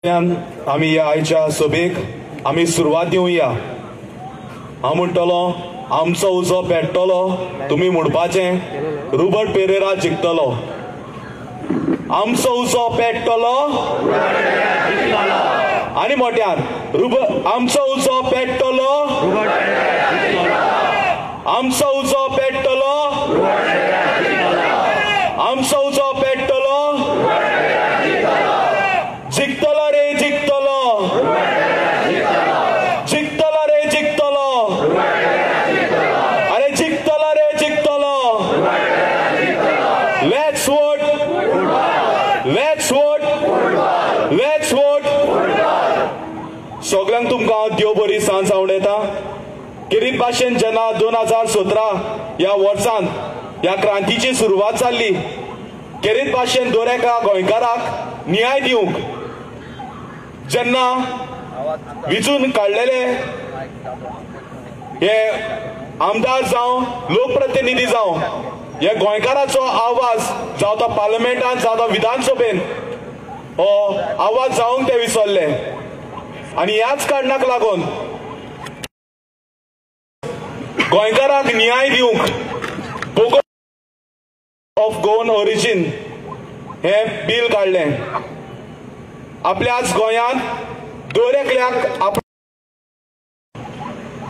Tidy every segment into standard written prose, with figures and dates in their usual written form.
आमी ह्या आयच्या सभेक आमी सुरवात दिवया। हांव म्हणटलो आमचो उजो पेट्टलो, तुमी म्हणपाचें रोबर्ट पेरेरा जिखतलो। आमचो उजो पेट्टलो आनी मोठ्यान आमचो उजो पेट्टलो, आमचो उजो पेट्टलो, आमचो उजो पेट्टलो, जिखतलो रे जिखतलो, जिखतलो रे जिखतलो, अरे जिखतलो रे जिखतलो। Let's vote, let's vote, let's vote. सगळ्यांक तुमकां हांव देव बरी सांज आवडटा। किरीत भाशेन जेन्ना 2017 ह्या वर्सान ह्या क्रांतीची सुरवात जाल्ली, किरीत भाशेन दर एका गोंयकाराक न्याय दिवंक जेन्ना विचून काडलेले हे आमदार जावं लोकप्रतिनिधी जावं हे गोंयकाराचो आवाज जावं तो पार्लमेंटान जावं तो विधानसभेन हो आवाज जावंक ते विसरले। आनी ह्याच कारणाक लागून गोंयकाराक न्याय दिवंक बोगस ऑफ गोवन ओरिजिन हे बिल काडलें। आपल्याच गोंयांत दर एकल्याक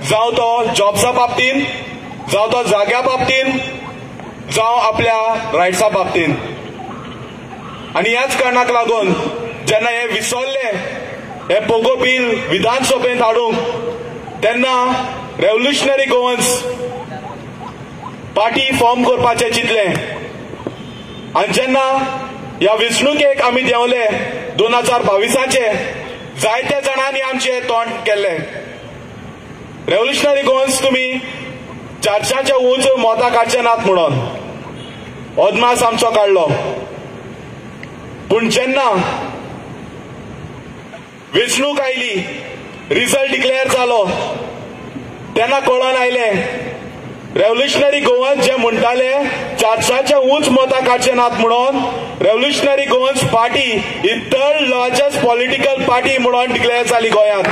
जावं तो जॉब्सा बाबतीन, जावं तो जाग्या बाबतीन, जावं आपल्या रायट्सा बाबतीन। आनी ह्याच कारणाक लागून जेन्ना हे विसरले हे पोगो बिल विधानसभेंत हाडूंक, तेन्ना रेव्होल्युशनरी गोवन्स पार्टी फॉर्म करपाचें चिंतलें। आनी जेन्ना ह्या वेंचणुकेक आमी देंवले 2022चे, जायत्या जाणांनी आमचे तोंड केल्ले। रेव्होल्युशनरी गोवन्स तुमी चारशांच्या उंच मतां काडचे नात म्हणून अदमास आमचो काडलो, पूण जेन्ना वेंचणूक आयली, रिजल्ट डिक्लेअर जालो, तेन्ना कळोन आयलें रेव्होल्युशनरी गोवन्स जे म्हणटाले चारशांच्या उंच मतां काडचे नात म्हणून, रेव्होल्युशनरी गोवन्स पार्टी ही थर्ड लार्जस्ट पॉलिटिकल पार्टी म्हणून डिक्लेअर जाली गोंयांत।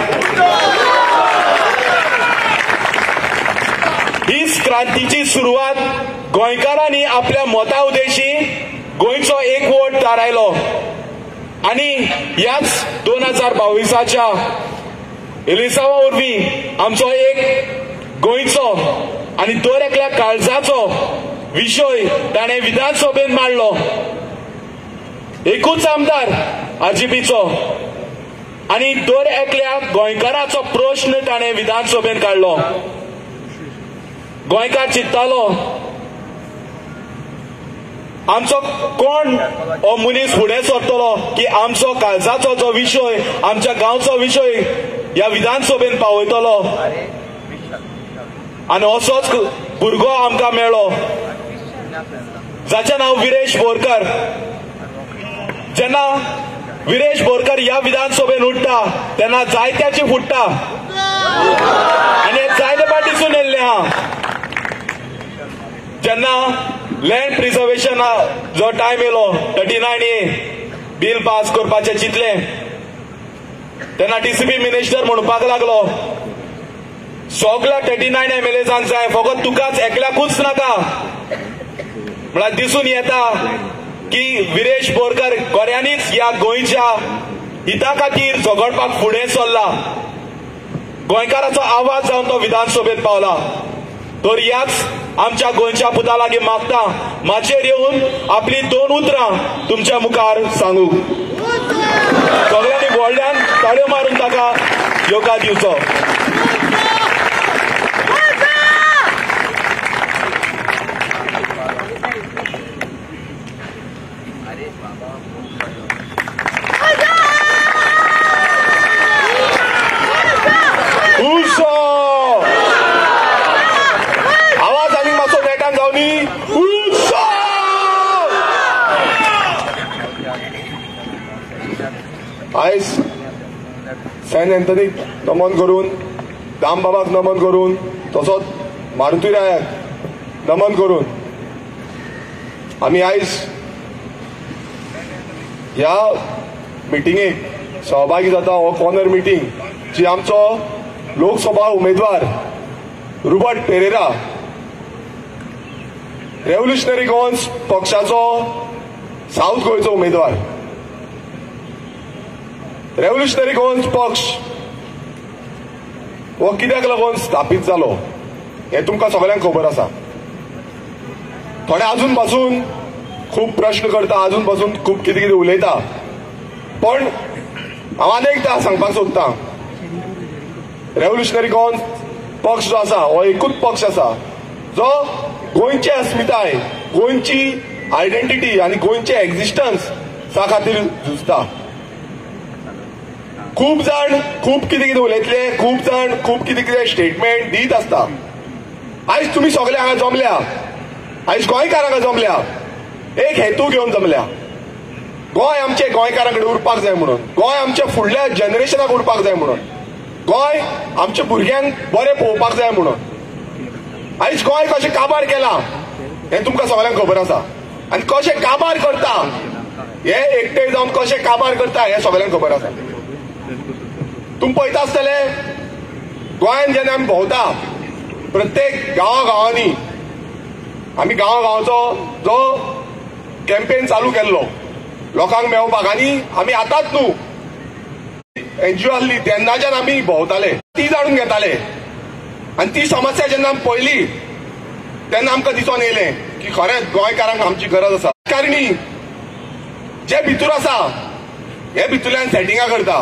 ही क्रांतीची सुरवात गोंयकारांनी आपल्या मतां उदेशी गोंयचो एक वोट थारायलो। आनी ह्याच 2022च्या इलेक्शना वरवीं आमचो एक गोंयचो आनी दर एकल्या काळजाचो विशय ताणें विधानसभेत मांडलो। एकूच आमदार आरजीपीचो आनी दर एकल्या गोंयकाराचो प्रश्न ताणें विधानसभेत काडलो। गोंयकार चिंततालो आमचो कोण हो मनीस फुडें सरतलो की आमचो काळजाचो जो विशय, आमच्या गांवचो विशय ह्या विधानसभेत पावयतलो। आनी असोच भुरगो आमकां मेळ्ळो जाचें नांव विरेश बोरकर। जेन्ना विरेश बोरकर ह्या विधानसभेत उठता तेन्ना जायत्याची फुट्टा आनी हे जायते पार्टीसून येयल्ले आहा। जेन्ना लँड प्रिजर्वेशन जो टायम येयलो 39A बिल पास करपाचें चिंतलें, तेन्ना डीसीपी मिनिस्टर म्हणपाक लागलो सगळ्या 39 MLAजांक जाय, फकत तुकाच एकल्याकूच नाका। म्हळ्यार दिसून येता की विरेश बोरकर खऱ्यांनीच ह्या गोंयच्या हिता खातीर झगडपाक फुडें सरला, गोंयकाराचो आवाज जावन तो विधानसभेत पावला। तर ह्याच आमच्या गोंयच्या पुता लागीं मागता माचयेर येवन आपली 2 उतरां तुमच्या मुखार सांगूंक। सगळ्यांनी व्हडल्यान ताळयो मारून ताका योगा दिवचो। आवाज आनी मातसो नेटान जावनी। आयज सेंट एंथनीक नमन करून, दामबाबाक नमन करून, तसोच मारुती रायाक नमन करून आमी आयज ह्या मिटिंगेक सहभागी जाता हो कॉर्नर मिटींग जी आमचो लोकसभा उमेदवार रुबर्ट पेरेरा रेव्होल्युशनरी गोवन्स पक्षाचो साऊथ गोंयचो उमेदवार. रेव्होल्युशनरी गोवन्स पक्ष हो कित्याक लागून स्थापीत जालो हें तुमकां सगळ्यांक खबर आसा. थोडे अजून पासून खूब प्रश्न करता, अजून पासून खूब कितें कितें उलयता, पण हांव आनी एकदां सांगपाक सोदतां रेव्होल्युशनरी गोवन्स पक्ष जो आसा हो एकूच पक्ष आसा जो गोंयची अस्मिताय, गोंयची आयडेंटिटी आनी गोंयचे एक्झिस्टन्स खातीर झुजता. खूब जाण खूब कितें कितें उलयतले, खूब जाण खूब कितें कितें स्टेटमेंट दीत आसता. आयज तुमी सगळे हांगा जमल्या, आयज गोंयकार हांगा जमल्या एक हेतू घेवन जमल्या. गोंय आमचे गोंयकारां कडेन उरपाक जाय म्हणून, गोंय आमच्या फुडल्या जनरेशनाक उरपाक जाय म्हणून, गोंय आमच्या भुरग्यांक बरें पळोवपाक जाय म्हणून. आयज गोंय कशें काबार केलां हें तुमकां सगळ्यांक खबर आसा. आनी कशें काबार करता हे एकठांय जावन कशें काबार करता हें सगळ्यांक खबर आसा. तुमी पळयता आसतले गोंयांत जेन्ना आमी भोंवता प्रत्येक गांवांनी आमी गांवांचो जो कॅम्पेन चालू केल्लो लोकांक मेळोवपाक, आनी आमी आतांच न्हू एनजीओ आसली तेन्नाच्यान आमी भोंवताले, ती जाणून घेताले. आनी ती समस्या जेन्ना आमी पळयली तेन्ना आमकां दिसून येयलें की खरेंच गोंयकारांक आमची गरज आसा. कारणी जे भितूर आसा हे भितूरल्यान सेटिंगां करता,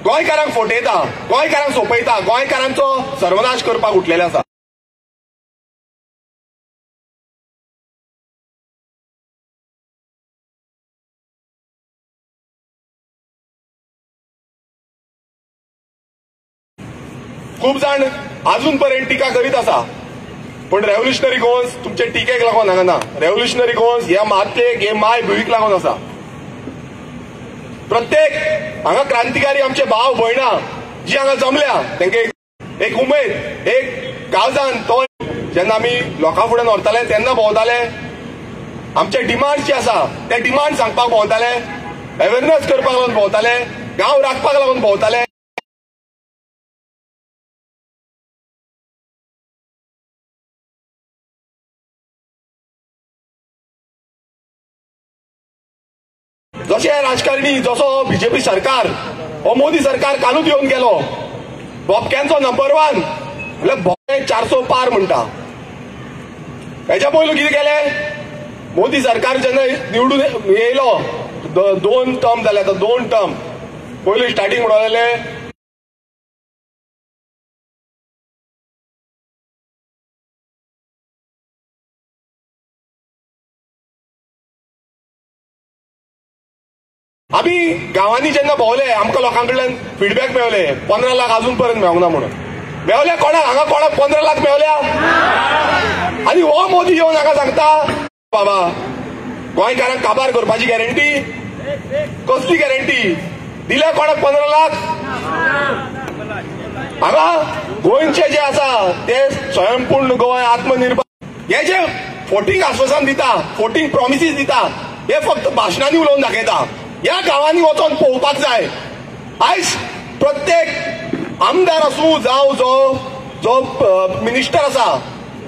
गोंयकारांक फटयता, गोंयकारांक सोंपयता, गोंयकारांचो सर्वनाश करपाक उठलेले आसा. खूब जाण अजून पर्यंत टिका करीत आसा, पण रेव्होल्युशनरी गोवन्स तुमचे टिकेक लागून हांगा ना. रेव्होल्युशनरी गोवन्स ह्या मातयेक हे माय भुंयेक लागून आसा. प्रत्येक हांगा क्रांतिकारी आमचे भाव भयणां जी हांगा जमल्या तांकां एक उमेद, एक काळजान तो जेन्ना आमी लोकां फुडें व्हरताले तेन्ना भोंवताले, आमचे डिमांड्स जे आसा ते डिमांड सांगपाक भोंवताले, अवेरनेस करपाक लागून भोंवताले, गांव राखपाक लागून भोंवताले. जशे राजकारणी जसो बीजेपी सरकार हो मोदी सरकार कालूच येवन गेलो, बोबक्यांचो नंबर 1 म्हणल्यार बोबके 400 पार म्हणटा. हेच्या पयलू कितें केलें, मोदी सरकार जेन्ना निवडून येयलो 2 टर्म जाले, आतां 2 टर्म पयलीं स्टार्टींग म्हणलेले आमी गांवांनी जेन्ना भोंवले आमकां लोकां कडल्यान फीडबॅक मेळ्ळे 15 लाख अजून पर्यंत मेळूंक ना म्हणून. मेळ्ळे कोणाक, हांगा कोणाक 15 लाख मेळ्ळ्या? आनी हो मोदी येवन हांगा सांगता बाबा गोंयकारांक काबार करपाची गॅरंटी, कसली गॅरंटी दिल्या कोणाक 15 लाख? हांगा गोंयचे जे आसा ते स्वयंपूर्ण गोंय आत्मनिर्भर हे जे फोटींग आश्वासन दिता, फोटींग प्रॉमिसीस दिता हे फक्त भाशणांनी उलोवन दाखयता. ह्या गांवांनी वचून पळोवपाक जाय. आयज प्रत्येक आमदार आसूं जावं जो मिनिस्टर आसा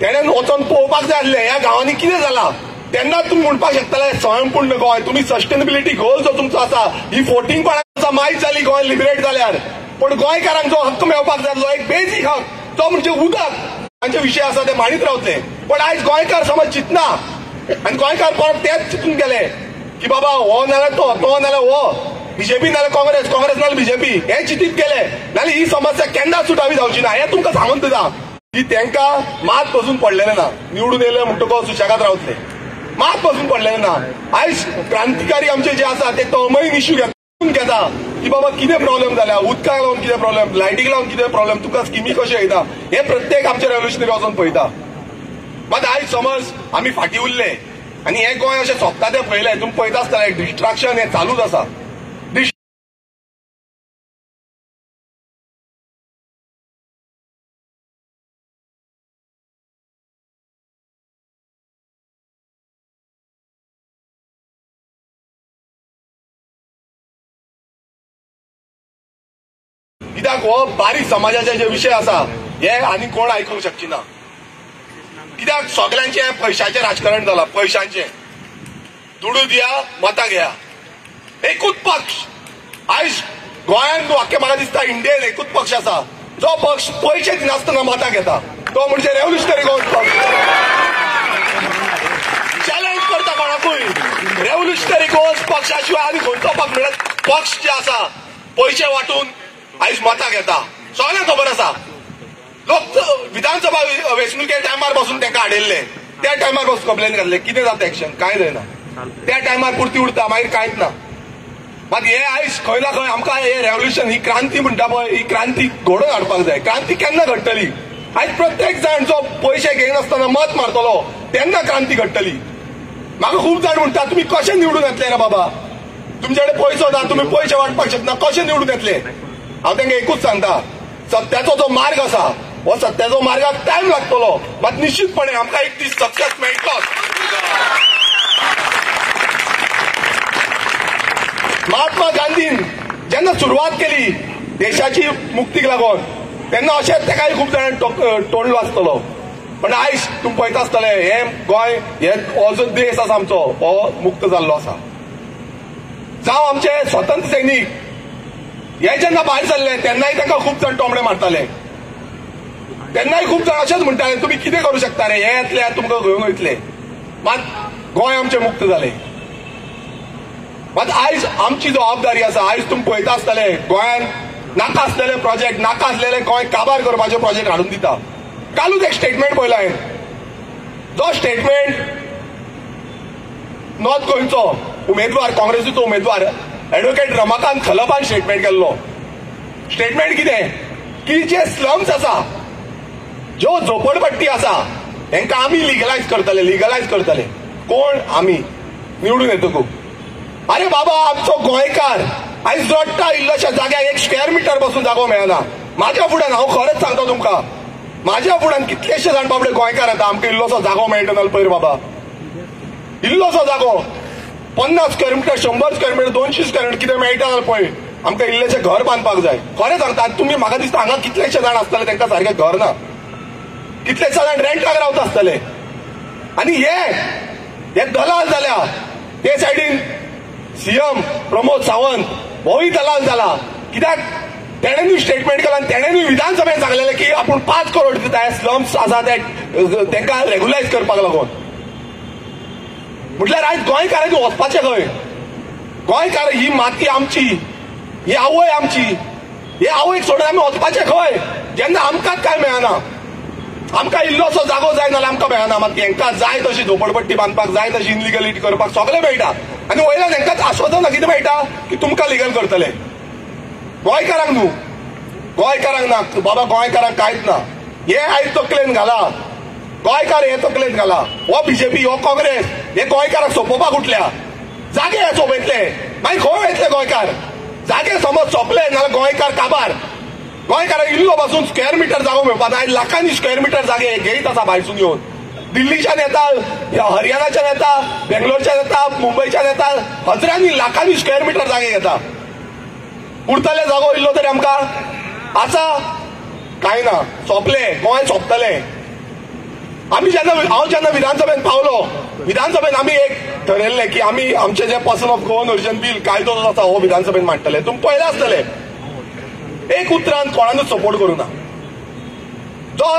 तेणेन वचून पळोवपाक जाय आसलें ह्या गांवांनी कितें जालां. तेन्ना तुमी म्हणपाक शकताले स्वयंपूर्ण गोंय, तुमी सस्टेनेबिलिटी गोल जो तुमचो आसा ही फोटींग कोणाक माहीत जाली गोंय लिबरेट जाल्यार, पण गोंयकारांक जो हक्क मेळपाक जाय जो एक बेजीक हक्क तो म्हणजे उदक तांचे विशय आसा ते मानीत रावतले. पण आयज गोंयकार समज चिंतना आनी गोंयकार परत तेच चिंतून गेले की बाबा हो नाल्यार तो नाल्यार हो, बीजेपी नाल्यार काँग्रेस, काँग्रेस नाल्यार बीजेपी, हे चिंतीत गेले नाल्यार ही समस्या केन्ना सुटावी जावची ना. हे तुमकां सांगून दिता की तांकां मात पसून पडलेले ना. निवडून येयले म्हणटकच सुशेगाद रावतले, मात पसून पडलेले ना. आयज क्रांतिकारी आमचे जे आसा ते तळमळीन इश्यू घेता की बाबा कितें प्रॉब्लेम जाल्या, उदकाक लागून कितें प्रॉब्लेम, लायटीक लागून कितें प्रॉब्लेम, तुका स्किमी कशें येता हे प्रत्येक आमचे रेव्होल्युशनरी वचून पळयता. मात आयज समज आमी फाटीं उरले आनी हे गोंय अशें सोंपता तें पळयलें, तुमी पळयता आसतलें डिस्ट्रॅक्शन हें चालूच आसा. कित्याक हो बारीक समाजाचे जे विशय आसा हे आनी कोण आयकूंक शकची ना. कित्याक सगळ्यांचे पैशाचें राजकारण जालां. पैशांचें दुडू दिया मतां घेया. एकूच पक्ष आयज गोंयांत वाक्य म्हाका दिसता इंडियेन एकूच पक्ष आसा जो पक्ष पयशे दिनासतना मतां घेता. तो म्हणजे रेव्होल्युशनरी गोवन्स पक्ष. चॅलेंज करता कोणाकूय रेव्होल्युशनरी गोवन्स पक्षा शिवाय आनी खंयचो पक्ष जे आसा पयशे वाटून आयज मतां घेता. सगळ्यांक खबर आसा. लोक विधानसभा वेंचणुके टायमार बसून तांकां हाडयल्ले. त्या टायमार बसून कंप्लेन घातले. कितें जाता एक्शन? कांय जायना. त्या टायमार पुरती उरता मागीर कांयच ना. मात हे आयज खंय ना खंय आमकां हे रेव्होल्युशन ही क्रांती म्हणटा पळय ही क्रांती घडोवन हाडपाक जाय. क्रांती केन्ना घडटली? आयज प्रत्येक जाण जो पयशे घेयनासतना मत मारतलो तेन्ना क्रांती घडटली. म्हाका खूब जाण म्हणटा तुमी कशे निवडून येतले रे बाबा? तुमचे कडेन पयसो ना तुम्ही पयशे वाटपाक शकना कशे निवडून येतले? हांव तांकां एकूच सांगता सत्याचो जो मार्ग आसा हो सत्याचो मार्गाक टायम लागतलो मात निश्चितपणे आमकां एक दीस सक्सेस मेळटलोच. महात्मा गांधीन जेन्ना सुरवात केली देशाची मुक्तीक लागून तेन्ना अशेंच ताकाय खूब जाणांनी तोडलो आसतलो. पण आयज तुमी पळयता आसतले हे गोंय हे हो जो देश आसा आमचो हो मुक्त जाल्लो आसा. जावं आमचे स्वतंत्र सैनीक हे जेन्ना भायर सरले तेन्नाय तांकां खूब जाण टोमडे मारताले. तेन्नाय खूब जाण अशेंच म्हणटाले तुमी कितें करूं शकता रे हे येतले तुमकां घेवन वयतले. मात गोंय आमचें मुक्त जालें. मात आयज आमची जबाबदारी आसा. आयज तुमी पळयता आसतले गोंयांत नाका आसलेले प्रोजेक्ट नाका आसलेले गोंय काबार करपाचे प्रोजेक्ट हाडून दिता. कालूच एक स्टेटमेंट पळयलो हांवें. जो स्टेटमेंट नॉर्थ गोंयचो उमेदवार काँग्रेसीचो उमेदवार एडव्होकेट रमाकांत खलपान स्टेटमेंट केल्लो. स्टेटमेंट कितें की जे स्लम्स आसा ज्यो झोपडपट्टी आसा तांकां आमी लिगलायज करतले. कोण? आमी निवडून येतकू. अरे बाबा आमचो गोंयकार आयज रडटा इल्लोशा जाग्याक एक स्क्वेअर मिटर बसून जागो मेळना. म्हाज्या फुड्यान हांव खरेंच सांगता तुमकां म्हाज्या फुड्यान कितलेशे जाण बाबडे गोंयकार येता आमकां इल्लोसो जागो मेळटा नाल्यार पयर बाबा. इल्लोसो जागो 50 square metre 100 square metre 200 square metre कितें मेळटा जाल्यार पळय आमकां इल्लेशें घर बांदपाक जाय. खरें सांगता तुमी म्हाका दिसता हांगा कितलेशे जाण आसतले तांकां सारकें घर ना. कितलेशे जाण रेंटाक रावता आसतले. आनी हे दलाल जाल्या ते सायडीन सीएम प्रमोद सावंत होय दलाल जाला. कित्याक तेणेनूय स्टेटमेंट केला आनी तेणेनूय विधानसभेन सांगलेलें की आपूण 5 करोड दिता हे स्लम्स आसा ते तांकां रेग्युलायज करपाक लागून. म्हटल्यार आयज गोंयकारांनी वचपाचें खंय? गोंयकार ही माती आमची ही आवय आमची. हे आवयक सोडून आमी वचपाचें खंय जेन्ना आमकांच कांय मेळना. आमकां इल्लोसो जागो जाय नाल्यार आमकां मेळना. मात तांकां जाय तशी झोपडपट्टी बांदपाक जाय तशी इनलिगलिटी करपाक सगळें मेळटा. आनी वयल्यान तांकां आश्वासन कितें मेळटा की तुमकां लिगल करतले. गोंयकारांक न्हू गोंयकारांक ना बाबा. गोंयकारांक कांयच ना. हे आयज तकलेन घाला. गोंयकार हे तकलेन घाला. हो बीजेपी हो काँग्रेस हे गोंयकारांक सोंपोवपाक उठल्या. जागे हे सोंपयतले मागीर खंय वयतले गोंयकार? जागे समज सोंपले नाल्यार गोंयकार काबार. गोंयकारांक इल्लो बसून स्क्वेअर मिटर जागो मेळपा ना. आयज लाखांनी स्क्वेअर मिटर जागे घेयत आसा भायरसून येवन. दिल्लीच्यान येता हरियाणाच्यान येता बेंगलोरच्यान येता मुंबयच्यान येता हजारांनी लाखांनी स्क्वेअर मिटर जागे घेता. उरतले जागो इल्लो तरी आमकां आसा? कांय ना. सोंपले. गोंय सोंपतले. आमी हांव जेन्ना विधानसभेन पावलो विधानसभेन आमी एक ठरयल्लें की आमी आमचें जें person of Goan origin bill कायदो जो आसा हो विधानसभेन मांडटले. तुमी पळयलें आसतलें एक उतरान कोणानूच सपोर्ट करूं ना. जो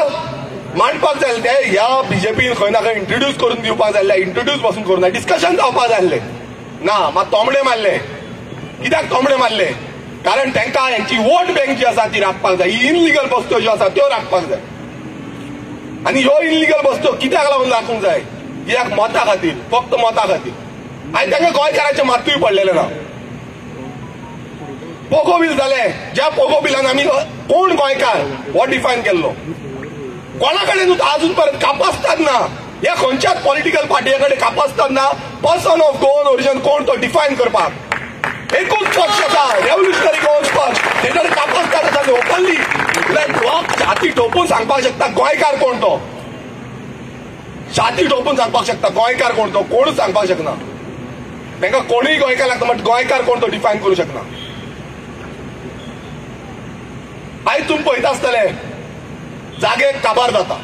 मांडपाक जाय ते ह्या बीजेपीन खंय ना खंय इंट्रोड्यूस करून दिवपाक जाय. इंट्रोड्यूस पासून करूं ना. डिस्कशन जावपाक जाय आसलें ना. मात तोमडे मारले. कित्याक तोमडे मारले? कारण तांकां हेंची वोट बँक जी आसा ती राखपाक जाय. ही इनलिगल बस्तो ज्यो आसा त्यो राखपाक जाय. आनी ह्यो इनलिगल बस्तो कित्याक लागून राखूंक जाय? कित्याक मता खातीर. फक्त मता खातीर. आनी तांकां गोंयकारांचें मातूय पडलेलें ना. पोगो बील जालें. ज्या पोगो बिलान आमी कोण गोंयकार हो डिफायन केल्लो कोणा कडेन अजून पर्यंत कापासतात ना. हे खंयच्याच पॉलिटिकल पार्टीये कडेन कापासतात ना. पर्सन ऑफ गोवन ओरिजिन कोण तो डिफायन करपाक एकूच पक्ष आसा रेव्होल्युशनरी गोवन्स पक्ष. तेजे कडेन कापासतात आसा ओपनली छाती ठोपून सांगपाक शकता गोंयकार कोण तो. छाती ठोपून सांगपाक शकता गोंयकार कोण तो. कोणूच सांगपाक शकना. तांकां कोणूय गोंयकार लागता बट गोंयकार कोण तो डिफायन करूं शकना. आयज तुम्ही पळयता आसतले जागे काबार जाता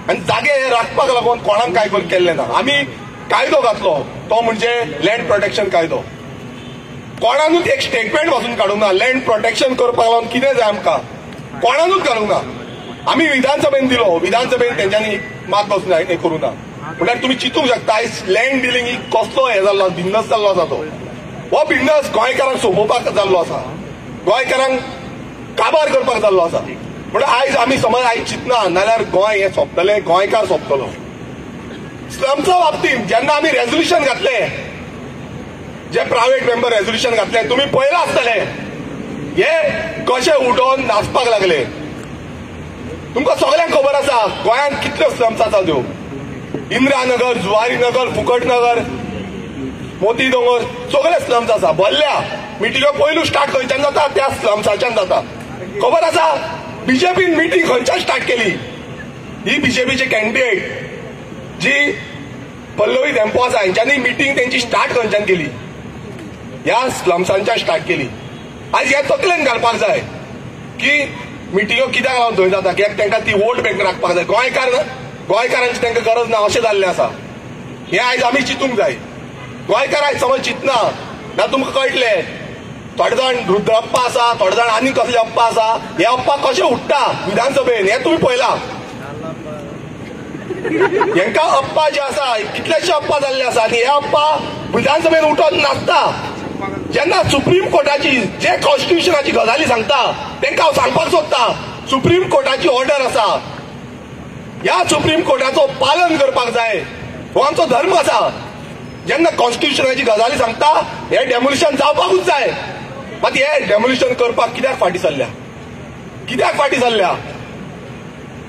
आनी जागे हे राखपाक लागून कोणाक काय केल्ले ना. आमी कायदो घातलो तो म्हणजे लँड प्रोटेक्शन कायदो. कोणानूच एक स्टेटमेंट वाचून काडूंक ना. लँड प्रोटेक्शन करपाक लागून कितें जाय आमकां कोणानूच घालूंक ना. आमी विधानसभेन दिलो, विधानसभेन तेंच्यांनी मात बसून हें करूं ना. म्हटल्यार तुमी चिंतूंक शकता आयज लँड डिलींग ही कसलो हें जाल्लो बिझनस जाल्लो आसा तो. हो बिझनस गोंयकारांक सोंपोवपाक जाल्लो आसा, गोंयकारांक काबार करपाक जाल्लो आसा. म्हणल्यार आयज आमी समज आयज चिंतना नाल्यार गोंय हें सोंपतलें, गोंयकार सोंपतलो. स्लमच्या बाबतींत जेन्ना आमी रेझोल्युशन घातलें, जे प्रायव्हेट मेंबर रेझोल्युशन घातलें, तुमी पळयलां आसतलें हे कशे उठोवन नाचपाक लागले. तुमकां सगळ्यांक खबर आसा गोंयांत कितल्यो स्लम्स आसा त्यो. इंदिरानगर, जुवारी नगर, फुकट नगर, मोती दोंगर सगळे स्लम्स आसा. भरल्या मिटिंग्यो पयलू स्टार्ट खंयच्यान जाता त्या स्लम्साच्यान जाता. खबर आसा बीजेपीन मिटींग खंयच्यान स्टार्ट केली. ही बीजेपीचे कॅन्डिडेट जी पल्लवी धेंपो आसा हेंच्यांनी मिटींग तेंची स्टार्ट खंयच्यान केली, ह्या स्लम्सांच्यान स्टार्ट केली. आयज हे तकलेन घालपाक जाय की मिटिंग्यो कित्याक लागून थंय जाता, कित्याक तांकां ती वोट बँक राखपाक जाय. गोंयकारांची तांकां गरज ना अशें जाल्लें आसा. हें आयज आमी चिंतूंक जाय. गोंयकार आयज समज चिंतना ना तुमकां कळटलें थोडे जाण रुद्रप्पा आसा, थोडे जाण आनी कसले अप्पा आसा. हे अप्पा कशे उठ्ठा विधानसभेन हें तुमी पळयलां. हेंकां अप्पा जे आसा कितलेशे अप्पा जाल्ले आसा आनी हे अप्पा विधानसभेन उठोन नाचता. जेन्ना सुप्रीम कोर्टाची जे कॉन्स्टिट्युशनाची गजाली सांगता तांकां हांव सांगपाक सोदता, सुप्रीम कोर्टाची ऑर्डर आसा, ह्या सुप्रीम कोर्टाचो पालन करपाक जाय. हो आमचो धर्म आसा. जेन्ना कॉन्स्टिट्युशनाची गजाली सांगता हे डेमोलिशन जावपाकूच जाय. मात हे डेमोलिशन करपाक कित्याक फाटी सरल्या, कित्याक फाटी सरल्या.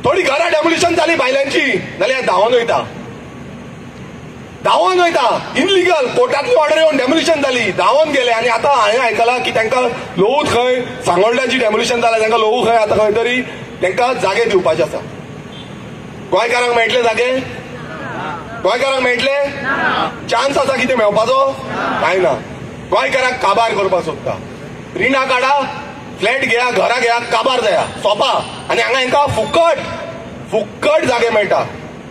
थोडी घरां डेमोलिशन जाली भायल्यांची जाल्यार धांवोन वयता, धांवोन वयता. इनलिगल कोर्टांतली ऑर्डर येवन डेमोलिशन जाली, धांवोन गेले. आनी आतां हांवें आयकलां की तांकां लोवू खंय सांगोळड्याची डेमोलिशन जाल्या, तांकां लोवू खंय आतां खंय तरी तांकां जागे दिवपाचे आसा. गोंयकारांक मेळटले जागे, गोंयकारांक मेळटले. चान्स आसा कितें मेळपाचो काय ना. गोंयकारांक काबार करपाक सोदता. रिणां काडा, फ्लॅट घेया, घरां घेया, काबार जाया, सोंपा. आनी हांगा हांकां फुकट जागे मेळटा,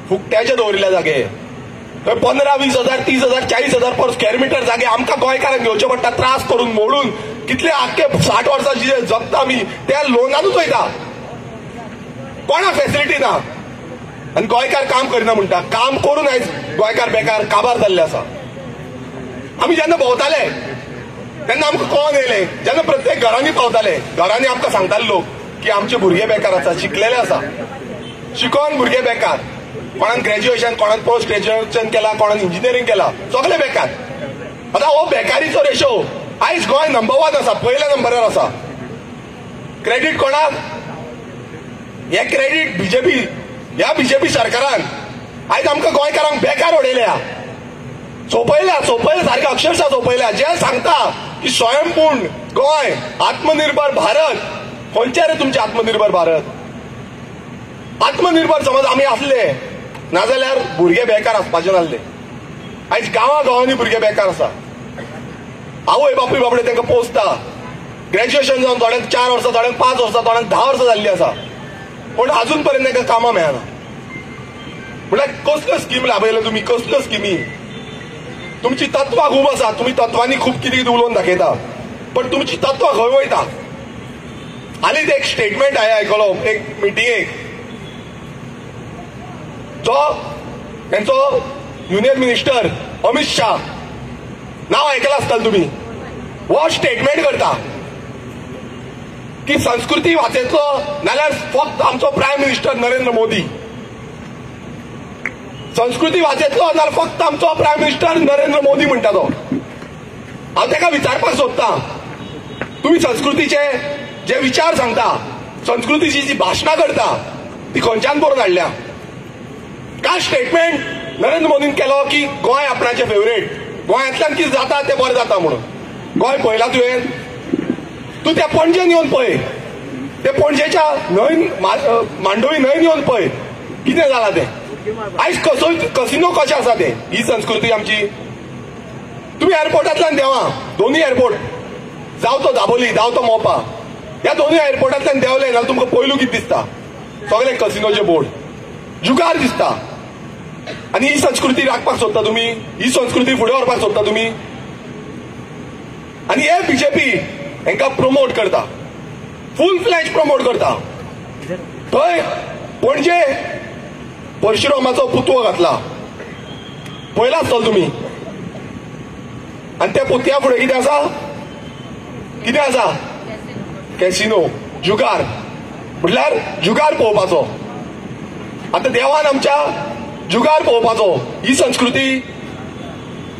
फुकट्याचे दवरिल्ले जागे. थंय 15,000, 20,000, 30,000, 40,000 पर स्क्वेअर मिटर जागे आमकां गोंयकारांक घेवचे पडटा. त्रास करून मोडून कितले आख्खे 60 वर्सां जे जगता आमी त्या लोनानूच वयता. कोणाक फेसिलिटी ना आनी गोंयकार काम करिना म्हणटा. काम करून आयज गोंयकार बेकार काबार जाल्ले आसा. आमी जेन्ना भोंवताले तेन्ना आमकां कळोन येयलें, जेन्ना प्रत्येक घरांनी पावताले घरांनी आमकां सांगताले लोक की आमचे भुरगे बेकार आसा, शिकलेले आसा, शिकोन भुरगे बेकार. कोणान ग्रॅज्युएशन, कोणान पोस्ट ग्रॅज्युएशन केला, कोणान इंजिनियरींग केला, सगळे बेकार. आतां हो बेकारीचो रेशो आयज गोंय नंबर 1 आसा, पयल्या नंबरार आसा. क्रेडीट कोणाक? हे क्रेडीट बीजेपी, ह्या बीजेपी सरकारान आयज आमकां गोंयकारांक बेकार उडयल्या. सोंपयल्या सारकें अक्षरशः सोंपयल्या. जे सांगता की स्वयंपूर्ण गोंय, आत्मनिर्भर भारत, खंयचे रे तुमचे आत्मनिर्भर भारत? आत्मनिर्भर समज आमी आसले नाजाल्यार भुरगे बेकार आसपाचे नासले. आयज गांवांनी भुरगे बेकार आसा. आवय बापूय बाबडे तांकां पोसता. ग्रॅज्युएशन जावन थोड्यांक 4 वर्सां, थोड्यांक 5 वर्सां, थोड्यांक 10 वर्सां जाल्ली आसा, पूण अजून पर्यंत तांकां कामां मेळना. म्हळ्यार कसल्यो स्कीम लाभयल्यो तुमी, कसल्यो स्किमी? तुमची तत्वां खूब आसा, तुमी तत्वांनी खूब कितें कितें उलोवन दाखयता, पण तुमची तत्वां खंय वयता? हालींच एक स्टेटमेंट हांवें आयकलो एक मिटिंगेक, जो तेंचो युनियन मिनिस्टर अमित शाह, नांव आयकलां आसतलें तुमी. हो स्टेटमेंट करता की संस्कृती वाचयतलो नाल्यार फक्त आमचो प्रायम मिनिस्टर नरेंद्र मोदी. संस्कृती वाचयतलो नाल्यार फक्त आमचो प्रायम मिनिस्टर नरेंद्र मोदी म्हणटा तो. हांव ताका विचारपाक सोदतां, तुमी संस्कृतीचे जे विचार सांगता, संस्कृतीची जी भाशणां करता, ती खंयच्यान बरोवन हाडल्या? काय स्टेटमेंट नरेंद्र मोदीन केलो की गोंय आपणाचें फेवरेट, गोंयांतल्यान कितें जाता तें बरें जाता म्हणून. गोंय पळयलां तुवें? तूं त्या पणजेन येवन पळय, ते पणजेच्या न्हंयन, मांडोळी न्हंयन येवन पळय कितें जालां तें. आयज कसिनो कशें आसा तें, ही संस्कृती आमची. तुमी एअरपोर्टांतल्यान देवा, दोनूय एअरपोर्ट, जावं तो दाबोली जावं तो मोपा, ह्या दोनूय एअरपोर्टांतल्यान देंवले जाल्यार तुमकां पयलू कितें दिसता? सगळे कसिनोचे बोर्ड, जुगार दिसता. आनी ही संस्कृती राखपाक सोदता तुमी? ही संस्कृती फुडें व्हरपाक सोदता तुमी? आनी हे बीजेपी हांकां प्रमोट करता, फुल फ्लॅज प्रमोट करता. थंय पणजे परशुरामाचो पुतळो घातला, पळयला आसतलो तुमी. आनी त्या पुतळ्या फुडें कितें आसा? कितें आसा? कॅसिनो, जुगार. म्हटल्यार जुगार पळोवपाचो. आतां देवान आमच्या जुगार पळोवपाचो, ही संस्कृती.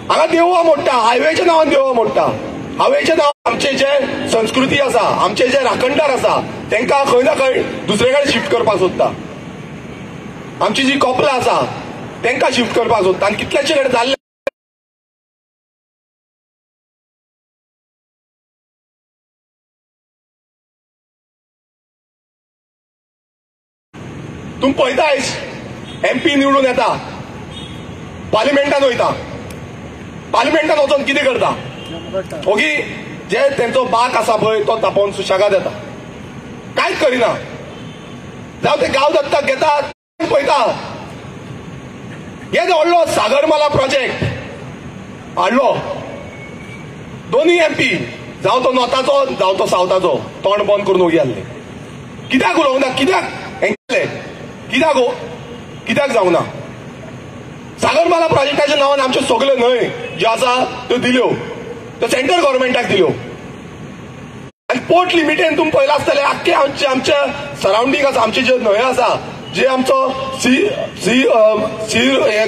हांगा देवळां मोडटा, हायवेच्या नांवान देवळां मोडटा. हायवेच्या नांवान आमचे जे संस्कृती आसा, आमचे जे राखणदार आसा, तांकां खंय ना खंय दुसरे कडेन शिफ्ट करपाक सोदता. आमची जी कॉपलां आसा तांकां शिफ्ट करपाक सोदता. आनी कितलेशे कडेन जाल्ले तुम्ही पळयता आयज MP निवडून येता, पार्लिमेंटान वयता, पार्लिमेंटान वचून कितें करता? ओगी जे तेंचो बाक आसा पळय तो तापोवन सुशेगाद येता, कांयच करिना. जावं ते गांव दत्तक घेतात. पळयता हे व्हडलो सागरमाला प्रोजेक्ट हाडलो, दोनूय MP, जावं तो नॉर्थाचो जावं तो सावथाचो, तोंड बंद करून उगी आसले. कित्याक उलोवंक ना? कित्याक जावना? सागरमाला प्रोजेक्टाच्या नांवान आमच्यो सगल्यो न्हंय ज्यो आसा त्यो दिल्यो, त्यो सेंट्रल गव्हर्मेंटाक दिल्यो. आनी पोर्ट लिमिटेन तुम्ही पळयला आसतले आख्खे आमचे सराउंडिंग आसा, आमचे जे न्हंय आसा, जे आमचो सी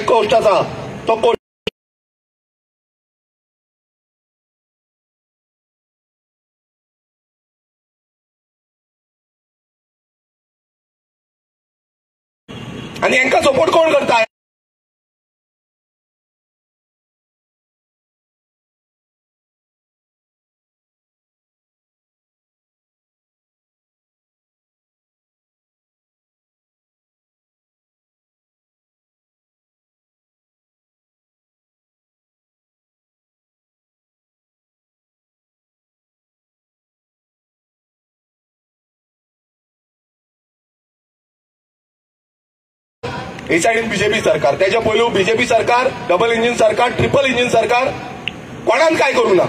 कोस्ट आसा तो कोस्ट आनी हांकां सपोर्ट कोण करता? हे सायडीन बीजेपी सरकार, त्याच्या पयलू बीजेपी सरकार, डबल इंजिन सरकार, ट्रिपल इंजिन सरकार, कोणान काय करूं ना.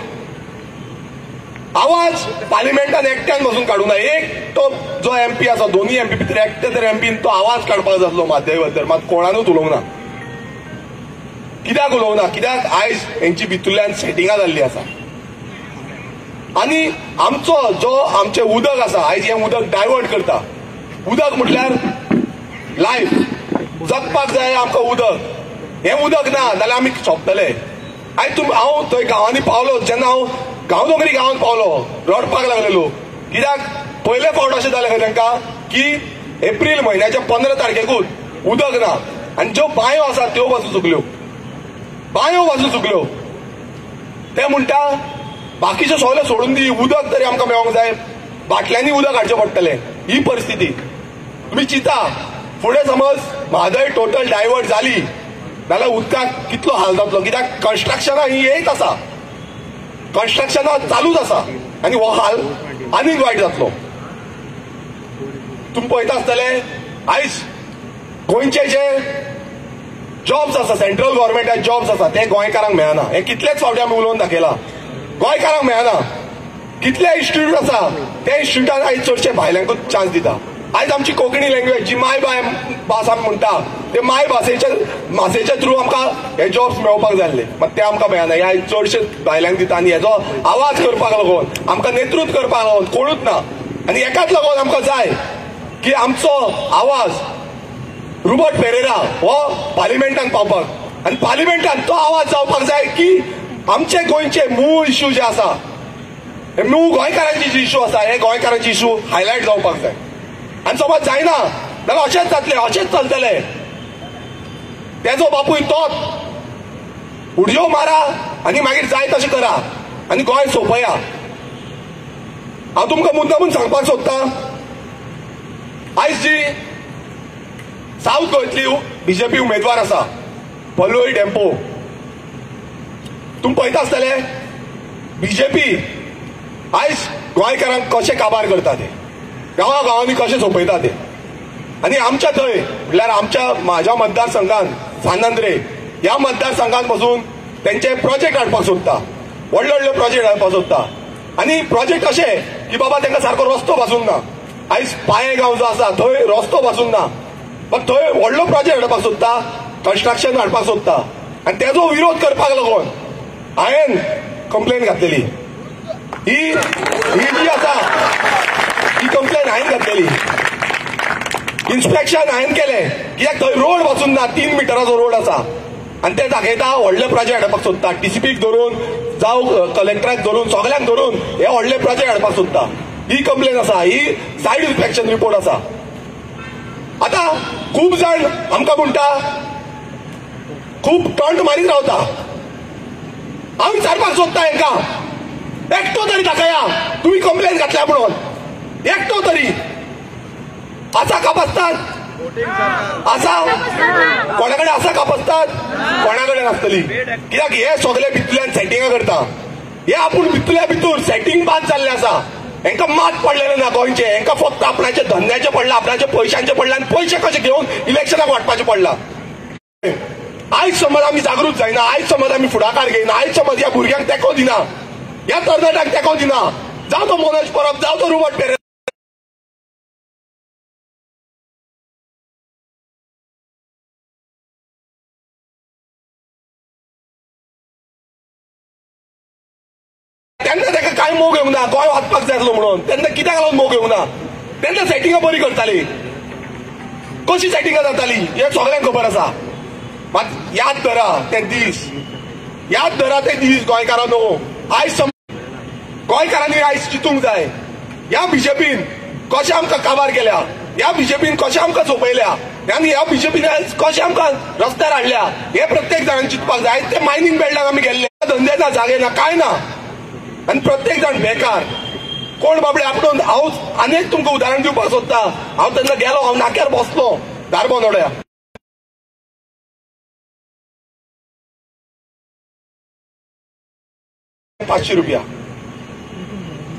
आवाज पार्लिमेंटान एकट्यान बसून काडूं ना. एक तो जो MP आसा, दोन्ही MP भितर एकटे तर MP तो आवाज काडपाक जातलो माते बद्दल, मात कोणानूच उलोवंक ना. कित्याक उलोवंक ना? कित्याक आयज हेंची भितरल्यान सेटिंगां जाल्ली आसा. आनी आमचो जो आमचे उदक आसा, आयज हें उदक डायवर्ट करता. उदक म्हटल्यार लायफ, जगपाक जाय आमकां उदक. हें उदक ना जाल्यार आमी सोंपतले. आयज हांव थंय गांवांनी पावलो, जेन्ना हांव गांवदोंगरी गांवांत पावलो, रडपाक लागलेलो. कित्याक पयले फावट अशें जालें खंय तांकां की एप्रील म्हयन्याच्या 15 तारखेकूच उदक ना. आनी ज्यो बांयो आसात त्यो वचूं चुकल्यो, बांयो वचूं चुकल्यो. ते म्हणटा बाकीच्यो सगळ्यो सोडून दी, उदक तरी आमकां मेळोंक जाय, बाटल्यांनी उदक हाडचें पडटलें. ही परिस्थिती तुमी चिंता. फुडें समज म्हादय टोटल डायवर्ट जाली जाल्यार उदकाक कितलो हाल जातलो. कित्याक कन्स्ट्रक्शनां ही येयत आसा, कन्स्ट्रक्शनां चालूच आसा, आनी हो हाल आनीक वायट जातलो. तुम्ही पळयता आसतले आयज गोंयचे जे जॉब्स आसा, सेंट्रल गव्हर्मेंटाचे जॉब्स आसा, ते गोंयकारांक मेळना. हे कितलेच फावटी आमी उलोवन दाखयला, गोंयकारांक मेळना. कितले इन्स्टिट्यूट आसा, ते इन्स्टिट्यूटान आयज चडशे भायल्यांकूच चान्स दिता. आयज आमची कोंकणी लँग्वेज जी माय भास आमी म्हणटा, ते माय भासेच्या थ्रू आमकां हे जॉब्स मेळपाक जाय आसले, मात ते आमकां मेळना. हे आयज चडशे भायल्यांक दिता. आनी हेजो आवाज करपाक लागून, आमकां नेतृत्व करपाक लागून कोणूच ना. आनी हेकाच लागून आमकां जाय की आमचो आवाज रुबर्ट पेरेरा हो पार्लिमेंटान पावपाक, आनी पार्लिमेंटान तो आवाज जावपाक जाय की आमचे गोंयचे मूळ इश्यू जे आसा, हे मूळ गोंयकारांचे जे इश्यू आसा, हे गोंयकारांचे इश्यू हायलायट जावपाक जाय. आनी समज जायना जाल्यार अशेंच जातलें, अशेंच चलतलें. तेजो बापूय तोच, उडयो मारा आनी मागीर जाय तशें करा आनी गोंय सोंपया. हांव तुमकां मुद्दामून सांगपाक सोदतां, आयज जी साऊथ गोंयांतली बीजेपी उमेदवार आसा पल्लवी डेंपो, तुम्ही पळयता आसतले बीजेपी आयज गोंयकारांक कशें काबार करता ते, गांवांनी कशें सोंपयता ते. आनी आमच्या थंय म्हटल्यार आमच्या म्हाज्या मतदारसंघान सानंद्रे ह्या मतदारसंघान पासून तेंचे प्रोजेक्ट हाडपाक सोदता, व्हडले व्हडले प्रोजेक्ट हाडपाक सोदता. आनी प्रोजेक्ट अशे की बाबा तांकां सारको रस्तो पासून ना. आयज पायेगांव जो आसा थंय रस्तो पासून ना, पण थंय व्हडलो प्रोजेक्ट हाडपाक सोदता, कन्स्ट्रक्शन हाडपाक सोदता. आनी तेजो विरोध करपाक लागून हांवें कंप्लेन घातलेली. ही जी आसा ही कंप्लेन हांवें घातलेली. इन्स्पेक्शन हांवें केलें, कित्याक थंय रोड पासून ना, 3 मिटराचो रोड आसा. आनी ते दाखयता व्हडले प्रोजेक्ट हाडपाक सोदता, टीसीपीक धरून जावं कलेक्टराक धरून सगळ्यांक धरून हे व्हडले प्रोजेक्ट हाडपाक सोदता. ही कंप्लेन आसा, ही सायड इन्स्पेक्शन रिपोर्ट आसा. आतां खूब जाण आमकां म्हणटा, खूब टॉन्ट मारीत रावता. हांव विचारपाक सोदता हांकां, एकटो तरी दाखया तुमी कंप्लेन घातल्या म्हणून. एकटो तरी आसा कापासतात? आसा? कोणा कडेन आसा कापासतात? कोणा कडेन नासतली. कित्याक हे सगळे भितरल्यान सेटिंगां करता. हे आपूण भितरल्या भितूर सेटिंग बाद जाल्ले आसा. हांकां मात पडलेले ना गोंयचे. हांकां फक्त आपणाचे धंद्याचे पडला, आपणाचे पयशांचे पडला आनी पयशे कशे घेवन इलेक्शनाक वाटपाचे पडला. आयज समज आमी जागृत जायना, आयज समज आमी फुडाकार घेयना, आयज समज ह्या भुरग्यांक तेंको दिना, ह्या तरणाट्यांक तेंको दिना, जावं तो मनोज परब, जावं तो रुबट पेरेरा, तेन्ना ताका कांय मोग येवंक ना. गोंय वाचपाक जाय आसलो म्हणून तेन्ना कित्याक लागून मोग येवंक ना? तेन्ना सेटिंगां बरी करताली. कशी सेटिंगां जाताली हे सगळ्यांक खबर आसा. मात याद धरा ते दीस, याद धरा ते दीस गोंयकारांनो. आयज गोंयकारांनी आयज चिंतूंक जाय, ह्या बीजेपीन कशें आमकां काबार केल्या, ह्या बीजेपीन कशें आमकां सोंपयल्या, आनी ह्या बीजेपीन आयज कशें आमकां रस्त्यार हाडल्या, हे प्रत्येक जाणांनी चिंतपाक जाय. ते मायनिंग बेल्टाक आमी गेल्ले, धंदे ना, जागे ना, कांय ना, आनी प्रत्येक जाण बेकार. कोण बाबडे आपणून हांव आनीक तुमकां उदाहरण दिवपाक सोदता. हांव तेन्ना गेलो, हांव नाक्यार बसलो धारबोनोड्या. 500 रुपया.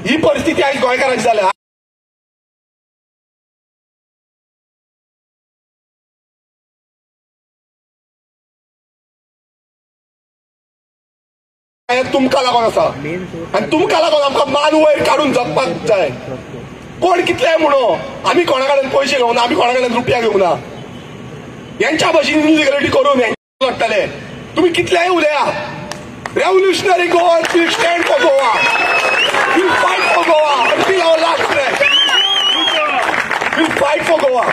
ही परिस्थिती आयज गोंयकारांची जाल्या. तुमकां लागून आसा आनी तुमकां लागून आमकां मान वयर काडून जगपाक जाय. कोण कितलेय म्हणो, आमी कोणा कडेन पयशे घेवंक ना, आमी कोणा कडेन रुपया घेवंक ना. हेंच्या भशेन इनसिक्युरिटी करून लडटले. तुमी कितलेय उलया. Revolutionary Goans will stand for Goa. We'll fight for Goa until our last breath. We'll fight for Goa.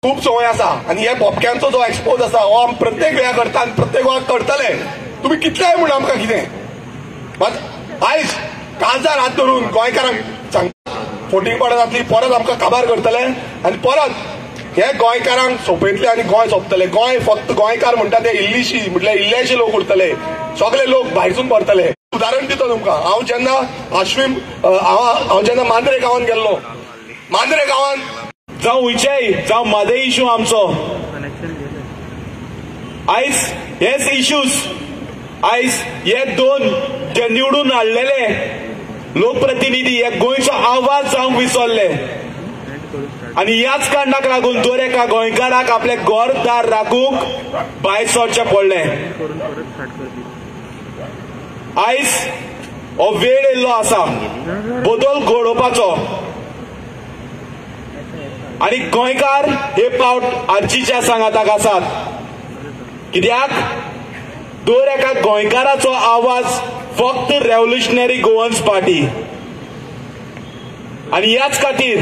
खूप संवय आसा आनी हे बोपक्यांचो जो एक्सपोज आसा हो आमी प्रत्येक वेळा करता आनी प्रत्येक वेळा करतले. तुमी कितलेय म्हण आमकां कितें. मात आयज काळजार हात धरून गोंयकारांक सांगता, फोटींग पडत जातली, परत आमकां काबार करतले आनी परत हे गोंयकारांक सोंपयतले आनी गोंय सोंपतले. गोंय फक्त गोंयकार म्हणटा ते इल्लीशी म्हटल्यार इल्लेशे लोक उरतले, सगळे लोक भायरसून परतले. उदाहरण दिता तुमकां. हांव जेन्ना हांव जेन्ना मांद्रे गांवांत गेल्लो, मांद्रे गांवांत जावं हुंयचेय जावं म्हाजो इशू आमचो, आयज हेच इश्यूज आयज हे दोन जे निवडून हाडलेले लोकप्रतिनिधी हे गोंयचो आवाज जावंक विसरले. आनी ह्याच कारणाक लागून दर एका गोंयकाराक आपले घर दार राखूंक भायर सरचें पडलें. आयज हो वेळ येयल्लो आसा बदल घडोवपाचो आनी गोंयकार हे पावट आर्चीच्या सांगाताक आसात. कित्याक दर एका गोंयकाराचो आवाज फक्त रेव्होल्युशनरी गोवन्स पार्टी. आनी ह्याच खातीर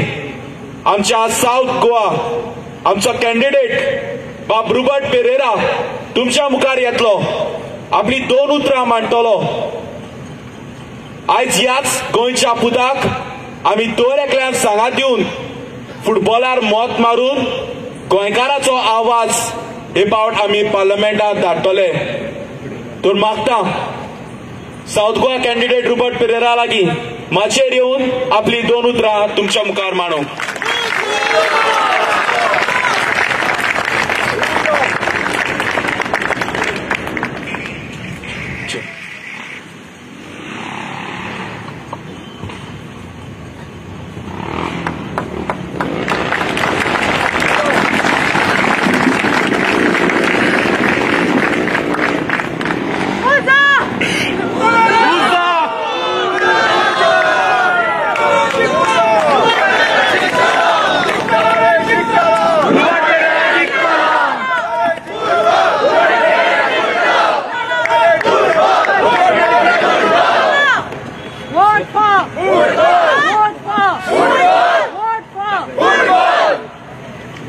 आमच्या साऊथ गोवा आमचो कॅन्डिडेट बाब रुबट पेरेरा तुमच्या मुखार येतलो, आपली 2 उतरां मांडटलो. आयज ह्याच गोंयच्या पुताक आमी दर एकल्याक सांगात दिवन फुटबॉलार मोत मारून गोंयकाराचो आवाज हे पावट आमी पार्लमेंटांत धाडटले. तर मागता साऊथ गोवा कॅन्डिडेट रुबट पेरेरा लागीं माचयेर येवन आपली 2 उतरां तुमच्या मुखार मांडूंक.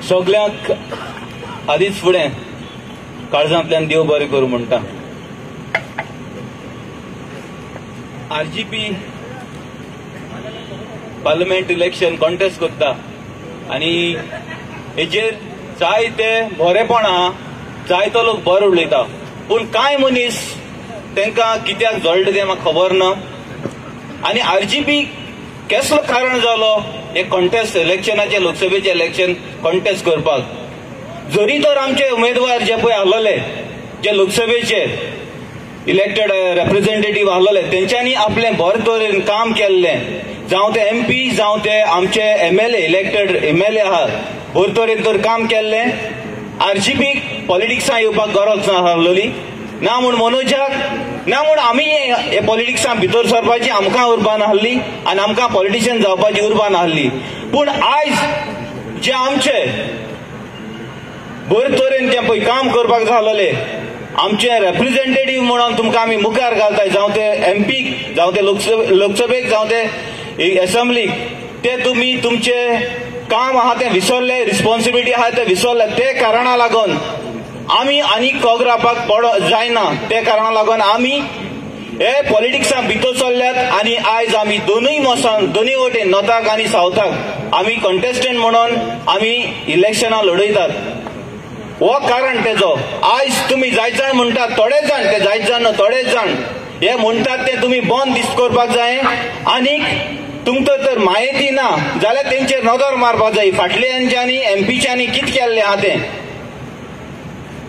सगळ्यांक आदीच फुडें काळजांतल्यान देव बरें करूं म्हणटा. RGP पार्लमेंट इलेक्शन कॉन्टेस्ट करता आनी हेजेर जायते बरेपणा जायतो लोक बरो उलयता, पूण कांय मनीस तांकां कित्याक जोडले तें म्हाका खबर ना. आनी RGP कसलो कारण जालो हे कॉन्टेस्ट इलेक्शनाचे लोकसभेचे इलेक्शन कॉन्टेस्ट करपाक. जरी तर आमचे उमेदवार जे पळय आहलोले, जे लोकसभेचे इलेक्टेड रिप्रेझेंटेटिव्ह आहलोले, तेंच्यांनी आपलें बरे तरेन काम केल्लें, जावं ते MP जावं ते आमचे MLA इलेक्टेड MLA आहात, बरे तरेन तर काम केल्लें. RGP पॉलिटिक्सां येवपाक गरज ना आहलोली, ना म्हूण मनोजाक, ना म्हूण आमी हे पॉलिटिक्सां भितर सरपाची आमकां उर्बा नाहली आनी आमकां पॉलिटिशियन जावपाची उर्बा नाहली. पूण आयज जे आमचे बरे तरेन ते पळय काम करपाक जालोले, आमचे रिप्रेझेंटेटिव्ह म्हणून तुमकां आमी मुखार घालताय, जावं ते MP जावं ते लोकसभेक जावं ते असेंब्लीक, ते तुमी तुमचे काम आहा तें विसरले, रिस्पॉन्सिबिलिटी आहा ते विसरले. ते कारणाक लागून आमी आनी कोग रावपाक जायना. ते कारणाक लागून आमी हे पॉलिटिक्सां भितर सरल्यात आनी आयज आमी दोनूय मोसान, दोनूय वटेन नॉर्थाक आनी सावथाक आमी कॉन्टेस्टंट म्हणून आमी इलेक्शनां लढयतात. हो कारण तेजो. आयज तुमी जायत जाण म्हणटात, थोडे जाण, ते जायत जाण थोडेच जाण हे म्हणटात ते तुमी बंद दिश्ट करपाक जाय आनीक तुमकां तर म्हायती ना जाल्यार तेंचेर नदर मारपाक जाय. फाटल्यांच्यांनी MPच्यांनी कितें केल्लें आहा तें.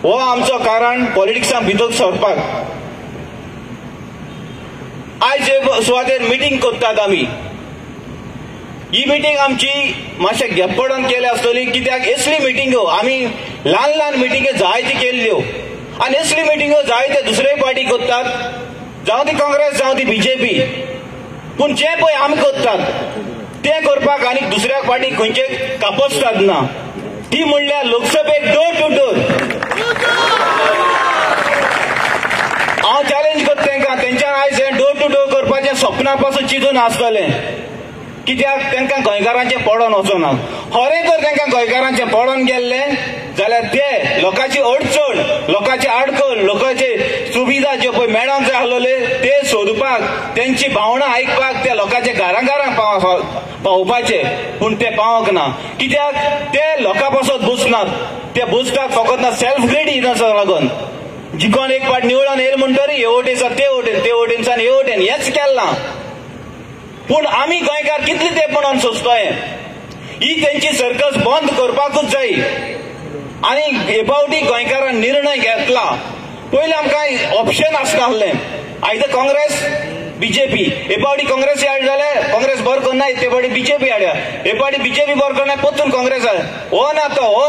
हो आमचो कारण पॉलिटिक्सां भितर सरपाक. आयज हे सुवातेर मिटींग करतात आमी. ही मिटींग आमची मातशें गेप्पडोन केली आसतली, कित्याक असली मिटींगो आमी ल्हान ल्हान मिटींगे जायत्यो केल्ल्यो आनी असली मिटींगो जायते दुसरे पार्टी करतात, जावं ती काँग्रेस जावं ती BJP. पूण जे पळय आमी करतात ते करपाक आनी दुसऱ्या पार्टी खंयचे कापसतात ना. ती म्हणल्यार लोकसभेक डोर टू डोर. हांव चॅलेंज करता तांकां, तेंच्यान आयज हें डोर टू डोर करपाचें सपना पासून चिंतून आसतलें, कित्याक तांकां गोंयकारांचें पडोन वचना. खरें तर तांकां गोंयकारांचें पडोन गेल्लें जाल्यार ते लोकांची अडचण, लोकांची आडखळ, लोकांचे सुविधा ज्यो पळय मेळोंक जाय आसलोले ते सोदपाक, तेंची भावनां आयकपाक ते लोकांचे घरां घरां पावोवपाचे. पूण ते पावोंक ना, कित्याक ते लोकां पासत बसनात. ते बसतात फकत ना सेल्फ ग्रेडिनाचो लागून. जिखोन एक पाट निवडून येयले म्हणटरी हे वटेनसान ते वटेन, ते वटेनसान हे वटेन, हेंच केलां. पूण आमी गोंयकार कितले तेंपणान सोंसताय. ही तेंची सर्कस बंद करपाकूच जाय. आनी हे फावटी गोंयकारान निर्णय घेतला. पयलीं आमकां ऑप्शन आसनासलें, आयदर काँग्रेस BJP. हे फावटी काँग्रेस हाड जाल्यार काँग्रेस बरो करना, ते फावटी BJP हाडया. हे फावटी BJP बरो करना, परतून काँग्रेस हाड. हो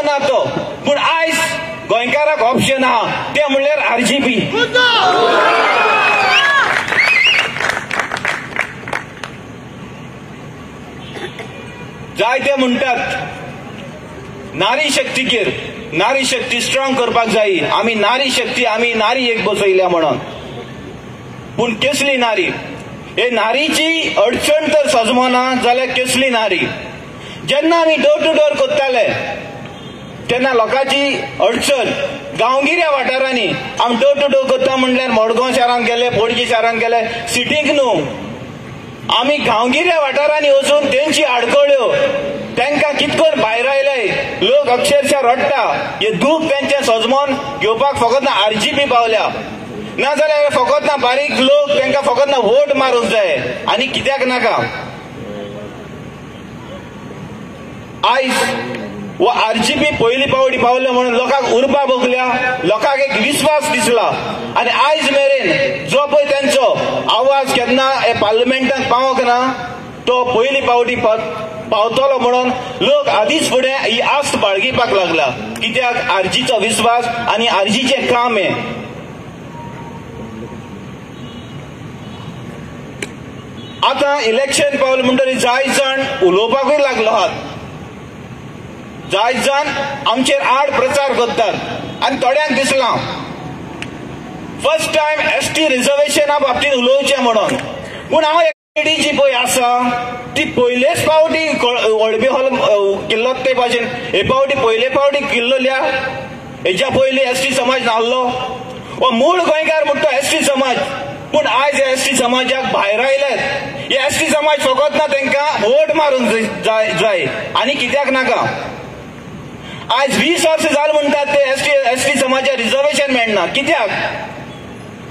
ना तो. पूण आयज गोंयकाराक ऑप्शन आहा, ते म्हणल्यार RGP. जायते म्हणटात नारी शक्तीचेर, नारी शक्ती स्ट्रॉंग करपाक जाय. आमी नारी शक्ती, आमी नारी एक बसयल्या म्हणून. पूण कसली नारी? हे नारीची अडचण तर सजमना जाल्यार कसली नारी? जेन्ना आमी डोर टू डोर करताले तेन्ना लोकांची अडचण गांवगिऱ्या वाठारांनी, आमी डोर टू डोर करता म्हणल्यार मडगांव शारांत गेले, पणजी शारांत गेले, सिटीक न्हू, आमी गांवगिऱ्या वाठारांनी वचून तेंची आडखळ्यो, तांकां कितकोन भायर आयले लोक अक्षरशः रडटा. हे दूख तेंचें सजमोन घेवपाक फकत ना RGP पावल्या, ना जाल्यार फकत ना बारीक लोक तांकां फकत ना वोट मारूंक जाय आनी कित्याक नाका. आयज वो RGP पयली पावटी पावले म्हणून लोकांक उर्बा भोगल्या, लोकांक एक विस्वास दिसला. आनी आयज मेरेन जो पळय तेंचो आवाज केन्ना हे पार्लमेंटाक पावोंक ना, तो पयली पावटी पावतलो म्हणून लोक आदींच फुडें ही आस्त बाळगिपाक लागला. कित्याक RGचो विस्वास आनी RGचें काम हें. आतां इलेक्शन पावलें म्हणटरी जायत जाण उलोवपाकूय लागलो आहात. जायत जाण आमचेर आड प्रचार करतात आनी थोड्यांक दिसलां फर्स्ट टायम ST रिजर्वेशना बाबतींत उलोवचें म्हणून. पूण हांव जी पळय आसा ती पयलेच फावटी वळबी हॉल केल्लो परत ते भाशेन हे पावटी पयले पावटी किल्लोल्या हेच्या पयलीं एसटी समाज नासलो हो मूळ गोंयकार म्हणटा एसटी समाज पूण आयज एसटी समाजाक भायर आयल्यात हे एसटी समाज फकत ना तांकां वोट मारूंक जाय आनी कित्याक नाका आज 20 वर्सां जाल म्हणटात ते एसटी समाजाक रिजर्वेशन मेळना कित्याक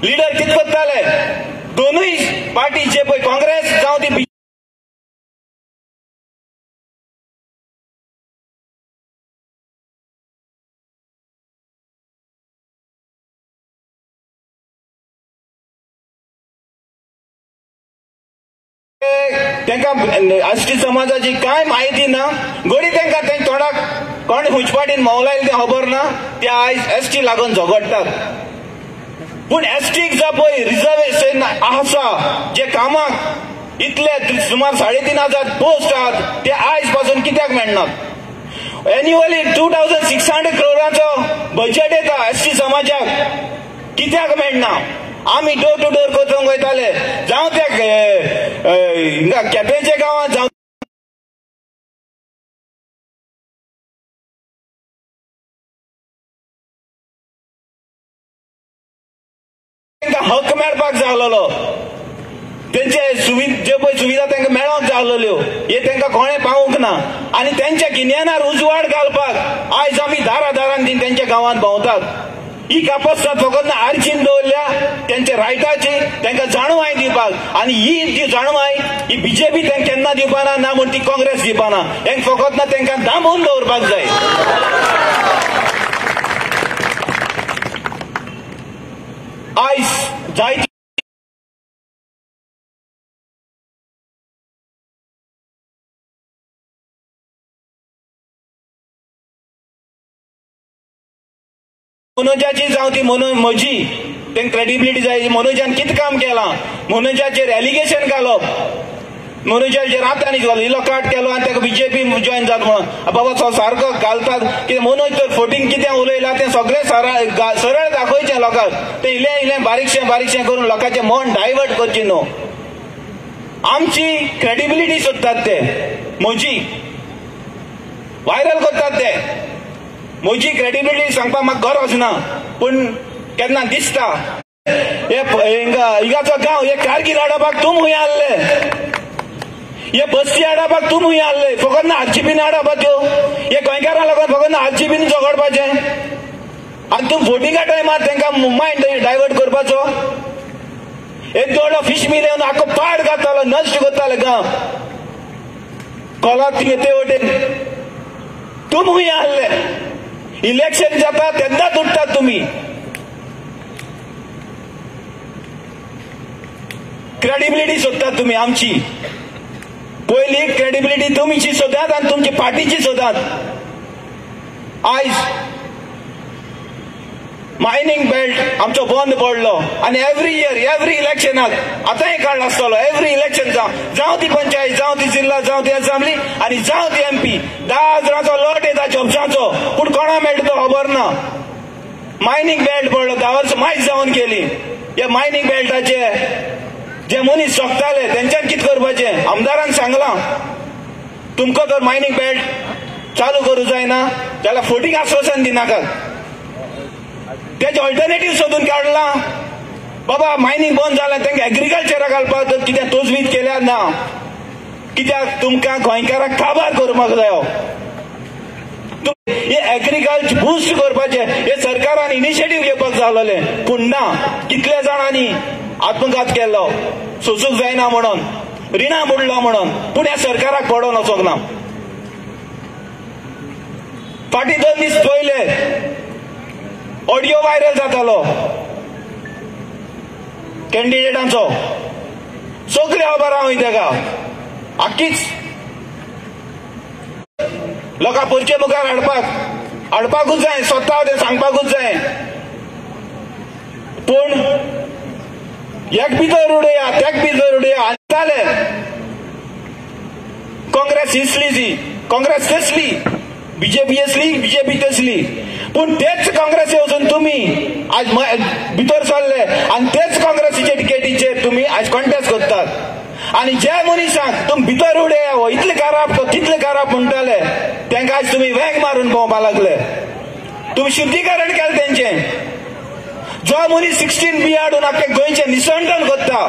लीडर कितें करताले दोनूय पार्टी जे पळय काँग्रेस जावं ती तांकां एसटी समाजाची कांय म्हायती ना घडी तांकां ते तोंडाक कोण खंयचे पाटीन मौलायले तें खबर ना ते आयज एसटी लागून झगडटात पूण एसटीक जो पळय रिजर्वेशन आसा जे कामाक इतले सुमार 3,500 पोस्ट आहात ते आयज पासून कित्याक मेळनात एन्युअली 2,600 करोडाचो बजेट येता एसटी समाजाक कित्याक मेळना आमी डोर टू डोर करपाक वयताले जावं त्या केपेंच्या गांवांत जावं तांकां हक्क मेळपाक जाय आसलो तेंचे जे पळय सुविधा तांकां मेळोंक जाय आसल्यो हे तांकां कोणें पावूंक ना आनी तेंच्या गिन्यानार उजवाड घालपाक आयज आमी दारान तीन तेंच्या गांवांत भोंवतात ही कापस्तां फकत ना आर्चीन दवरल्या तेंच्या रायटाची तांकां जाणवाय दिवपाक आनी ही जी जाणवाय ही बीजेपी तांकां केन्ना दिवपाना ना म्हूण ती काँग्रेस दिवपाना हें फकत ना तांकां दांबून दवरपाक जाय आयज जायती मनोजाची जावं ती म्हजी तेंक क्रेडिबिलिटी जाय मनोजान कितें काम केलां मनोजाचेर एलिगेशन घालप मनोजाचेर आतांनी इलो काट केलो आनी ताका बीजेपी जॉयन जाता म्हणून बाबा तो सारको घालतात कितें मनोज तर फोटींग कितें उलयलां तें सगळें सरळ दाखोवचें लोकांक तें इल्लें बारीकशें करून लोकांचें मन डायवर्ट करचें न्हू आमची क्रेडिबिलिटी सोदतात ते म्हजी व्हायरल करतात ते म्हजी क्रेडिबिलिटी सांगपाक म्हाका गरज ना पूण केन्ना दिसता हिंगाचो गांव हे कारगील हाडपाक तूं खंय हाडले हे बस्ती हाडपाक तूं खंय हाडले फकत ना आरजीबीन हाडपाच्यो हे गोंयकारां लागून फकत ना आरजीबीन झगडपाचें आनी तूं फोटिंगा टायमार तांकां मायंड डायवर्ट करपाचो एक व्हडलो फिश मिल येवन आख्खो पाड घालतालो नश्ट करताले गांव कोलाक ते वटेन तूं खंय हाडले इलेक्शन जाता तेन्नाच उठतात तुम्ही क्रेडिबिलिटी सोदतात तुम्ही आमची पयली क्रेडिबिलिटी तुमची सोदात आनी तुमची पार्टीची सोदात आयज मायनिंग बेल्ट आमचो बंद पडलो आनी एव्हरी इलेक्शनाक आतांय काढला आसतलो एव्हरी इलेक्शन जावं ती पंचायत जावं ती जिल्ला जावं ती असेंब्ली आनी जावं ती MP 10,000चो लॉट येता जॉब्साचो पूण कोणा मेळटा तो खबर ना मायनिंग बेल्ट पडलो 10 वर्सां मायज जावन गेली हे मायनिंग बेल्टाचे जे मनीस सोगताले तेंच्यान कितें करपाचें आमदारान सांगलां तुमकां जर मायनिंग बेल्ट चालू करूं जायना जाल्यार फोटींग आश्वासन दिनाकात तेजे ऑल्टरनेटिव्ह सोदून काडला बाबा मायनिंग बंद जालें तांकां एग्रीकल्चराक घालपाक कितें तोजवीज केल्यार ना कित्याक तुमकां गोंयकारांक काबार करपाक जायो हे एग्रीकल्चर बूस्ट करपाचें हे सरकारान इनिशिएटीव घेवपाक जाय आसलें पूण ना कितल्या जाणांनी आत्मघात केलो सोंसूंक जायना म्हणून रिणां बुडलो म्हणून पूण ह्या सरकाराक पडोन वचोंक ना फाटीं 2 दीस पयले ऑडियो व्हायरल जातालो कॅन्डिडेटांचो सगळे खबर हांव तेका आख्खीच लोकां परचे मुखार हाडपाकूच जाय स्वता ते सांगपाकूच जाय पूण एक भितर उडया त्याक भितर उडया आसताले काँग्रेस इसली काँग्रेस तसली बीजेपी असली बीजेपी तसली पूण तेच काँग्रेसी वचून तुम्ही आज भितर सरले आनी तेच काँग्रेसीचे टिकेटीचेर तुम्ही आज कॉन्टेस्ट करतात आणि ज्या मनशांक तुम भितर उडे इतले कराप तो तितले कराप म्हणटाले तांकां आज तुम्ही वेग मारून भोंवपा लागले. तुम्ही शुद्धीकरण केलें तेंचें. जो मनीस 16B हाडून आपले गोंयचे निसंडण करता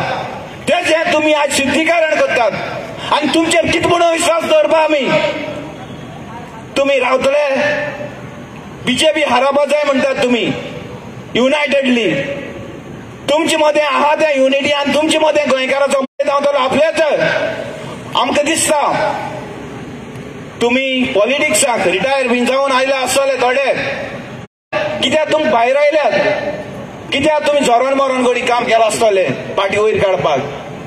तेचें तुम्ही आज शुद्धीकरण करतात. आणि तुमचेर कित म्हणून विश्वास दवरपा आमी. तुम्ही रावतले बीजेपी हारपा जाय म्हणटात तुम्ही युनायटेडली. तुमचे मदें आहा त्या युनिटी आनी तुमचे मदें गोंयकाराचो जावतलो आपलेच आमकां दिसता. तुम्ही पॉलिटिक्साक रिटायर बीन जावन आयले आसतले थोडे. कित्याक तुमकां भायर आयल्यात. कित्याक तुम्ही जोरान मोरान घडी काम केलां आसतले पाटी वयर काडपाक.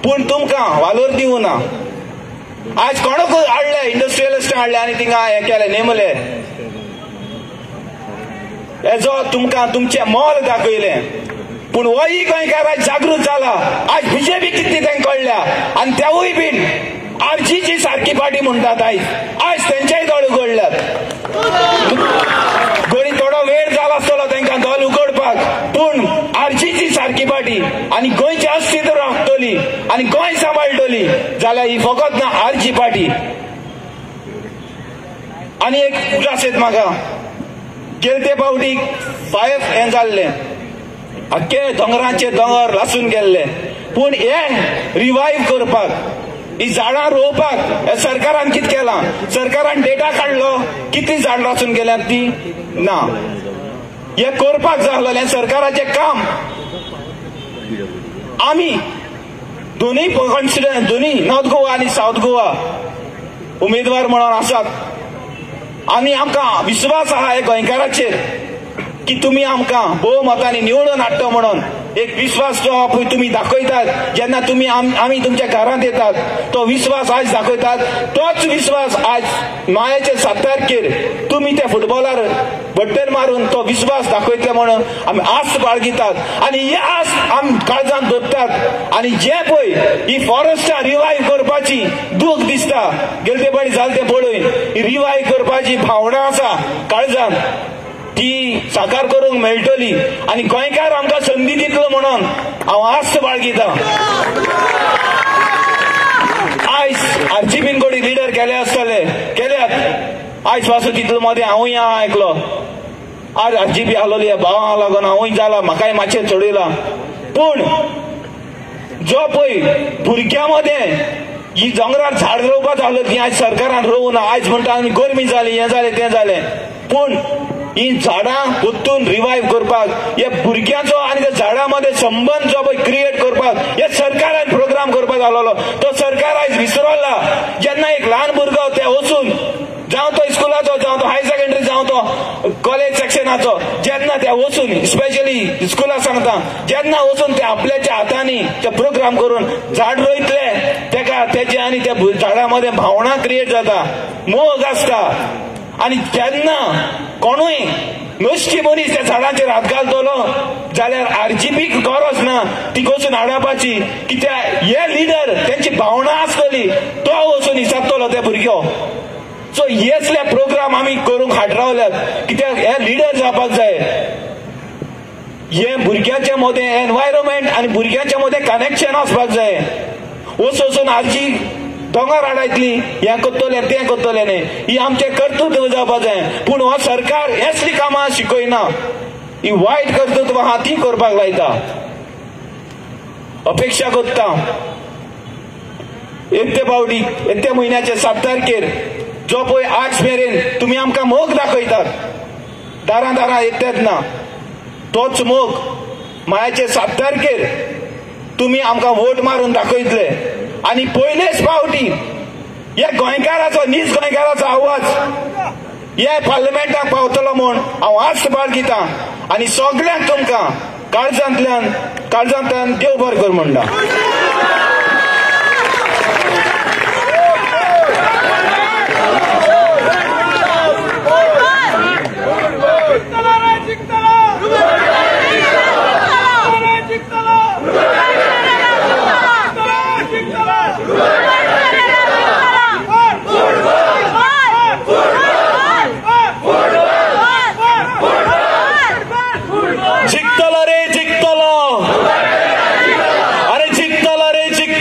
पूण तुमकां वालोर दिवना. आज कोणूच हाडले इंडस्ट्रियलिस्ट हाडले आनी थिंगा हे केले नेमले. हेजो तुमकां तुमचें मोल दाखयलें. पूण होय गोंयकार आज जागृत जाला. आज बीजेपी कितली तांकां कळ्ळ्या आनी तेवूय बीन आरजीची सारकी पार्टी म्हणटात. आज तेंच्याय दोळ उगडल्यात. घडी थोडो वेळ जाला आसतलो तांकां दोळ उगडपाक. पूण आरजीची सारकी पार्टी आनी गोंयची अस्तित्व राखतली आनी गोंय सांबाळटली जाल्यार ही फकत ना आरजी पार्टी. आनी एक उदासीत म्हाका गेलते फावटी 5 हें जाल्लें अख्खे दोंगरांचे दोंगर लासून गेल्ले. पूण हे रिवायव करपाक ही झाडां रोवपाक हे सरकारान कितें केलां. सरकारान डेटा काडलो कितली झाड लासून गेल्यात ती ना. हे करपाक जाय आसलें सरकाराचें काम. आमी दोनूय कॉन्स्टिट्युएन्सी दोनूय नॉर्थ गोवा आनी साउथ गोवा उमेदवार म्हणून आसात. आनी आमकां विश्वास आहा हे गोंयकाराचेर की तुम्ही आमकां भोवमतांनी निवडून हाडटा म्हणून एक विश्वास जो पळय तुम्ही दाखयतात जेन्ना तुम्ही आमी तुमच्या घरांत येतात तो विश्वास आज दाखयतात. तोच विश्वास आज मायाचे 7 तारखेर तुम्ही त्या फुटबॉलार बट्टर मारून तो विश्वास दाखयतले म्हणून आमी आस्त बाळगितात. आनी ही आस्त आमी काळजांत दवरतात. आनी जे पळय ही फॉरेस्टां रिवायव करपाची दूख दिसता गेलते पाटी जालें तें पळोवन ही रिवायव करपाची भावना आसा काळजांत ती साकार करूंक मेळटली. आनी गोंयकार आमकां संदी दितलो म्हणून हांव आस्त बाळगितां. आयज आरजीबीन कोणी लिडर केले आसतले केल्यात. आयज पासून तितलो मदें हांवूय आयकलो आज आरजीबी आसलोली भावांक लागून हांवूय जाला म्हाकाय मातशें चडयलां. पूण जो पळय भुरग्यां मदें ही दोंगरार झाड रोवपाक जालो ती आज सरकारान रोवना. आयज म्हणटा आमी गरमी जाली हें जालें तें जालें. पूण ही झाडां पोत्तून रिवायव करपाक हे भुरग्यांचो आनी त्या झाडां मध्ये संबंध जो पळय क्रिएट करपाक हे सरकारान प्रोग्राम करपाक आसलो. तो सरकार आयज विसरला. जेन्ना एक ल्हान भुरगो ते वचून जावं तो स्कुलाचो जावं तो हायर सेकंडरी जावं तो कॉलेज सेक्शनाचो जेन्ना ते वचून स्पेशली स्कुलाक सांगता जेन्ना वचून ते आपल्याच्या हातांनी ते प्रोग्राम करून झाड रोयतले तेका तेजे आनी त्या झाडां मध्ये भावना क्रिएट जाता मोग आसता. आनी जेन्ना कोणूय नश्टी मनीस त्या झाडांचेर हात घालतलो जाल्यार आरजीबीक गरज ना ती वचून हाडपाची. कित्याक हे लिडर तेंची भावना आसतली तो वचून हिसाबतलो ते भुरगो. सो हेसले प्रोग्राम आमी करूंक हाड रावल्यात. कित्याक हे लिडर जावपाक जाय. हे भुरग्यांच्या मदें एनवायरमेंट आनी भुरग्यांच्या मदें कनेक्शन आसपाक जाय. वचून आरजी दोंगर हाडायतली हें करतले तें करतले न्ही ही आमचें कर्तृत्व जावपाक जाय. पूण हो सरकार हेसली कामां शिकयना. ही वायट कर्तृत्व आहा ती करपाक लायता. अपेक्षा करता येत्या फावटी येत्या म्हयन्याच्या 7 तारखेर जो पळय आज मेरेन तुमी आमकां मोग दाखयतात दारां दारां येतात ना तोच मोग मायाचे 7 तारखेर तुमी आमकां वोट मारून दाखयतले. आनी पयलेच फावटी हे गोंयकाराचो नीज गोंयकाराचो आवाज हे पार्लमेंटाक पावतलो म्हूण हांव आस्त बाळगितां. आनी सगळ्यांक तुमकां काळजांतल्यान देव बरें कर म्हणटा. जिंकतलो रे जिंकतलो. अरे जिंकतलो रे जिंकतलो.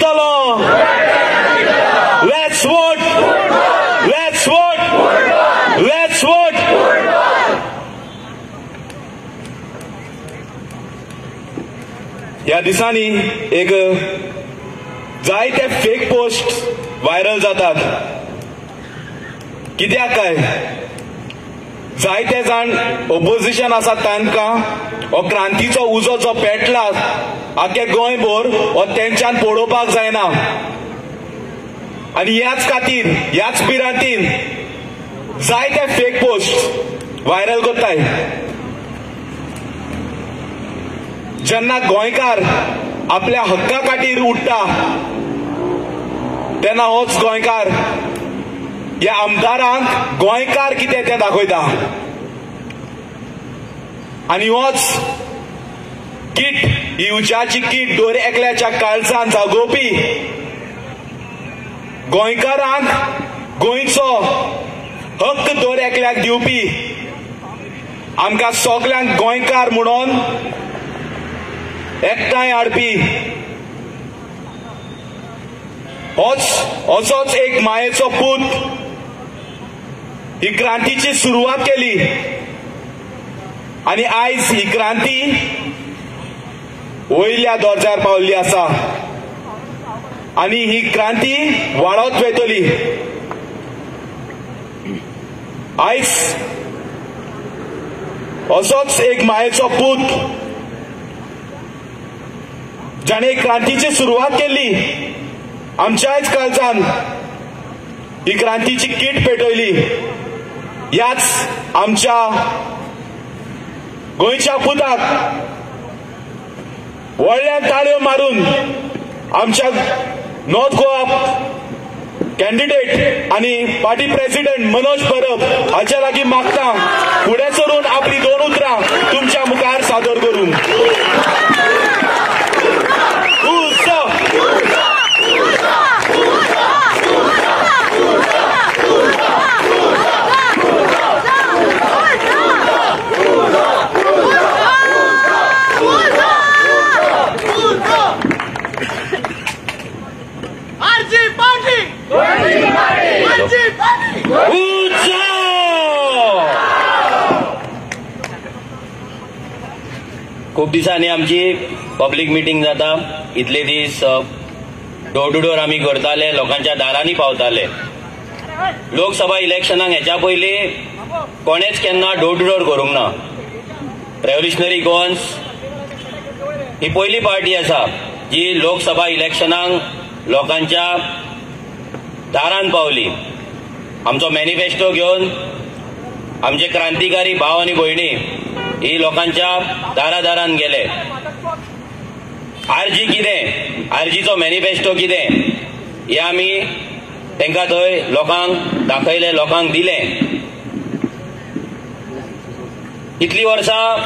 Let's vote. ह्या दिसांनी एक जायते फेक पोस्ट व्हायरल जातात. कित्याक काय जायते जाण ऑपोजिशन आसात तांकां हो क्रांतीचो उजो जो पेटला आख्खे गोंयभर हो तेंच्यान पळोवपाक जायना. आनी ह्याच खातीर ह्याच पिरांतीन जायते फेक पोस्ट व्हायरल करताय. जेन्ना गोंयकार आपल्या हक्का खातीर उठ्ठा तेन्ना होच गोंयकार ह्या आमदारांक गोंयकार कितें तें दाखयता. आनी होच किट ही उज्याची किट दोर एकल्याच्या काळजान जागोवपी गोंयकारांक गोंयचो हक्क दोर एकल्याक दिवपी आमकां सगल्यांक गोंयकार म्हणून एकठांय हाडपी असोच एक मायेचो पूत ही क्रांतीची सुरवात केली. आनी आयज ही क्रांती वयल्या दर्ज्यार पावल्ली आसा आनी ही क्रांती वाडत वयतली. आयज असोच एक मायेचो पूत जाणे क्रांतीची सुरवात केली आमच्याच काळजान ही क्रांतीची किट पेटयली. ह्याच आमच्या गोंयच्या पुताक व्हडल्या ताळयो मारून आमच्या नॉर्थ गोवा कॅन्डिडेट आनी पार्टी प्रेसिडेंट मनोज परब हाचे लागीं मागता फुडें सरून आपली 2 उतरां तुमच्या मुखार सादर करून. खूप दिसांनी आमची पब्लीक मिटींग जाता. इतले दीस डोर टू डोर आमी करताले, लोकांच्या दारांनी पावताले. लोकसभा इलेक्शनाक हेच्या पयलीं कोणेच केन्ना डोर टू डोर करूंक ना. रेव्होल्युशनरी गोवन्स ही पयली पार्टी आसा जी लोकसभा इलेक्शनाक लोकांच्या दारान पावली. आमचो मॅनिफेस्टो घेवन आमचे क्रांतिकारी भाव आनी भयणी ही लोकांच्या दारादारान गेले. आरजी कितें, आरजीचो मॅनिफेस्टो कितें हे आमी तांकां थंय लोकांक दाखयले, लोकांक दिले. इतली वर्सां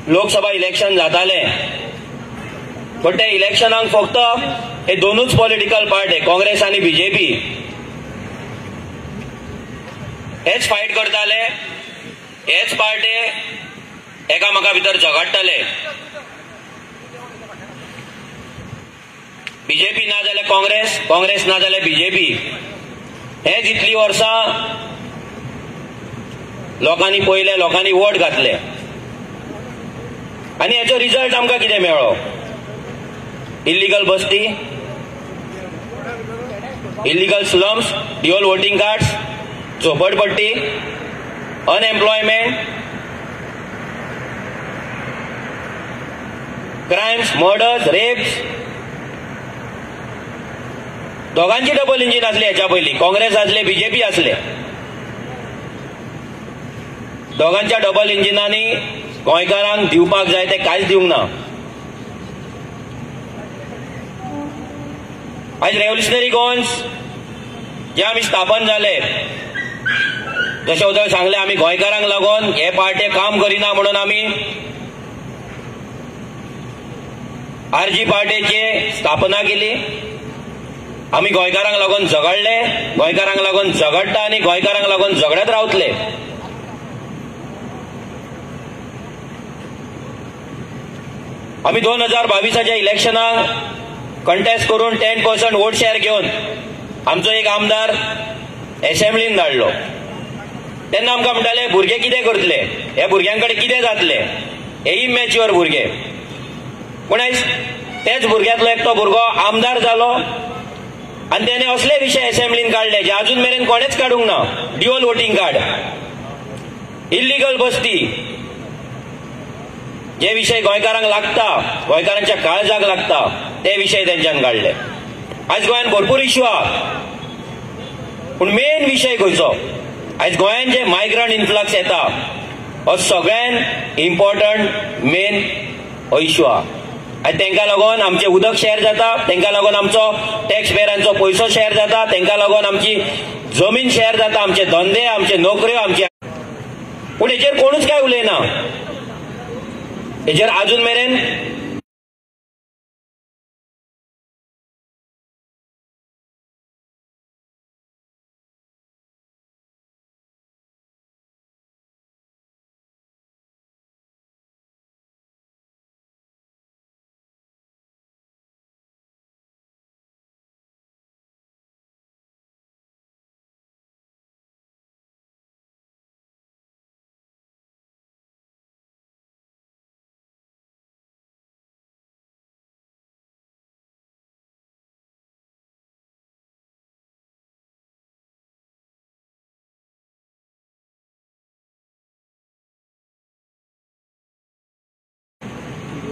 लोकसभा इलेक्शन जाताले पण त्या इलेक्शनाक फक्त हे 2च पॉलिटिकल पार्टी काँग्रेस आनी बीजेपी हेच फायट करताले. हेच पार्टी एकामेका भितर झगडटाले. बीजेपी ना जाल्यार काँग्रेस, काँग्रेस ना जाल्यार बीजेपी. हेच इतली वर्सां लोकांनी पळयले, लोकांनी वोट घातले आनी हेचो रिजल्ट आमकां कितें मेळ्ळो? इल्लीगल बस्ती, illegal slums, dual voting cards, झोपडपट्टी, अनएम्प्लॉयमेंट, क्रायम्स, मर्डर्स, रेप्स. दोगांची डबल इंजिन आसली हेच्या पयलीं. काँग्रेस आसले, बीजेपी आसले. दोगांच्या डबल इंजिनांनी गोंयकारांक दिवपाक जाय ते कांयच दिवंक ना. आयज रेव्होल्युशनरी गोवन्स जे आमी स्थापन जाले, जशें उदक सांगलें, आमी गोंयकारांक लागून हे पार्टी काम करिना म्हणून आमी आरजी पार्टीची स्थापना केली. आमी गोंयकारांक लागून झगडले, गोंयकारांक लागून झगडटा आनी गोंयकारांक लागून झगडत रावतले. आमी 2022च्या इलेक्शनाक कंटेस्ट करून 10% वोट शेअर घेवन आमचो एक आमदार असेंब्लीन धाडलो. तेन्ना आमकां म्हणटाले भुरगे कितें करतले, हे भुरग्यांकडे कितें जातले, हे इमॅच्युअर भुरगे. पूण आयज तेच भुरग्यांतलो एकटो भुरगो आमदार जालो आनी त्याने असले विशय असेंब्लीन काडले जे अजून मेरेन कोणेच काडूंक ना. ड्युअल वोटिंग कार्ड, इल्लीगल बस्ती, जे विषय गोंयकारांक लागता, गोंयकारांच्या काळजाक लागता, ते विशय तेंच्यान काडले. आयज गोंयान भरपूर इश्यू आहा, पूण मेन विशय खंयचो? आयज गोंयान जे मायग्रंट इन्फ्लक्स येता हो सगळ्यान इम्पॉर्टंट मेन हो इश्यू आहा. आयज तांकां लागून आमचें उदक शेअर जाता, तांकां लागून आमचो टॅक्स पेयरांचो पयसो शेअर जाता, तांकां लागून आमची जमीन शेअर जाता, आमचे धंदे, आमचे नोकऱ्यो, आमचे. पूण हेचेर कोणूच काय उलयना. हेचेर अजून मेरेन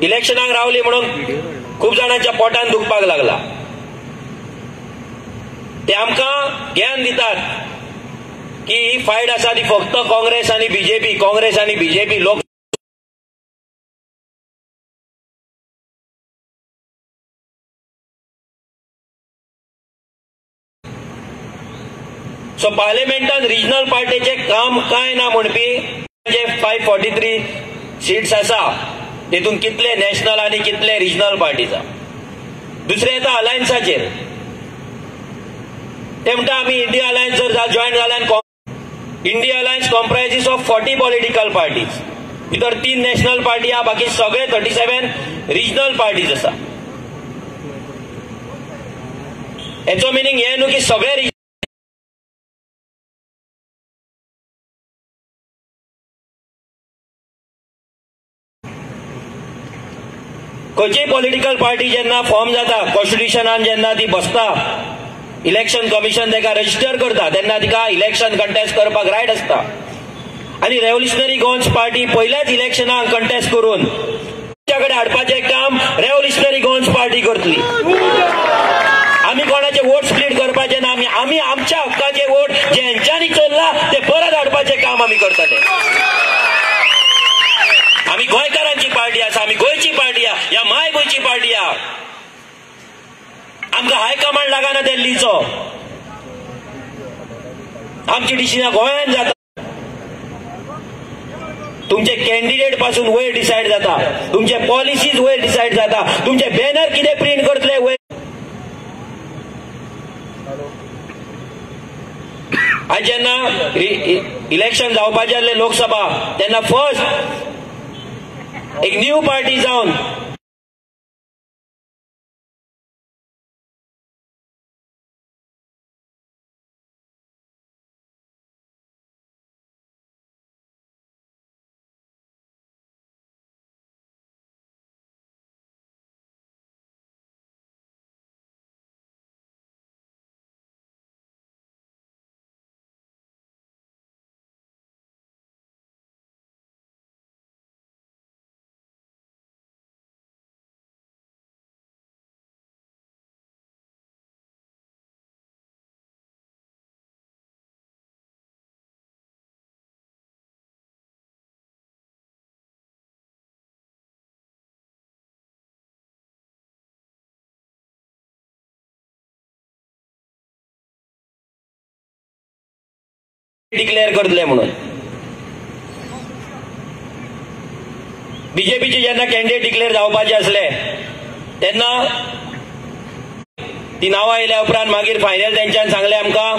इलेक्शनाक रावली म्हणून खूप जाणांच्या पोटान दुखपाक लागला. ते आमकां ज्ञान दितात की ही फायट आसा ती फक्त काँग्रेस आनी बीजेपी लोक सो पार्लिमेंटान रिजनल पार्टीचे काम काय ना म्हणपी जे 543 सीट्स आसा तेतून कितले नॅशनल आणि कितले रिजनल पार्टीचा. दुसरे येता अलायन्साचेर. ते म्हणटा आमी इंडिया अलायन्स जर जॉईन जाल्यार India alliance comprises of 40 political parties. भितर 3 नॅशनल पार्टी आहा, बाकी सगळे 37 रिजनल पार्टीज आसा. हेचो मिनींग हे न्हू की सगळे खंयचीय पॉलिटिकल पार्टी जेन्ना फॉर्म जाता, कॉन्स्टिट्युशनान जेन्ना ती बसता, इलेक्शन कमिशन ताका रजिस्टर करता, तेन्ना तिका इलेक्शन कंटेस्ट करपाक रायट आसता. आनी रेव्होल्युशनरी गोवन्स पार्टी पयल्याच इलेक्शनाक कंटेस्ट करून तुमच्या कडेन हाडपाचें काम रेव्होल्युशनरी गोवन्स पार्टी करतली. आमी कोणाचे वोट स्प्लीट करपाचे ना. आमी आमच्या हक्काचे वोट जे हेंच्यांनी चोरला ते परत हाडपाचें काम आमी करतले. आमी गोंयकारांची पार्टी आसा, आमी गोंयची पार्टी आहा, या माय गोंयची पार्टी आहा. आमकां हायकमांड लागना दिल्लीचो. आमची डिसिजन गोंयान जाता. तुमचे कॅन्डिडेट पासून वयर डिसायड जाता, तुमचे पॉलिसीज वयर डिसायड जाता, तुमचे बॅनर कितें प्रिंट करतले वयर. आज जेन्ना इलेक्शन जावपाचें आसलें लोकसभा, तेन्ना फर्स्ट एक न्यू पार्टी जावन डिक्लेअर करतले म्हणून. बीजेपीचे जेन्ना कॅन्डिडेट डिक्लेअर जावपाचे असले तेन्ना ती नांवां येयल्या उपरांत मागीर फायनल तेंच्यान सांगलें आमकां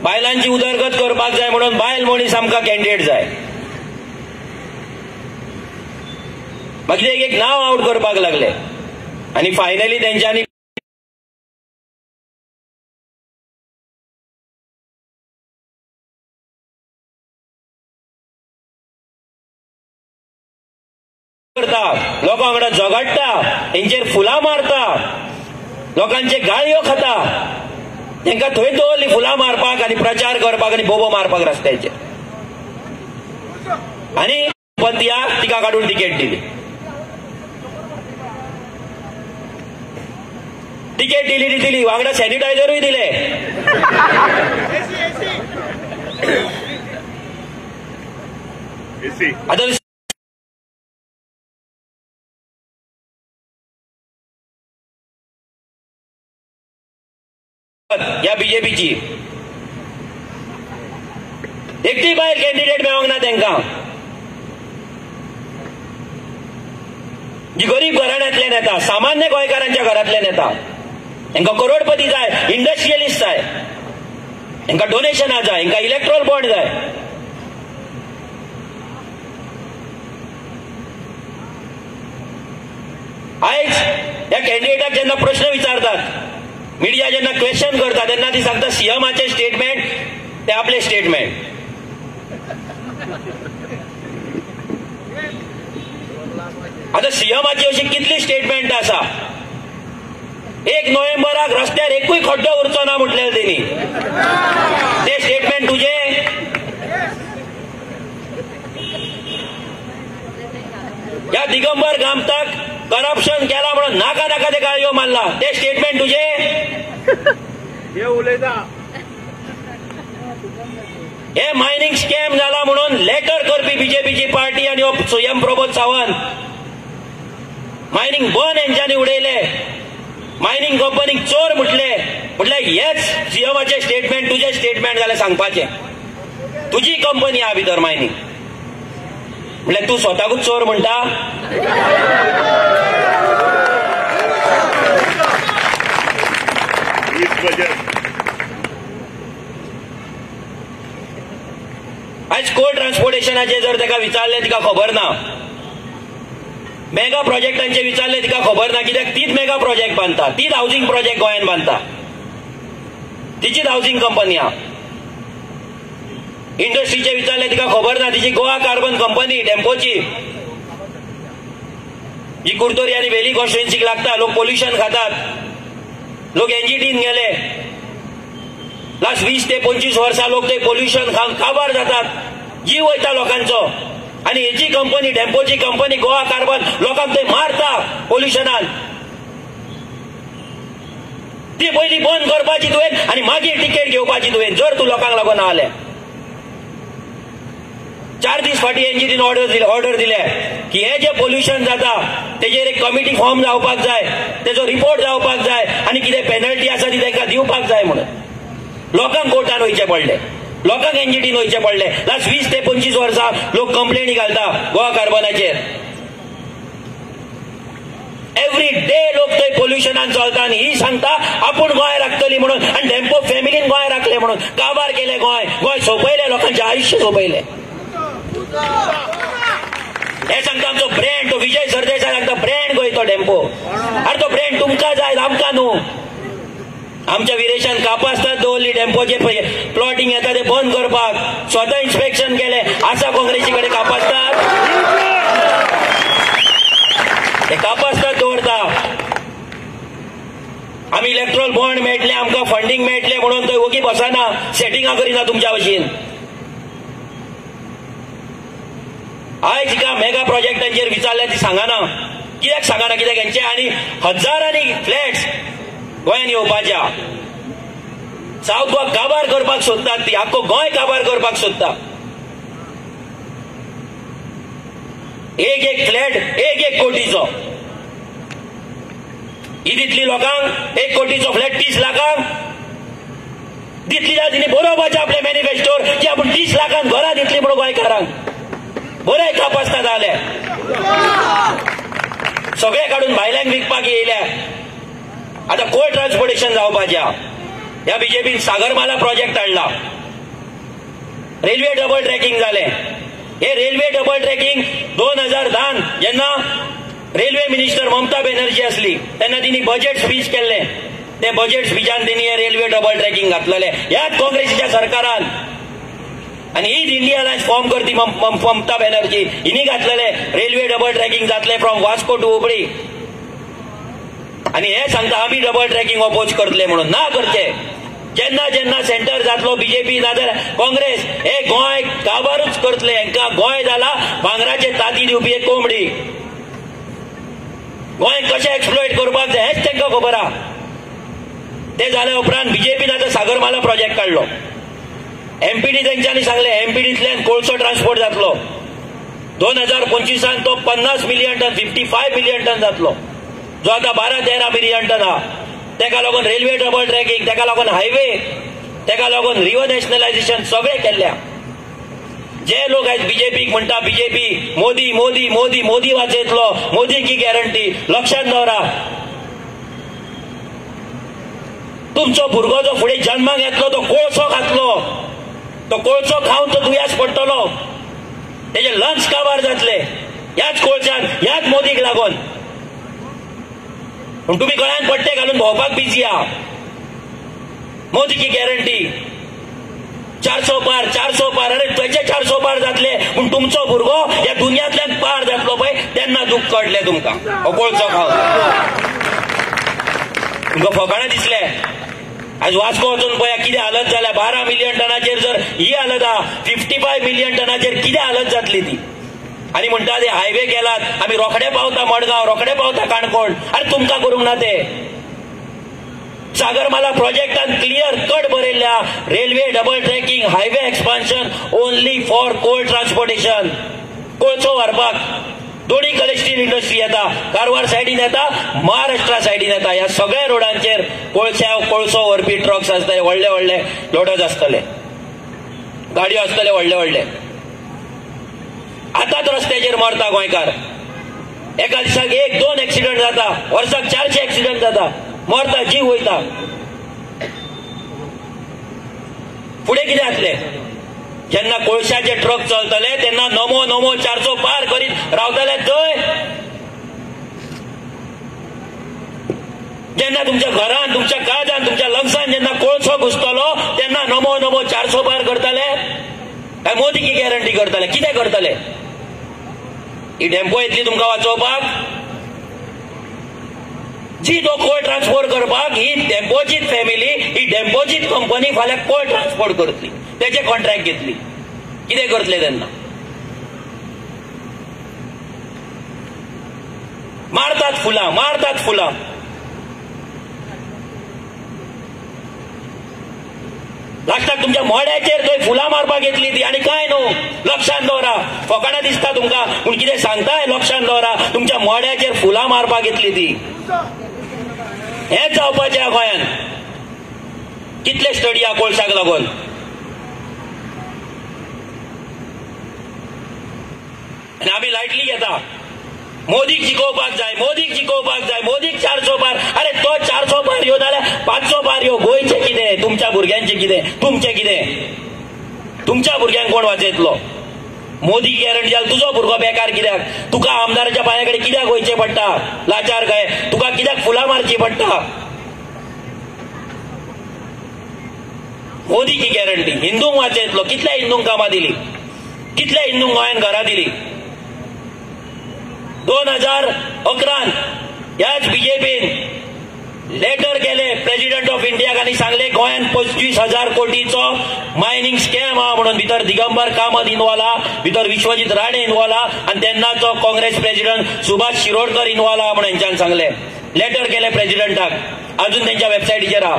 बायलांची उदरगत करपाक जाय म्हणून बायल मनीस आमकां कॅन्डिडेट जाय. मागीर एक नांव आउट करपाक लागले आनी फायनली तेंच्यांनी करता, लोकां वांगडा झगडटा, तेंचेर फुलां मारता, लोकांचे गाळयो खाता, तांकां थंय दवरली फुलां मारपाक आनी प्रचार करपाक आनी बोबो मारपाक रस्त्याचेर. आनी पंथीयाक तिका काडून तिकेट दिली. तिकेट दिली वांगडा सॅनिटायझरूय दिले. आता या बीजेपीची एकटी भायर कॅन्डिडेट मेळोंक ना तांकां. जी गरीब घराण्यांतल्यान येता, सामान्य गोंयकारांच्या घरांतल्यान येता, तांकां करोडपती जाय, इंडस्ट्रियलिस्ट जाय, तांकां डोनेशनां जाय, तांकां इलेक्ट्रॉल बॉन्ड जाय. आयज ह्या कॅन्डिडेटाक जेन्ना प्रश्न विचारतात, मिडिया जेन्ना क्वेश्चन करता, तेन्ना ती सांगता सीएमाचे स्टेटमेंट ते आपले स्टेटमेंट. आता सीएमाची अशी कितली स्टेटमेंट आसा? 1 नोव्हेंबराक रस्त्यार एकूय खड्डो उरचो ना म्हटलें तेणी. ते स्टेटमेंट तुझे? या दिगंबर कामताक करप्शन केला म्हणून नाका नाका ते गाळयो मारला, ते स्टेटमेंट तुझे? हे मायनिंग स्कॅम जाला म्हणून लेटर करपी बीजेपीची पार्टी आणि सीएम प्रमोद सावंत, मायनिंग बंद हेंच्यांनी उडयले, मायनिंग कंपनीक चोर म्हटले हेच सीएमाचे स्टेटमेंट तुझे स्टेटमेंट जाल्यार सांगपाचे. तुजी कंपनी आहा भितर मायनिंग, म्हटल्यार तूं स्वताकूच चोर म्हणटा? आयज कोल ट्रान्सपोर्टेशनाचे जर ताका विचारले तिका खबर ना, मेगा प्रोजेक्टांचे विचारले तिका खबर ना, कित्याक तीच मेगा प्रोजेक्ट बांदता, तीच हाऊसिंग प्रोजेक्ट गोंयांत बांदता, तिचीच हाऊसिंग कंपनी आहा. इंडस्ट्रीचे विचारले तिका खबर ना, तिची गोवा कार्बन कंपनी टेम्पोची, जी कुर्तोरी आनी वेली कॉन्स्टिट्युएन्सीक लागता. लोक पोल्युशन खातात, लोक एनजीटीन गेले, लास्ट 20 ते 25 वर्सां लोक ते पोल्युशन खावन काबार जातात, जीव वयता लोकांचो. आनी हेची कंपनी टेम्पोची कंपनी गोवा कार्बन लोकांक ते मारता पोल्युशनान. ती पयली बंद करपाची तुवें आनी मागीर टिकेट घेवपाची तुवें, जर तूं लोकांक लागून आले. 4 दीस फाटीं एनजीटीन ऑर्डर दिले की हे जे पोल्युशन जाता तेजेर एक कमिटी फॉर्म जावपाक जाय, तेजो रिपोर्ट जावपाक जाय आनी कितें पेनल्टी आसा ती तांकां दिवपाक जाय म्हणून. लोकांक कोर्टान वयचे पडले, लोकांक एनजीटीन वयचे पडले. लास्ट 20 ते 25 वर्सां लोक कंप्लेनी घालता गोवा कार्बनाचेर. एवरी डे लोक थंय पोल्युशनान चलता आनी ही सांगता आपूण गोंय राखतली म्हणून, आनी टेम्पो फॅमिलीन गोंय राखले म्हणून. काबार केले गोंय सोंपयले, लोकांचे आयुश्य सोंपयले. हे सांगता आमचो ब्रँड, तो विजय सरदेसाय सांगता ब्रँड गोंय तो टेम्पो. अरे तो ब्रँड तुमकां जाय, आमकां न्हू. आमच्या विरेशान कापासतात दवरली टेम्पोचे प्लॉटिंग येता ते बंद करपाक, स्वता इन्स्पेक्शन केले, आसा काँग्रेसी कडेन कापासतात, ते कापासतात दवरता. आमी इलेक्ट्रॉल बॉन्ड मेळटले, आमकां फंडींग मेळटले म्हणून थंय वगी बसना, सेटिंगां करिना तुमच्या भशेन. आयज तिका मेगा प्रोजेक्टांचेर विचारले ती सांगना. कित्याक सांगना? कित्याक हेंचे आनी हजारांनी फ्लॅट्स गोंयांत येवपाच्या. सावथ गोवा काबार करपाक सोदतात, ती आख्खो गोंय काबार करपाक सोदता. एक फ्लॅट 1 कोटीचो, ही दितली लोकांक 1 कोटीचो फ्लॅट 30 लाखांक दितली जाल्यार तिणी बरोवपाचें आपल्या मॅनिफेस्टोर की आपूण 30 लाखांक घरां दितली म्हणून गोंयकारांक. बरें कापासता जाले, सगळे काडून भायल्यांक विकपाक येयल्या. आता कोल ट्रान्सपोर्टेशन जावपाच्या. ह्या बीजेपीन सागरमाला प्रोजेक्ट हाडला, रेल्वे डबल ट्रॅकिंग जाले. हे रेल्वे डबल ट्रॅकिंग 2010 जेन्ना रेल्वे मिनिस्टर ममता बॅनर्जी असली तेन्ना तिणी बजेट स्पीच केल्ले. ते बजेट स्पीचान तिणी हे रेल्वे डबल ट्रॅकिंग घातलेले. ह्याच काँग्रेसीच्या सरकारान आणि हीच इंडिया लायन्स फॉर्म करती ममता बॅनर्जी हिनी घातलेले रेल्वे डबल ट्रॅकिंग जातले फ्रॉम वास्को टू हुबळी आणि हे सांगता आम्ही डबल ट्रॅकिंग अपोज करतले म्हणून ना करचे जेन्ना जेन्ना सेंटर जातलो बीजेपी नाजाल्यार काँग्रेस हे गोंय काबारूच करतले हांकां गोंय जाला भांगराचे ताती दिवपी एक कोंबडी गोंय कशें एक्सप्लॉयट करपाक जाय हेच तांकां खबर आहा ते जाल्या उपरांत बीजेपीन आतां सागरमाला प्रोजेक्ट काडलो एमपीडी तेंच्यांनी सांगले एमपीडींतल्यान कोळसो ट्रान्सपोर्ट जातलो 2025 तो 50 मिलियन टन 55 मिलियन टन जातलो जो आता 12-13 मिलियन टन हा तेका लागून रेल्वे डबल ट्रॅकिंग तेका लागून हायवे तेका लागून रिव्हर नॅशनलायझेशन सगळे केल्ल्या जे लोक आज बीजेपीक म्हणटा बीजेपी मोदी मोदी मोदी मोदी वाचयतलो मोदी की गॅरंटी लक्षात दवरा तुमचो भुरगो जो फुडें जन्माक येतलो तो कोळसो खातलो तो कोळसो खावन तो दुयेंस पडटलो तेजे लंग्स काबार जातले ह्याच कोळशान ह्याच मोदीक लागून पूण तुमी गळ्यान पट्टे घालून भोंवपाक बिजी आहा मोदी की गॅरंटी 400 पार अरे त्याचे 400 पार जातले पूण तुमचो भुरगो ह्या दुनियांतल्यान पार जातलो पळय तेन्ना दुःख कळटलें तुमकां हो कोळसो खावन तुमकां फकाणां दिसले आज वास्को वचून पळया कितें हालत जाल्या 12 मिलियन टनाचेर जर ही हालत आहा 55 मिलियन टनाचेर कितें हालत जातली ती आणि म्हणटा ते हायवे केलात आम्ही रोखडे पावता मडगांव रोखडे पावता काणकोण अरे तुमकां करूंक ना ते सागरमाला प्रोजेक्टान क्लियर कट बरयल्ल्या railway double tracking highway expansion only for coal transportation कोळसो व्हरपाक दोन्ही कडेन स्टील इंडस्ट्री येता कारवार सायडीन येता महाराष्ट्रा सायडीन येता ह्या सगळ्या रोडांचेर कोळसो व्हरपी ट्रक्स आसतले व्हडले व्हडले लोडर्स आसतले गाडयो आसतले व्हडले व्हडले आतांच रस्त्याचेर मरता गोंयकार एका दिसाक 1-2 एक्सिडंट जाता वर्साक 400 एक्सिडंट जाता मरता जीव वयता फुडें कितें जातले जेन्ना कोळशाचे ट्रक चलतले तेन्ना नमो नमो 400 पार करीत रावतले थंय जेन्ना तुमच्या घरान तुमच्या काळजान तुमच्या लंग्सान जेन्ना कोळसो घुसतलो तेन्ना नमो नमो 400 पार करतले काय मोदी की गॅरंटी करतले कितें करतले ही डेम्पो येतली तुमकां वाचोवपाक जी तो कोळ ट्रान्सपोर्ट करपाक ही डेम्पोचीच फॅमिली ही डेम्पोचीच कंपनी फाल्यां कोळ ट्रान्सपोर्ट करतली तेचे कॉन्ट्रॅक्ट घेतली कितें करतले तेन्ना मारतात फुलां लास्टाक तुमच्या मोड्याचेर थंय फुलां मारपाक येतली ती आनी कांय न्हू लक्षांत दवरा फकाणां दिसता तुमकां पूण कितें सांगताय लक्षांत दवरा तुमच्या मोड्याचेर फुलां मारपाक येतली ती हेच जावपाचें ह्या गोंयान कितले स्टडी आहा कोळशाक लागून आनी आमी लायटली घेता मोदीक जिखोवपाक जाय मोदीक 400 पार अरे तो 400 पार येवन जाल्यार 500 पार यो गोंयचे कितें तुमच्या भुरग्यांचें कितें तुमचें कितें तुमच्या भुरग्यांक कोण वाचयतलो मोदी गॅरंटी जाल्यार तुजो भुरगो बेकार कित्याक तुका आमदाराच्या पांया कडेन कित्याक वयचें पडटा लाचार काय तुका कित्याक फुलां मारची पडटा मोदी की गॅरंटी हिंदूंक वाचयतलो कितल्या हिंदूंक कामां दिली कितल्या हिंदूंक गोंयान घरां दिली 2011 ह्याच बीजेपीन लेटर केले प्रेसिडेंट ऑफ इंडियाक आनी सांगले गोंयान 25,000 कोटीचो मायनिंग स्कॅम आहा म्हणून भितर दिगंबर कामत इन्वॉल्व आहा भितर विश्वजीत राणे इन्वॉल्व आहा आनी तेन्नाचो काँग्रेस प्रेसिडेंट सुभाष शिरोडकर इन्वॉल्व आहा म्हणून हेंच्यान सांगले लेटर केले प्रेसिडेंटाक अजून तेंच्या वेबसायटीचेर आहा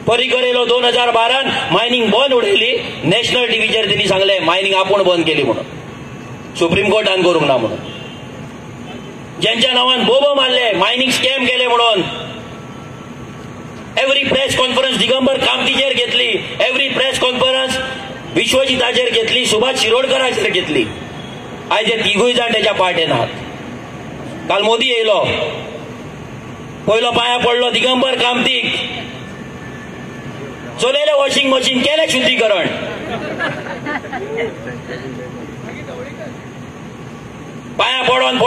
पर्रीकर येयलो 2012 मायनिंग बंद उडयली नॅशनल टीव्हीचेर तेणी सांगले मायनिंग आपूण बंद केली म्हणून सुप्रीम कोर्टान करूंक ना म्हणून ज्यांच्या नावान बोबो मारले मायनिंग स्कॅम केले म्हणून एव्हरी प्रेस कॉन्फरन्स दिगंबर कामतीचेर घेतली एव्हरी प्रेस कॉन्फरन्स विश्वजिताचेर घेतली सुभाष शिरोडकराचेर घेतली आयज हे तिगूय जाण तेच्या पार्टेन आहात काल मोदी येयलो पयलो पांया पडलो दिगंबर कामतीक चलयले वॉशिंग मशीन केले शुद्धीकरण पांया पडोन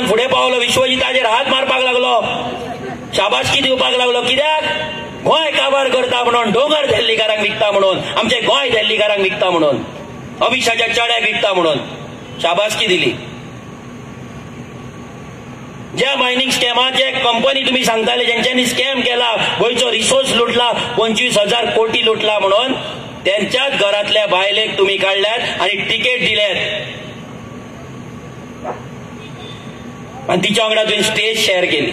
फुडें पावलो विश्वजिताचेर हात मारपाक लागलो शाबासकी दिवपाक लागलो कित्याक गोंय काबार करता म्हणून, दोंगर दिल्लीकारांक विकता म्हणून, आमचे गोंय दिल्लीकारांक विकता म्हणून, अभिषाच्या चड्याक विकता म्हणून शाबासकी दिली. ज्या मायनिंग स्कॅमात जे कंपनी तुम्ही सांगताले ज्यांच्यानी स्कॅम केला, गोंयचो रिसोर्स लुटला, 25,000 कोटी लुटला म्हणून त्यांच्याच घरातल्या बायलेक तुम्ही काढल्यात आणि तिकेट दिल्यात आणि तिच्या वांगडा तुम्ही स्टेज शेअर केली.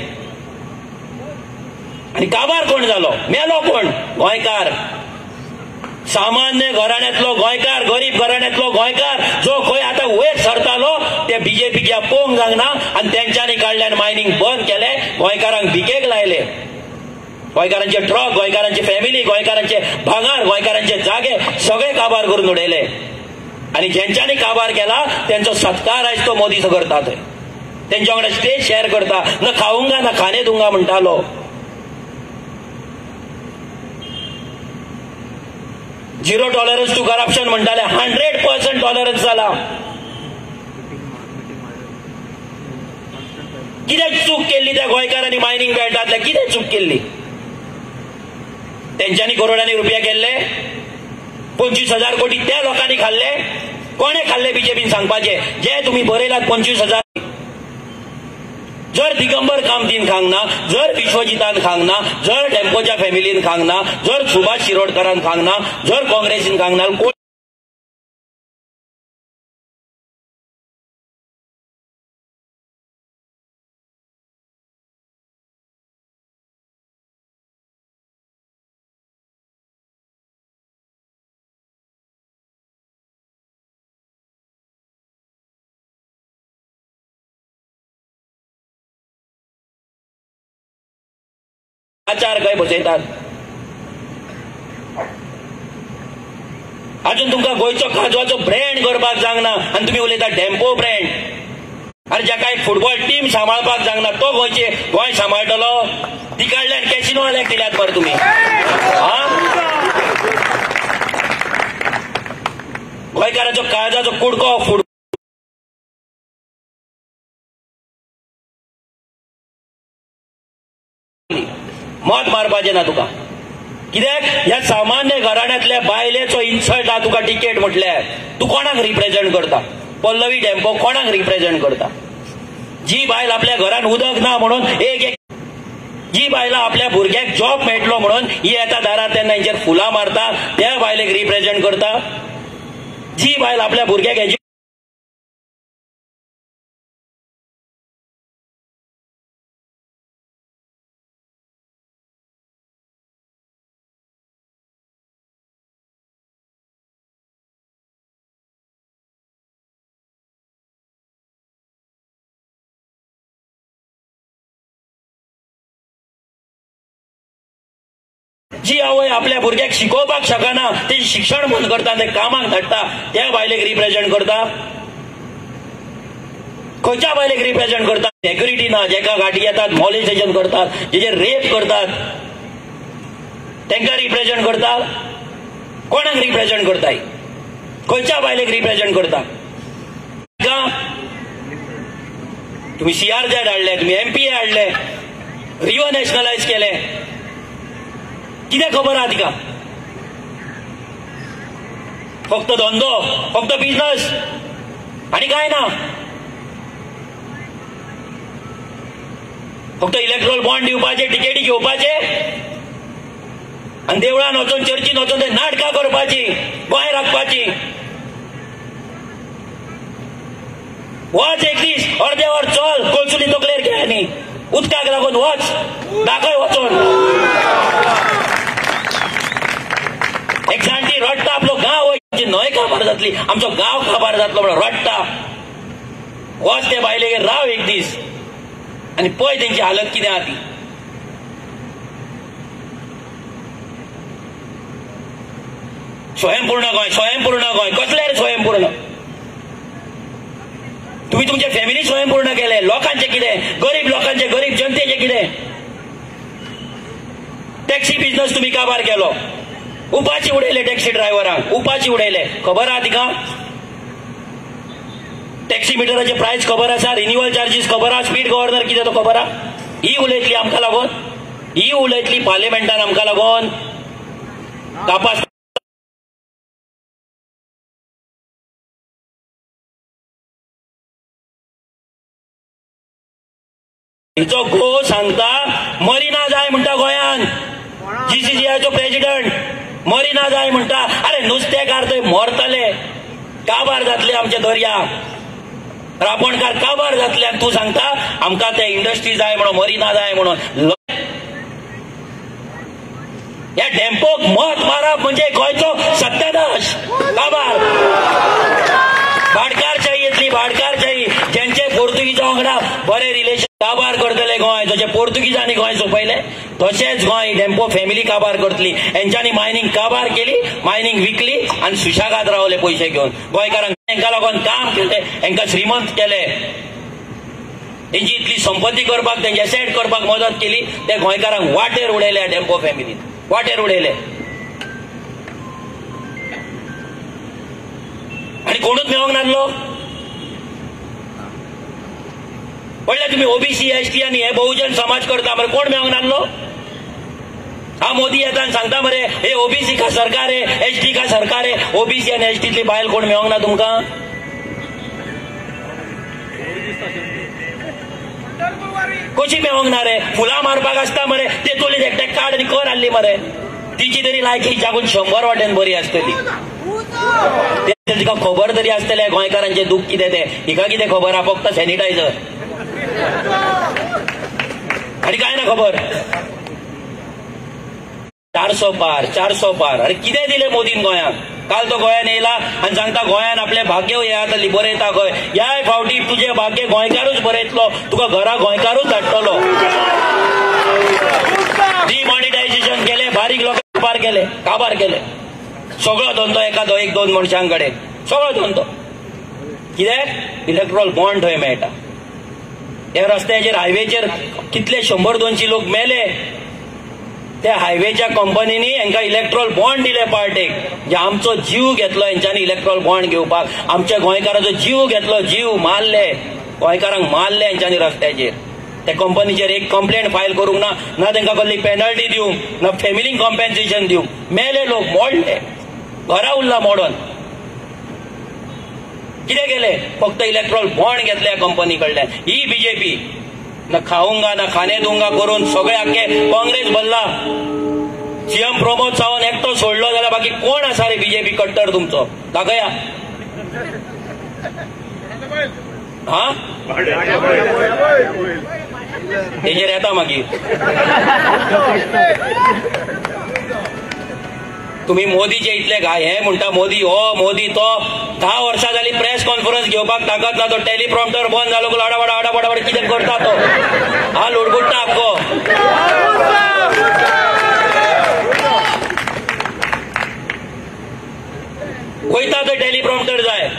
आणि काबार कोण झालो? मेलो कोण? गोंयकार, सामान्य घराण्यांतलो गोंयकार, गरीब घराण्यांतलो गोंयकार, जो खंय आता वयर सरतालो ते बीजेपीक या पोंग जावंक ना आणि त्यांच्यानी काढल्यान मायनिंग बंद केले, गोंयकारांक भिकेक लायले. गोंयकारांचे ट्रक, गोंयकारांची फॅमिली, गोंयकारांचे भांगार, गोंयकारांचे जागे सगळे काबार करून उडयले. आणि ज्यांच्यानी काबार केला त्यांचो सत्कार आयज तो मोदी करता. थंय त्यांच्या वांगडा स्टेज शेअर करता. न खाऊंगा ना खाणे दूंगा म्हणटालो. झिरो टॉलरन्स टू करप्शन म्हणटाले, 100% टॉलरन्स जाला. कितें चूक केल्ली त्या गोंयकारांनी मायनिंग बेल्टांतल्या? कितें चूक केल्ली? त्यांच्यानी करोडांनी रुपया केल्ले, 25,000 कोटी त्या लोकांनी खाल्ले. कोणे खाल्ले बीजेपीन सांगपाचे? जे तुम्ही बरयलात 25,000. जर दिगंबर कामतीन खांक ना, जर विश्वजितान खांक ना, जर टेम्पोच्या फॅमिलीन खांक ना, जर सुभाष शिरोडकरान खांक ना, जर काँग्रेसीन खांक ना, कोण आचार काय बसयतात? अजून तुमका गोंयचो काजवाचो ब्रँड करपाक जावना आणि तुम्ही उलयता डेम्पो ब्रँड. अरे जाका एक फुटबॉल टीम सांबाळपाक जावना तो गोंय सांबाळटलो? ती काडल्यान कॅसिनो वाल्याक दिल्यात बरं तुम्ही. गोंयकाराचो काळजाचो कुडको फुट मत मारपाचें ना तुका. कित्याक ह्या सामान्य घराण्यांतल्या बायलेचो इन्सल्ट हा तुका टिकेट म्हटल्यार. तू कोणाक रिप्रेझेंट करता? पल्लवी डेम्पो कोणाक रिप्रेझेंट करता? जी बायल आपल्या घरान उदक ना म्हणून एक जी बायला आपल्या भुरग्याक जॉब मेळटलो म्हणून ही येता दारात तेन्ना हेंचेर फुलां मारता, त्या बायलेक रिप्रेझेंट करता? जी बायल आपल्या भुरग्याक जी आवय आपल्या भुरग्याक शिकोवपाक शकना, तें शिक्षण बंद करता, ते कामाक धाडटा, त्या बायलेक रिप्रेझेंट करता? खंयच्या बायलेक रिप्रेझेंट करता? सेक्युरिटी ना, जेका गाडी येतात मॉलेस्टेशन करतात, जेचेर रेप करतात, तांकां रिप्रेझेंट करता? कोणाक रिप्रेझेंट करता? खंयच्या बायलेक रिप्रेझेंट करता? तुम्ही CRZ हाडले, तुम्ही MPA हाडले, रिओ नॅशनलायज केले. कितें खबर आहा तिका? फक्त धंदो, फक्त बिझनेस आणि काय ना. फक्त इलेक्ट्रोल बॉन्ड दिवपाचे, टिकेटी घेवपाचे आणि देवळान वचून चर्चीन वचून ते नाटकां करपाची, गोंय राखपाची. वच एक दीस अर्दे वर चल कोलसुली तकलेर घे आनी उदकाक लागून वच, दाखय वचून. एक जाणटी रडटा, आपलो गांव न्हंय काबार जातली, आमचो गांव काबार जातलो म्हणून रडटा. वच ते बायलेगेर राव एक दीस आणि पळय तेंची हालत कितें आहा ती. स्वयंपूर्ण गोंय, स्वयंपूर्ण गोंय कसले रे स्वयंपूर्ण? तुम्ही तुमचे फॅमिली स्वयंपूर्ण केले, लोकांचे कितें? गरीब लोकांचे, गरीब जनतेचे कितें? टॅक्सी बिझनेस तुम्ही काबार केलो, उपाची उडयले टॅक्सी ड्रायव्हरांक, उपाची उडयले. खबर आहा तिका? टॅक्सी मिटराचे प्राइस खबर आसा? रिन्युअल चार्जीस खबर आहा? स्पीड गव्हर्नर कितें तो खबर आहा? ही उलयतली आमकां लागून? ही उलयतली पार्लिमेंटान आमकां लागून कापास हिचो घो सांगता मरिना जाय म्हणटा गोंयान जीसीसीआयचो प्रेसिडेंट मरिना जाय म्हणटा. अरे नुस्तेकार थंय मरतले, काबार जातले आमचे दर्या, रापणकार काबार जातले आनी तूं सांगता आमकां ते इंडस्ट्री जाय म्हणून, मरिना जाय म्हणून. ह्या डेम्पोक मत मारप म्हणजे गोंयचो सत्यानाश. काबार भाटकारशाही येतली, भाटकारशाही. ज्यांचे पोर्तुगीजा वांगडा बरे रिलेशन काबार करतले गोंय, जशे पोर्तुगीजांनी गोंय सोंपयले तशेंच गोंय डेम्पो फॅमिली काबार करतली. हेंच्यांनी मायनिंग काबार केली, मायनिंग विकली आनी सुशागाद रावले पयशे घेवन. गोंयकारांक हेंका लागून काम केले, हेंका श्रीमंत केले, तेंची इतली संपत्ती करपाक, तेंचे एसेट करपाक मदत केली. ते गोंयकारांक वाटेर उडयले डेम्पो फॅमिलीन, वाटेर उडयले. आनी कोणूच मेळोंक नासलो. म्हणल्यार तुम्ही ओबीसी एसटी आनी हे बहुजन समाज करता मरे, कोण मेळोंक नासलो. हा मोदी येता आनी सांगता मरे हे ओबीसी का सरकार है, एसटी का सरकार है. ओबीसी आनी एसटीतली बायल कोण मेळोंक ना तुमकां. कशी मेळोंक ना रे. फुलां मारपाक आसता मरे, तेतुंतली एकटे काड आनी कर हाडली मरे. तिची तरी लायकी जागून 100 वाटेन बरी आसतली. तिका खबर तरी आसतले गोंयकारांचे दूख कितें ते. हिका कितें खबर आहा, फक्त सॅनिटायझर आनी काय ना खबर. 400 पार 400 पार. अरे कितें दिले मोदीन गोंयाक. काल तो गोंयान येयला आनी सांगता गोंयान आपले भाग्य हे जातली, बरयता गोंय. ह्याय फावटी तुझे भाग्य गोंयकारूच बरयतलो, तुका घरा गोंयकारूच धाडटलो. डिमॉनिटायझेशन केले, बारीक लोक काबार केले, काबार केले. सगळो धंदो एखादो 1-2 मनशांकडे, सगळो धंदो. कित्याक इलेक्ट्रॉल बॉन्ड थंय मेळटा. ह्या रस्त्याचेर हायवेचेर कितले 100-200 लोक मेले. त्या हायवेच्या कंपनीनी हांकां इलेक्ट्रॉल बॉन्ड दिले पार्टेक. जे आमचो जीव घेतलो हेंच्यांनी इलेक्ट्रॉल बॉन्ड घेवपाक. आमच्या गोंयकाराचो जीव घेतलो, जीव मारले, गोंयकारांक मारले हेंच्यांनी रस्त्याचेर. त्या कंपनीचेर एक कंप्लेंट फायल करूंक ना, ना तांकां कसली पेनल्टी दिवंक, ना फॅमिलीक कॉम्पेन्सेशन दिवंक. मेले लोक, मोडले, घरा उरला मोडून. कितें केले, फक्त इलेक्ट्रॉल बॉन्ड घेतले कंपनी कडल्यान. ही बीजेपी ना खाऊंगा ना खाने दूंगा करून सगळे आख्खे काँग्रेस भरला. सीएम प्रमोद सावंत एकटो सोडलो जाल्यार बाकी कोण आसा रे बीजेपी कट्टर तुमचो, दाखया. हा तेजेर येता मागीर. तुम्ही मोदीचे इतले घाय हे म्हणटा मोदी हो मोदी तो. 10 वर्सां जाली प्रेस कॉन्फरन्स घेवपाक ताकद ना. तो टेलिप्रॉम्प्टर बंद जालो, आडावड कितें करता तो. हा लुडबुडटा आख्खो. वयता तो टेलिप्रॉम्प्टर जाय.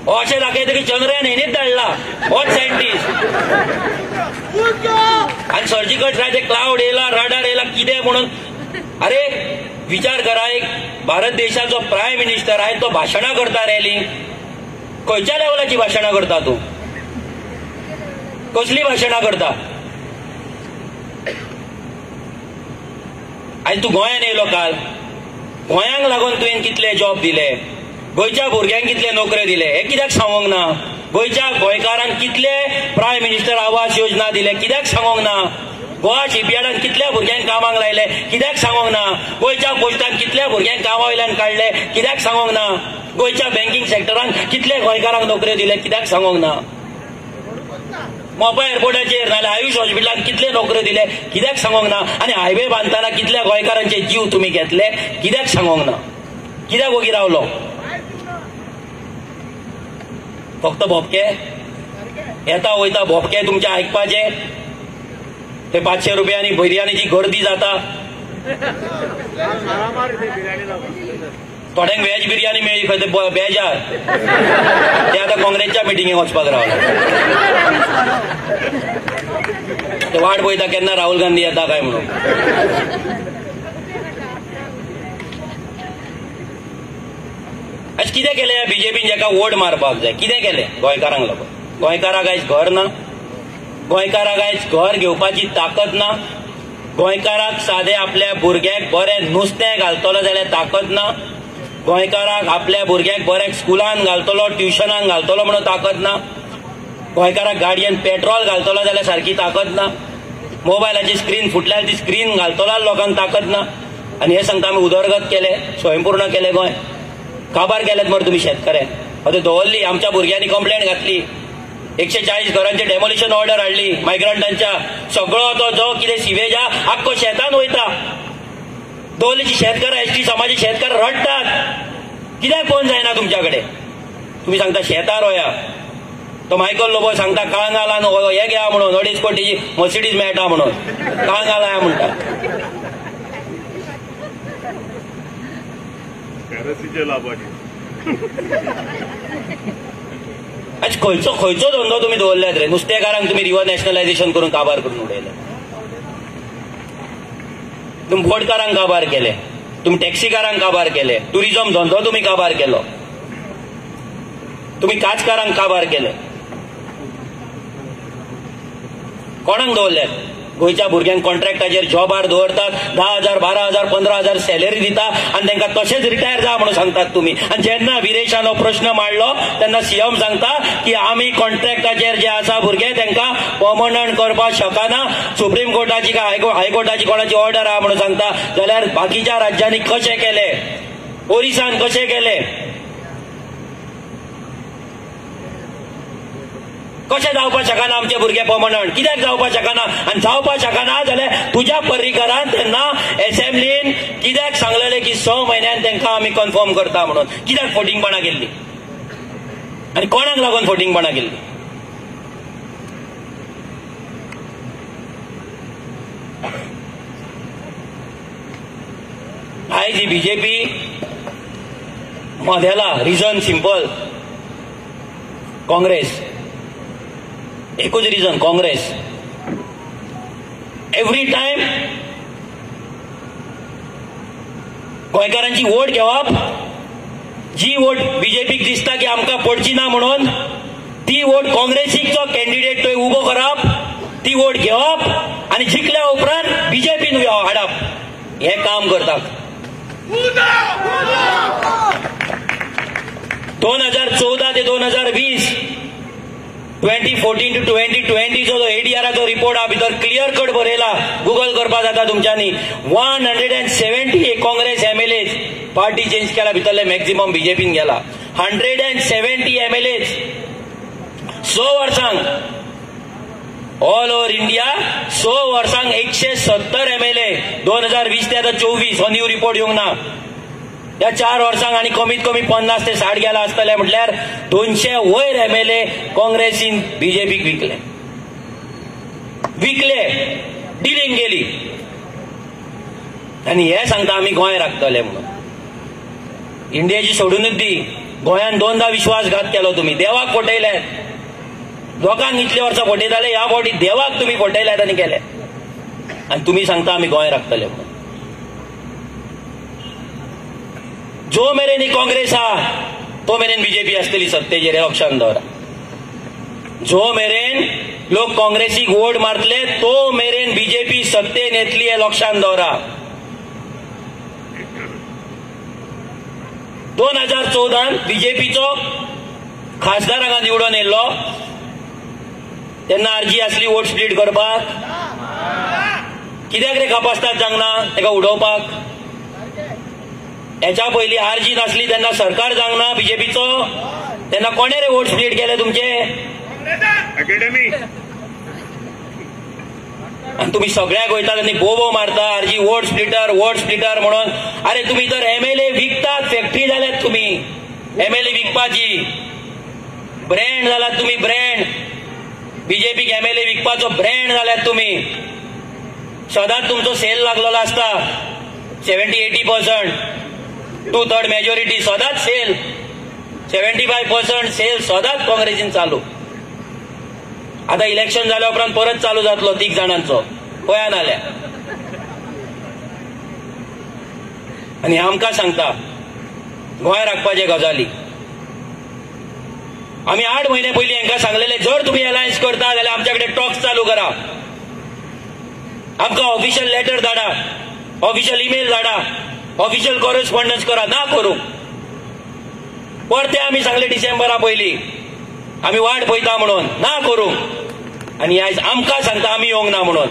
हो अशें दाखयता की चंद्रयान हेणीच धाडला, होच सायंटिस्ट. आणि सर्जिकल स्ट्रायक क्लाउड येयला, रडार येयला, कितें म्हणून. अरे विचार करा, एक भारत देशाचो प्रायम मिनिस्टर आहे तो भाशणां करता रॅलीक. खंयच्या लेवलाची भाशणां करता तूं, कसली भाशणां करता. आयज तूं गोंयान येयलो काल, गोंयांक लागून तुवें कितले जॉब दिले, गोंयच्या भुरग्यांक कितले नोकऱ्यो दिले, हे कित्याक सांगोंक ना. गोंयच्या गोंयकारांक कितले प्रायम मिनिस्टर आवास योजना दिले, कित्याक सांगोंक ना. गोवा शिपयार्डान कितल्या भुरग्यांक कामाक लायले, कित्याक सांगोंक ना. गोंयच्या पोस्टान कितल्या भुरग्यांक कामा वयल्यान काडले, कित्याक सांगोंक ना. गोंयच्या बँकिंग सेक्टरान कितले गोंयकारांक नोकऱ्यो दिले, कित्याक सांगोंक ना. मोपा एअरपोर्टाचेर नाल्यार आयुष हॉस्पिटलान कितले नोकऱ्यो दिले, कित्याक सांगोंक ना. आनी हायवे बांदतना कितल्या गोंयकारांचे जीव तुमी घेतले, कित्याक सांगोंक ना. कित्याक वगी रावलो. फक्त भोपके येता वयता, भोपके तुमचे आयकपाचे. ते 500 रुपयांनी बिर्याणीची गर्दी जाता. थोड्यांक व्हेज बिर्याणी मेळ्ळी खंय ते बेजार, ते आतां काँग्रेसच्या मिटिंगेक वचपाक रावला. ते वाट पळयता केन्ना राहुल गांधी येता काय म्हणून. अशें कितें केलें बीजेपीन, जेका वोट मारपाक जाय, कितें केलें गोंयकारांक लागून. गोंयकाराक आयज घर ना, गोंयकाराक आयज घर घेवपाची ताकद ना, गोंयकाराक सादे आपल्या भुरग्याक बरें नुस्तें घालतलो जाल्यार ताकद ना, गोंयकाराक आपल्या भुरग्याक बरें स्कुलान घालतलो ट्युशनाक घालतलो म्हणून ताकद ना, गोंयकाराक गाडयेन पेट्रोल घालतलो जाल्यार सारकी ताकद ना, मोबायलाची स्क्रीन फुटल्यार ती स्क्रीन घालतलो लोकांक ताकद ना. आनी हे सांगता आमी उदरगत केले, स्वयंपूर्ण केले गोंय. काबार केलेत मरे तुमी शेतकरे. आतां दवरली, आमच्या भुरग्यांनी कंप्लेंट घातली, 140 घरांचे डेमोलिशन ऑर्डर हाडली मायग्रंटांच्या. सगळो तो जो कितें सिवेज आख्खो शेतान वयता. दवरलीची शेतकार एसटी समाजी शेतकार रडटात. कित्याक फोन जायना तुमच्या कडेन? तुम्ही सांगता शेतार वया. तो मायकल लोबो सांगता कळंगालान हे घ्या म्हणून 2.5 कोटीची मर्सिडीज मेळटा म्हणून. कळंगाला या म्हणटा. आज खंयचो धंदो तुम्ही दवरल्यात रे? नुस्तेकारांक तुम्ही रिव्हर नॅशनलायझेशन करून काबार करून उडयले. तुम्ही बोटकारांक काबार केले, तुम्ही टॅक्सीकारांक काबार केले, टुरिझम धंदो तुम्ही काबार केलो, तुम्ही काचकारांक काबार केले. कोणाक दवरल्यात? गोंयच्या भुरग्यांक कॉन्ट्रॅक्टाचेर जॉबार दवरतात, 10,000 12,000 15,000 सॅलरी दिता आनी तांकां तशेंच रिटायर जा म्हणून सांगतात तुम्ही. आनी जेन्ना विरेशान हो प्रश्न मांडलो तेन्ना सीएम सांगता की आमी कॉन्ट्रॅक्टाचेर जे आसा भुरगे तांकां पर्मनंट करपाक शकना, सुप्रीम कोर्टाची काय हायकोर्टाची कोणाची ऑर्डर आहा म्हणून सांगता. जाल्यार बाकीच्या राज्यांनी कशें केले? ओरिसान कशें केले? कशें जावपाक शकना आमचे भुरगे पर्मनंट? कित्याक जावपाक शकना? आनी जावपाक शकना जाल्यार तुज्या पर्रीकरान तेन्ना एसेंब्लीन कित्याक सांगलेलें की 6 म्हयन्यान तांकां आमी कन्फर्म करता म्हणून? कित्याक फोटिंगपणां केल्ली? आनी कोणाक लागून फोटिंगपणां केल्ली? आयज ही बीजेपी मधेला. Reason simple, Congress. एकूच रिजन, काँग्रेस. एव्हरी टाइम गोंयकारांची वोट घेवप, जी वोट बीजेपीक दिसता की आमकां पडची ना म्हणून ती वोट काँग्रेसीचो कॅन्डिडेट थंय उबो करप, ती वोट घेवप आनी जिखल्या उपरांत बीजेपीन हाडप. हे काम करतात. 2014 ते 2020 2014 to 2020 जो एडीआराचो रिपोर्ट हा भितर क्लियर कट बरयला, गुगल करपा जाता तुमच्यांनी. 170 काँग्रेस एमएलएज पार्टी चेंज केला, भितरले मॅक्झिमम बीजेपीन गेला. 170 एमएलएज 6 वर्सांक ऑल ओव्हर इंडिया 6 वर्सांक 170 एमएलए. 2020 ते आता 24 हो न्यू रिपोर्ट येवंक ना. या 4 वर्सांक आणि कमीत कमी 50 ते 60 गेला आसतले म्हटल्यार 200 वयर एमएलए काँग्रेसीन बीजेपीक विकले, डिलींग गेली. आनी हे सांगता आमी गोंय राखतले म्हणून. इंडियेची सोडूनच दी, गोंयान 2दा विश्वासघात केलो तुमी. देवाक फटयले, लोकांक इतले वर्सां फटयताले, ह्या फावटी देवाक तुमी फटयल्यात आनी केले. आनी तुमी सांगता आमी गोंय राखतले म्हणून. जो मेरेन ही काँग्रेस हा तो मेरेन बीजेपी आसतली सत्तेचेर, हे लक्षांत दवरा. जो मेरेन लोक काँग्रेसीक वोट मारतले तो मेरेन बीजेपी सत्तेन येतली, हे लक्षांत दवरा. 2014 बीजेपीचो खासदार हांगा निवडून येयल्लो तेन्ना आरजी आसली वोट स्प्लीट करपाक. कित्याक रे कापासतात जांगना तेका उडोवपाक? हेच्या पयली आरजी नासली तेन्ना सरकार जांगना बीजेपीचो, तेन्ना कोणे रे वोट स्प्लीट केले तुमचे? अकॅडमी. आणि तुम्ही सगळ्याक वयतात आनी बोबो मारता आरजी वोट स्प्लिटर म्हणून. अरे तुम्ही तर एमएलए विकतात, फॅक्टरी जाल्यात तुम्ही एमएलए विकपाची. ब्रँड जाल्यात तुम्ही, ब्रँड. बीजेपीक एमएलए विकपाचो ब्रँड जाल्यात तुम्ही. सदांच तुमचो सेल लागलेलो आसता 70-80%, 2/3 मेजॉरिटी सदांच सेल. 75% सेल सदांच काँग्रेसीन चालू. आता इलेक्शन जाल्या उपरांत परत चालू जातलो 3 जाणांचो, पळयान आल्या. आनी आमकां सांगता गोंय राखपाचे गजाली. आम्ही 8 महिने पयलीं हांकां सांगलेले जर तुम्ही अलायन्स करता जाल्यार आमच्याकडे टॉक्स चालू करा, आमकां ऑफिशियल लेटर धाडा, ऑफिशियल ईमेल धाडा, ऑफिशियल कॉरेस्पॉन्डन्स करा. ना करूं. परते आमी सांगले डिसेंबरा पयलीं आमी वाट पळयता म्हणून, ना करूं. आनी आयज आमकां सांगता आमी येवंक ना म्हणून.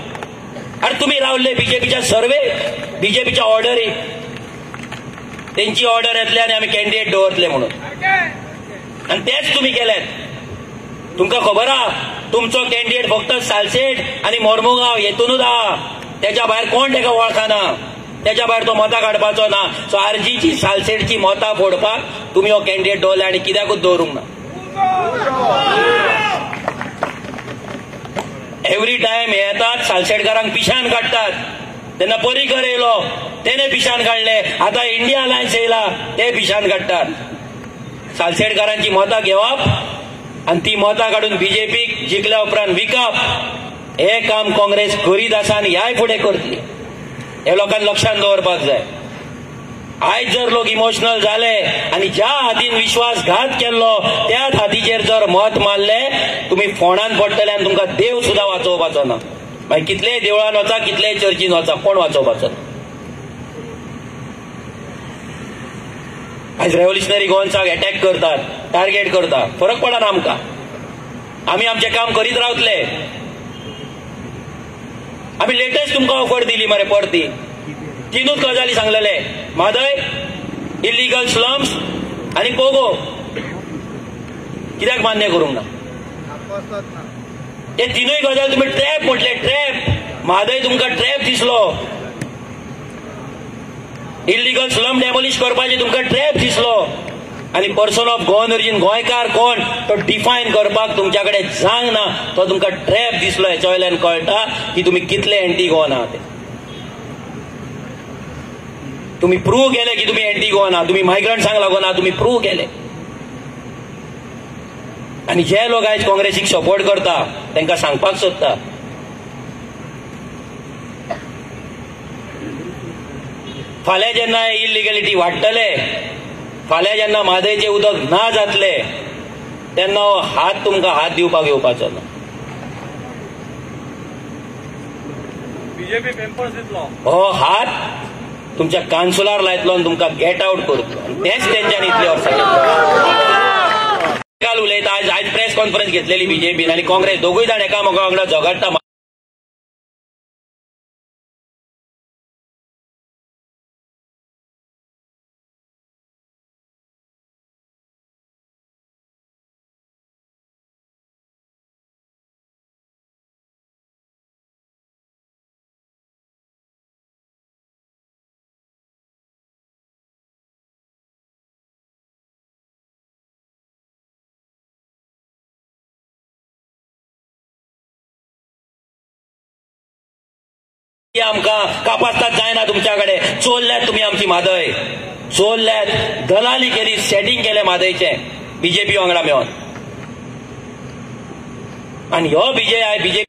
अरे तुम्ही रावल्ले बीजेपीच्या सर्वे, बीजेपीच्या ऑर्डरी, तेंची ऑर्डर येतले आनी आमी कॅन्डिडेट दवरतले म्हणून, आनी तेच तुम्ही केलेत. तुमकां खबर आहा तुमचो कॅन्डिडेट फक्त सालसेट आनी मोर्मुगांव हेतूनच आहा, त्याच्या भायर कोण तेका वळखना, त्याच्या भायर तो मतां काडपाचो ना. सो आरजीची सालसेटची मतां फोडपाक तुम्ही हो कॅन्डिडेट दवरले आनी कित्याकूच दवरूंक ना. एव्हरी टायम हे येतात सालसेटकारांक पिशान काडटात. तेन्ना पर्रीकर येयलो तेणे पिशान काडले, आता इंडिया अलायन्स येयला ते पिशान काडटात. सालसेटकारांची मतां घेवप आणि ती मतां काडून बीजेपीक जिखल्या उपरांत विकप, हे काम काँग्रेस करीत आसा आनी ह्याय फुडें करतली. हे लोकांनी लक्षांत दवरपाक जाय. आयज जर लोक इमोशनल जाले आनी ज्या हातीन विश्वासघात केल्लो त्याच हातीचेर जर मत मारले तुम्ही फोंडान पडटले आनी तुमकां देव सुद्दां वाचोवपाचो ना. मागीर कितलेय देवळान वचा, कितलेय चर्चीन वचा, कोण वाचोवपाचो ना. आयज रेव्होल्युशनरी गोवन्साक अटॅक करतात, टार्गेट करतात, फरक पडना आमकां. आमी आमचें काम करीत रावतले. आमी लेटेस्ट तुमकां ऑफर दिली मरे परती. 3 गजाली सांगलेले, म्हादय, इलिगल स्लम्स आनी पोगो. कित्याक मान्य करूंक ना? हे 3 गजाल तुम्ही ट्रॅप म्हटले. ट्रॅप. म्हादय तुमकां ट्रॅप दिसलो, इलिगल स्लम डेमोलिश करपाचे तुमकां ट्रॅप दिसलो, आनी पर्सन ऑफ गोवन ओरिजीन गोंयकार कोण तो डिफायन करपाक तुमच्या कडेन जांग ना, तो तुमकां ट्रॅप दिसलो. हेच्या वयल्यान कळटा की तुम्ही कितले एंटी गोवन आहात ते. तुम्ही प्रूव्ह केले की तुम्ही एंटी गोवन आहात. तुम्ही मायग्रंट्सांक लागून आहात, तुम्ही प्रूव्ह केले. आनी जे लोक आयज काँग्रेसीक सपोर्ट करता तांकां सांगपाक सोदता, फाल्यां जेन्ना इलिगॅलिटी वाडटले, फाल्यां जेन्ना म्हादयचें उदक ना जातले तेन्ना हो हात तुमकां हात दिवपाक येवपाचो ना. बीजेपी पेपर्स दितलो हो हात तुमच्या कान्सुलार लायतलो आनी तुमकां गेट आउट करतलो. तेच तेंच्यांनी इतले वर्सां केलें. काल उलयता आयज प्रेस कॉन्फरन्स घेतलेली बीजेपीन आनी काँग्रेस दोगूय जाण एकामेका वांगडा झगडटा. आमकां कापासतात जायना. तुमच्याकडे चोरल्यात तुम्ही आमची म्हादय, चोरल्यात, दलाली केली, सेटिंग केले म्हादयचें बीजेपी वांगडा मेळोन. आनी हो बीजेपी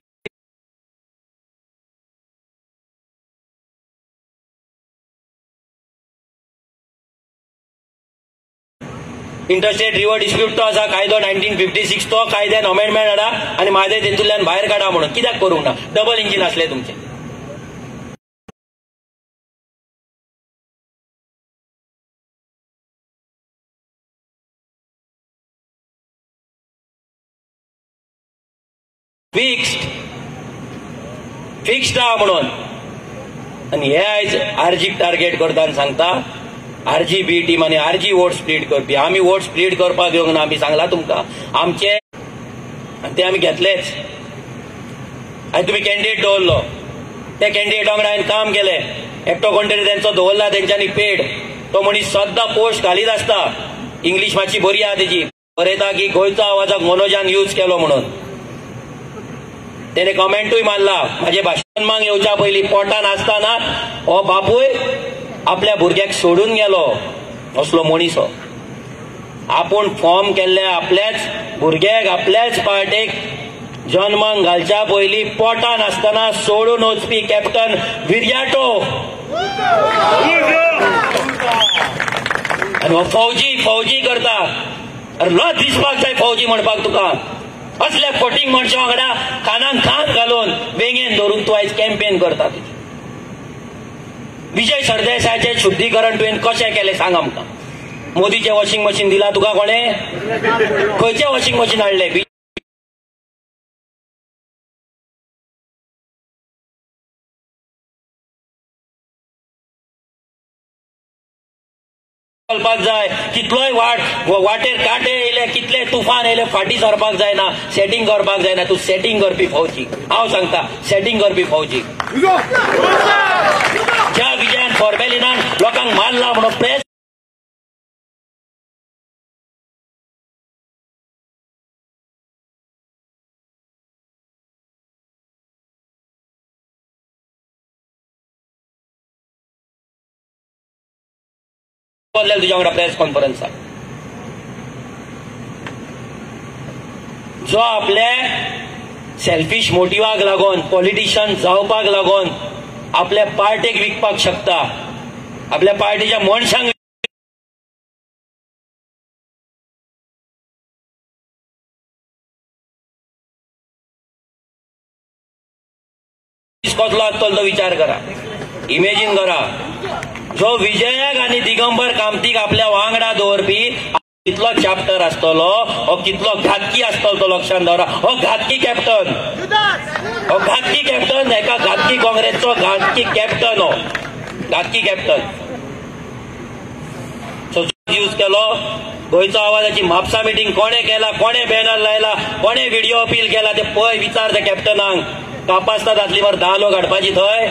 इंटरस्टेट रिवर डिस्प्यूट तो आसा कायदो 1956 तो कायद्यान अमेंडमेंट हाडा आनी म्हादय तेतूंतल्यान भायर काडा म्हणून. कित्याक करूंक ना? डबल इंजीन आसले तुमचे. फिक्स्ड आहा म्हणून. आनी हे आयज आरजीक टार्गेट करता आनी सांगता आरजी बी टीम आनी आरजी वोट स्प्लीट करपी. आमी वोट स्प्लीट करपाक येवंक ना. आमी सांगला तुमकां आमचे, आनी ते आमी घेतलेच. आयज तुमी कॅन्डिडेट दवरलो, त्या कॅन्डिडेटा वांगडा हांवें काम केलें. एकटो कोण तरी तेंचो दवरला तेंच्यांनी पेड. तो मनीस सद्दां पोस्ट घालीत आसता. इंग्लीश मातशी बरी आहा तेजी. बरयता की गोंयचो आवाजाक मनोजान यूज केलो म्हणून. तेणे कमेंटूय मारला म्हाजे भाशणांक येवच्या पयलीं पोटान आसतना हो बापूय आपल्या भुरग्याक सोडून गेलो. असलो मनीस हो. आपूण फॉर्म केल्ले आपल्याच भुरग्याक आपल्याच पार्टेक जन्माक घालच्या पयलीं पोटान आसतना सोडून वचपी कॅप्टन विर्याटो आनी हो फौजी करता. अरे लज दिसपाक जाय फौजी म्हणपाक तुका. असल्या फटींग मनशा वांगडा कानान कान घालून वेंगेन धरून तूं आयज कॅम्पेन करता. विजय सरदेसायाचे शुद्धीकरण तुवें कशें केलें सांग आमकां. मोदीचें वॉशिंग मशीन दिला तुका कोणें? खंयचें वॉशिंग मशीन हाडलें? चलपाक जाय. कितलोय वाटेर काटे येयले, कितले तुफान येयले, फाटी सरपाक जायना, सेटिंग करपाक जायना. तूं सेटिंग करपी फौजी. हांव सांगता, सेटिंग करपी फौजी. ज्या विजयान फॉर्मेलिनान लोकांक मारला म्हणून प्रेस तुझ्या वांगडा प्रेस कॉन्फरन्साक. जो आपल्या सेल्फिश मोटिवाक लागून, पॉलिटिशियन जावपाक लागून आपल्या पार्टेक विकपाक शकता, आपल्या पार्टीच्या मनशांक कसलो आसतलो तो विचार करा, इमेजिन करा. जो विजयाक आनी दिगंबर कामतीक आपल्या वांगडा दवरपी कितलो चॅप्टर आसतलो, हो कितलो घातकी आसतलो तो लक्षांत दवरा. हो घातकी कॅप्टन, हो घातकी कॅप्टन, एका घातकी काँग्रेसचो घातकी कॅप्टन. हो घातकी कॅप्टन यूज केलो. गोंयचो आवाजाची म्हापसा मिटींग कोणे केला, कोणे बॅनर लायला, कोणे व्हिडिओ अपील केला ते पळय. विचार त्या कॅप्टनाक. कापासता जातली मरे 10 लोक हाडपाची थंय.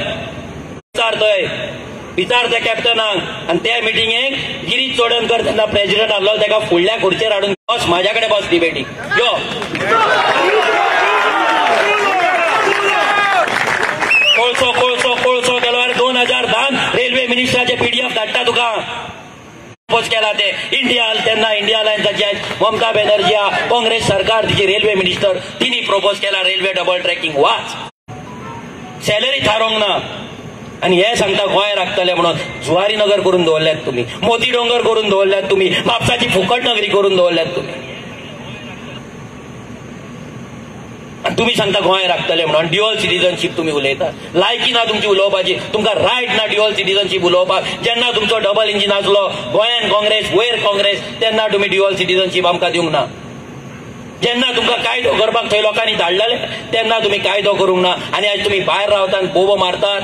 विचार त्या कॅप्टनाक. आणि त्या मिटिंगेक गिरीश चोडणकर तेन्ना प्रेसिडेंट आसलो, ताका फुडल्या खुर्चेर हाडून बस, म्हाज्या कडेन बस डिबेटीक यो. कोळसो कोळसो कोळसो केलो. अरे 2010 रेल्वे मिनिस्टराचे PDF धाडटा तुका. प्रपोज केला ते इंडिया तेन्ना इंडिया लायन्साचे ममता बॅनर्जी काँग्रेस सरकार, तिची रेल्वे मिनिस्टर, तिने प्रपोज केला रेल्वे डबल ट्रॅकिंग. वाच, सॅलरी थारोंक ना. आणि हे सांगता गोंय राखतले म्हणून. जुवारी नगर करून दवरल्यात तुम्ही, मोती डोंगर करून दवरल्यात तुम्ही, म्हापसाची फुकट नगरी करून दवरल्यात तुम्ही. आणि तुम्ही सांगता गोंय राखतले म्हणून. ड्युअल सिटीजनशीप तुम्ही उलयता. लायकी ना तुमची उलोवपाची, तुमकां रायट ना ड्युअल सिटीजनशीप उलोवपाक. जेन्ना तुमचो डबल इंजिन आसलो, गोंयान काँग्रेस, वयर काँग्रेस, तेन्ना तुम्ही ड्युअल सिटीजनशीप आमकां दिवंक ना. जेन्ना तुमकां कायदो करपाक थंय लोकांनी धाडलेले, तेन्ना तुम्ही कायदो करूंक ना. आनी आज तुम्ही भायर रावतात, बोबो मारतात.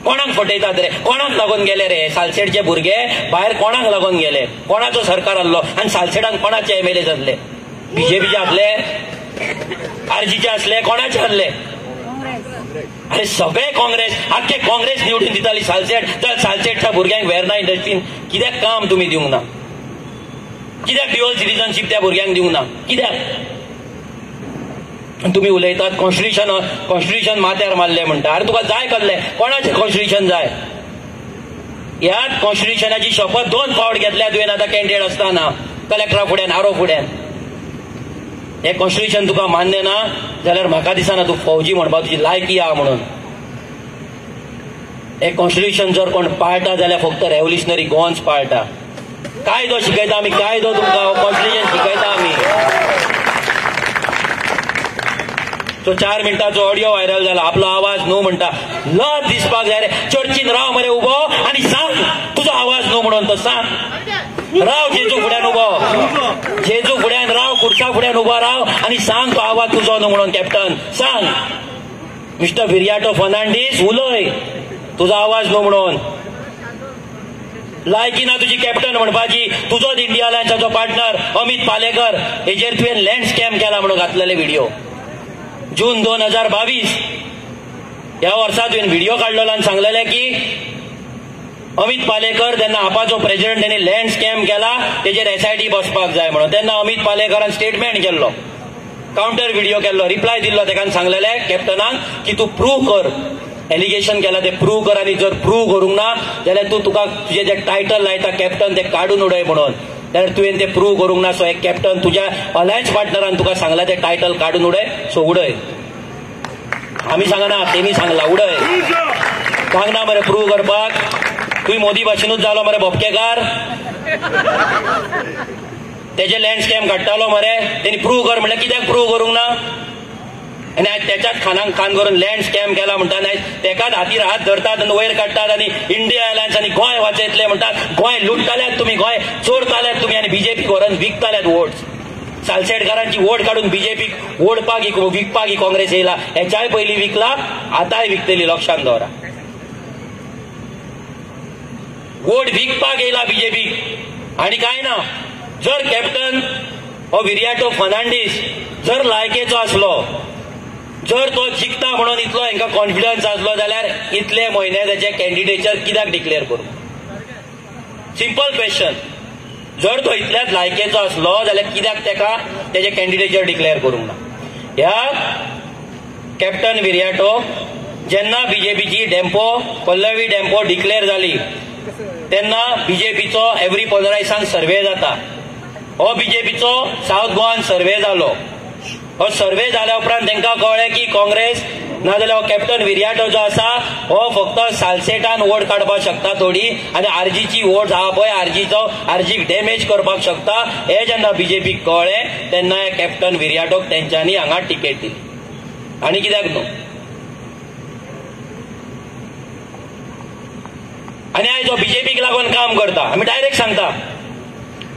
कोणाक फटयतात रे? कोणाक लागून गेले रे? सालसेडचे भुरगे भायर कोणाक लागून गेले? कोणाचो सरकार आसलो? आणि सालसेडान कोणाचे MLA जातले? BJPचे आसले, RGचे आसले, कोणाचे आसले? अरे सगळे काँग्रेस, आख्खे काँग्रेस निवडून दिताली सालसेड. तर सालसेडच्या भुरग्यांक वेर्ना इंडस्ट्रीन कित्याक काम तुम्ही दिवंक ना? कित्याक ड्युअल सिटीजनशीप त्या भुरग्यांक दिवंक ना? कित्याक? तुम्ही उलयतात कॉन्स्टिट्यूशन माथ्यार मारले म्हणटा. अरे तुका जाय कसले? कोणाचे कॉन्स्टिट्यूशन जाय? ह्याच कॉन्स्टिट्यूशनाची शपथ 2 फावट घेतल्या तुवें आतां कॅन्डिडेट आसतना, कलेक्टरा फुड्यान, आरो फुड्यान. हे कॉन्स्टिट्यूशन तुका मान्य ना जाल्यार म्हाका दिसना तूं फौजी म्हणपाक तुजी लायकी आहा म्हणून. हे कॉन्स्टिट्यूशन जर कोण पाळटा जाल्यार फक्त रेव्होल्युशनरी गोवन्स पाळटा. कायदो शिकयता आमी, कायदो तुमकां कॉन्स्टिट्यूशन शिकयता आमी. तो 4 मिनटाचो ऑडिओ व्हायरल झाला. आपलो आवाज न्हू म्हणटा. लज दिसपाक जाय रे. चर्चीन राव मरे उबो आणि सांग तुजो आवाज न्हू म्हणून. तो सांग, राव जेजू फुड्यान उबो, जेजू फुड्यान राव, खुर्सा फुड्यान उबो राव आणि सांग तो आवाज तुजो न्हू म्हणून. कॅप्टन सांग, मिस्टर विरियाटो फर्नांडीस उलय, तुजो आवाज न्हू म्हणून. लायकी ना तुझी कॅप्टन म्हणपाची. तुजोच इंडिया लायन्साचो पार्टनर अमित पालेकर, हेजेर तुवें लँड स्कॅम केला म्हणून घातलेले व्हिडिओ. जून 2022 ह्या वर्सा तुवें व्हिडिओ काढलेलो आणि सांगलेले की अमित पालेकर तेन्ना आपाचो प्रेसिडेंट, ताणें लँड स्कॅम केला, तेजेर SIT बसपाक जाय म्हणून. तेन्ना अमित पालेकरान स्टेटमेंट केल्लो, काउंटर व्हिडिओ केल्लो, रिप्लाय दिल्लो. ताका सांगलेले कॅप्टनाक की तूं प्रूव्ह कर, एलिगेशन केला ते प्रूव्ह कर. आणि जर प्रूव्ह करूंक ना जाल्यार तूं तुका तुजें जें टायटल लायता कॅप्टन ते काडून उडय म्हणून. जाल्यार तुवें तें प्रूव्ह करूंक ना. सो एक कॅप्टन तुज्या अलायन्स पार्टनरान तुका सांगला ते टायटल काडून उडय. सो उडय. आमी सांगना, तेणी सांगला उडय. सांगना मरे प्रूव्ह करपाक. तुवें मोदी भाशेनूच जालो मरे बोपकेकार. तेजे लँड स्कॅम काडटालो मरे, तेणी प्रूव्ह कर म्हणल्यार कित्याक प्रूव्ह करूंक ना? आनी आयज त्याच्याच खानाक खान करून लँड स्कॅम केला म्हणटात, आयज तेकाच हातीर हात धरतात आनी वयर काडटात आनी इंडिया एलायन्स आनी गोंय वाचयतले म्हणटात. गोंय लुट्टाल्यात तुमी, गोंय चोरताल्यात तुमी आनी बीजेपी व्हरून विकताल्यात वोट. सालसेटकारांची वोट काढून बीजेपीक ओडपाक विकपाक ही काँग्रेस येयला. हेच्याय पयलीं विकला, आतांय विकतली, लक्षांत दवरा. वोट विकपाक येयला बीजेपीक आनी काय ना. जर कॅप्टन हो विरियाटो फर्नांडीस जर लायकेचो आसलो, जर तो जिखता म्हणून इतलो हांकां कॉन्फिडन्स आसलो जाल्यार इतले म्हयने ताचे कॅन्डिडेचर कित्याक डिक्लेअर करूं? Simple question. जर तो इतल्याच लायकेचो आसलो जाल्यार कित्याक तेका तेजे कॅन्डिडेचर डिक्लेअर करूंक ना? ह्या कॅप्टन विरियाटो जेन्ना बीजेपीची पल्लवी डेम्पो डिक्लेअर जाली तेन्ना बीजेपीचो एव्हरी 15 दिसांक सर्वे जाता. हो बीजेपीचो साऊथ गोवान सर्वे जालो. हो सर्वे जाल्या उपरांत तांकां कळ्ळें की काँग्रेस नाजाल्यार कॅप्टन विरियाटो जो आसा हो फक्त सालसेटान वोट काडपाक शकता थोडी, आनी आरजीची वोट आहा पळय आरजीक डॅमेज करपाक शकता. हे जेन्ना बीजेपीक कळ्ळें तेन्ना कॅप्टन विरियाटोक तेंच्यांनी हांगा टिकेट दिली. आनी कित्याक न्हू? आनी आयज जो बीजेपीक लागून काम करता, आमी डायरेक्ट सांगता,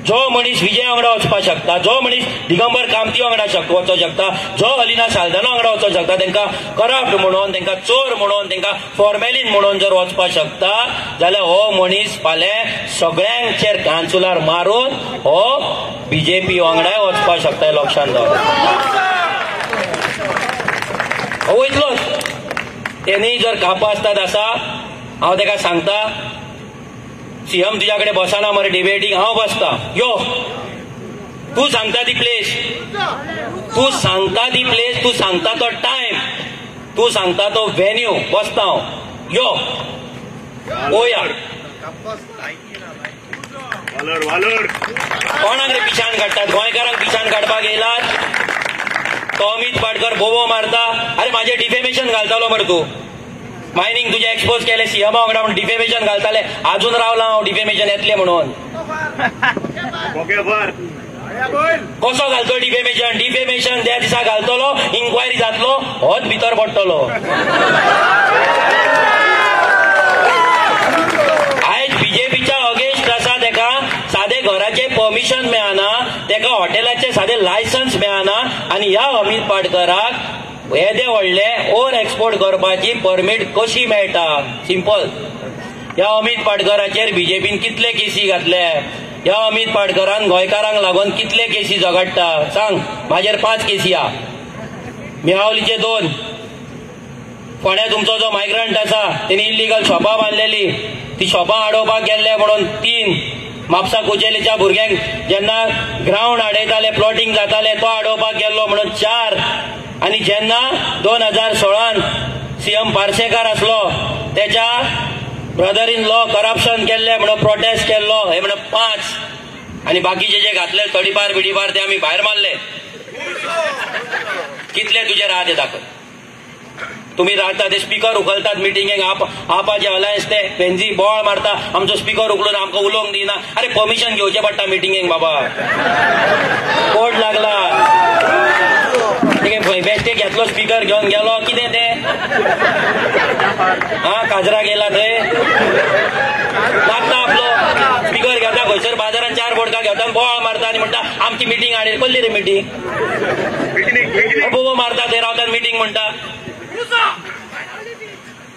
जो मनीस विजय वांगडा वचपाक शकता, जो मनीस दिगंबर कामती वांगडा वचूंक शकता, जो अलिना साल्दाना वांगडा वचूंक शकता, तांकां करप्ट म्हणून, तांकां चोर म्हणून, तांकां फॉर्मेलिन म्हणून जर वचपाक शकता जाल्यार हो मनीस फाल्यां सगळ्यांचेर कांचुलार मारून हो बीजेपी वांगडाय वचपाक शकता. हे लक्षांत दवरा. हो वयतलोच. तेणी जर कापास्ताद आसा, हांव ताका सांगता, सीएम तुझ्या कडेन बसना मरे डिबेटीक, हांव बसता. यो तूं सांगता ती प्लेस, तूं सांगता ती प्लेस, तूं सांगता तो टायम, तूं सांगता तो व्हेन्यू, बसता हांव. यो पळोवया कोणाक रे पिशान काडटात. गोंयकारांक पिशान काडपाक येयलात. तो अमित पाटकर बोबो मारता. अरे माझे डिफेमेशन घालतालो मरे तूं. मायनिंग तुझे एक्सपोज केले सीएमा वांगडा म्हणून डिफेमेशन घालताले. अजून रावला हांव डिफेमेशन येतले म्हणून. कसो घालतो डिफेमेशन? डिफेमेशन त्या दिसा घालतलो, इन्क्वायरी जातलो, होच भितर पडटलो. आयज बीजेपीच्या अगेन्स्ट आसा तेका सादे घराचे परमिशन मेळना, तेका हॉटेलाचे सादे लायसन्स मेळना, आनी ह्या अमित पाटकराक येदे व्हडले ओन एक्सपोर्ट करपाची परमीट कशी मेळटा? सिंपल. ह्या अमित पाटकराचेर बीजेपीन कितले केसी घातले? ह्या अमित पाटकरान गोंयकारांक लागून कितले केसी झगडटा? सांग. म्हाजेर 5 केसी हा. मिहावलीचे 2. फोंड्या तुमचो जो मायग्रंट आसा तेणी इल्लीगल शॉपां बांदलेली, ती शॉपां आडोवपाक गेल्ले म्हणून 3. म्हापसा कुचेलीच्या भुरग्यांक जेन्ना ग्राउंड आडयताले, प्लॉटिंग जाताले, तो आडोवपाक गेल्लो म्हणून 4. आनी जेन्ना 2016 सीएम पार्सेकार आसलो तेच्या ब्रदर इन लॉ करप्शन केल्ले म्हणून प्रोटेस्ट केल्लो, हे म्हणून 5. आनी बाकीचे जे घातले तडीपार बिडीपार ते आमी भायर मारले. कितले तुजे राहत ते दाखय. तुम्ही राहता ते स्पीकर उखलतात मिटिंगेक, आपाचे अलायन्स ते पेन्जी बोळ मारता, आमचो स्पीकर उखलून आमकां उलोवंक दिना. अरे परमिशन घेवचें पडटा मिटिंगेक बाबा. कोर्ट लागला. बेश्टे घेतलो स्पीकर घेवन गेलो, कितें ते काजरा गेला थंय लागता आपलो स्पीकर घेता, खंयसर बाजारात 4 बोडका घेता, बोळ मारता आनी म्हणटा आमची मिटींग हाडली. कसली रे मिटींग? बोबो मारता थंय रावतात मिटींग म्हणटा.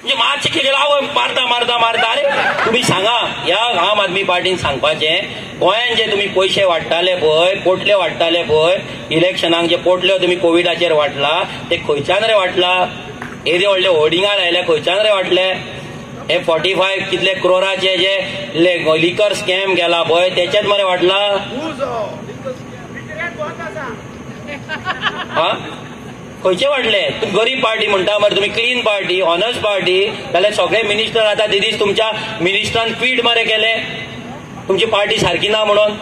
म्हणजे मातशें कितें लाव मारता मारता मारता. अरे तुम्ही सांगा, ह्या आम आदमी पार्टीन सांगपाचें, गोंयान जे तुम्ही पयशे वाडटाले पळय, पोटल्यो वाडटाले पळय, इलेक्शनाक जे पोटल्यो तुम्ही कोविडाचेर वाटला, ते खंयच्यान रे वाटला? एदे व्हडले होर्डिंगार आयले, खंयच्यान रे वाटले? हे 45 कितले क्रोराचे जे लिकर स्कॅम केला पळय, तेचेच मरे वाटला. हा खंयचे वाटले? तुम्ही गरीब पार्टी म्हणटा मरे, तुम्ही क्लीन पार्टी, ऑनस्ट पार्टी, जाल्यार सगळे मिनिस्टर आता ते दीस तुमच्या मिनिस्टरान ट्वीट मरे केले तुमची पार्टी सारकी ना म्हणून.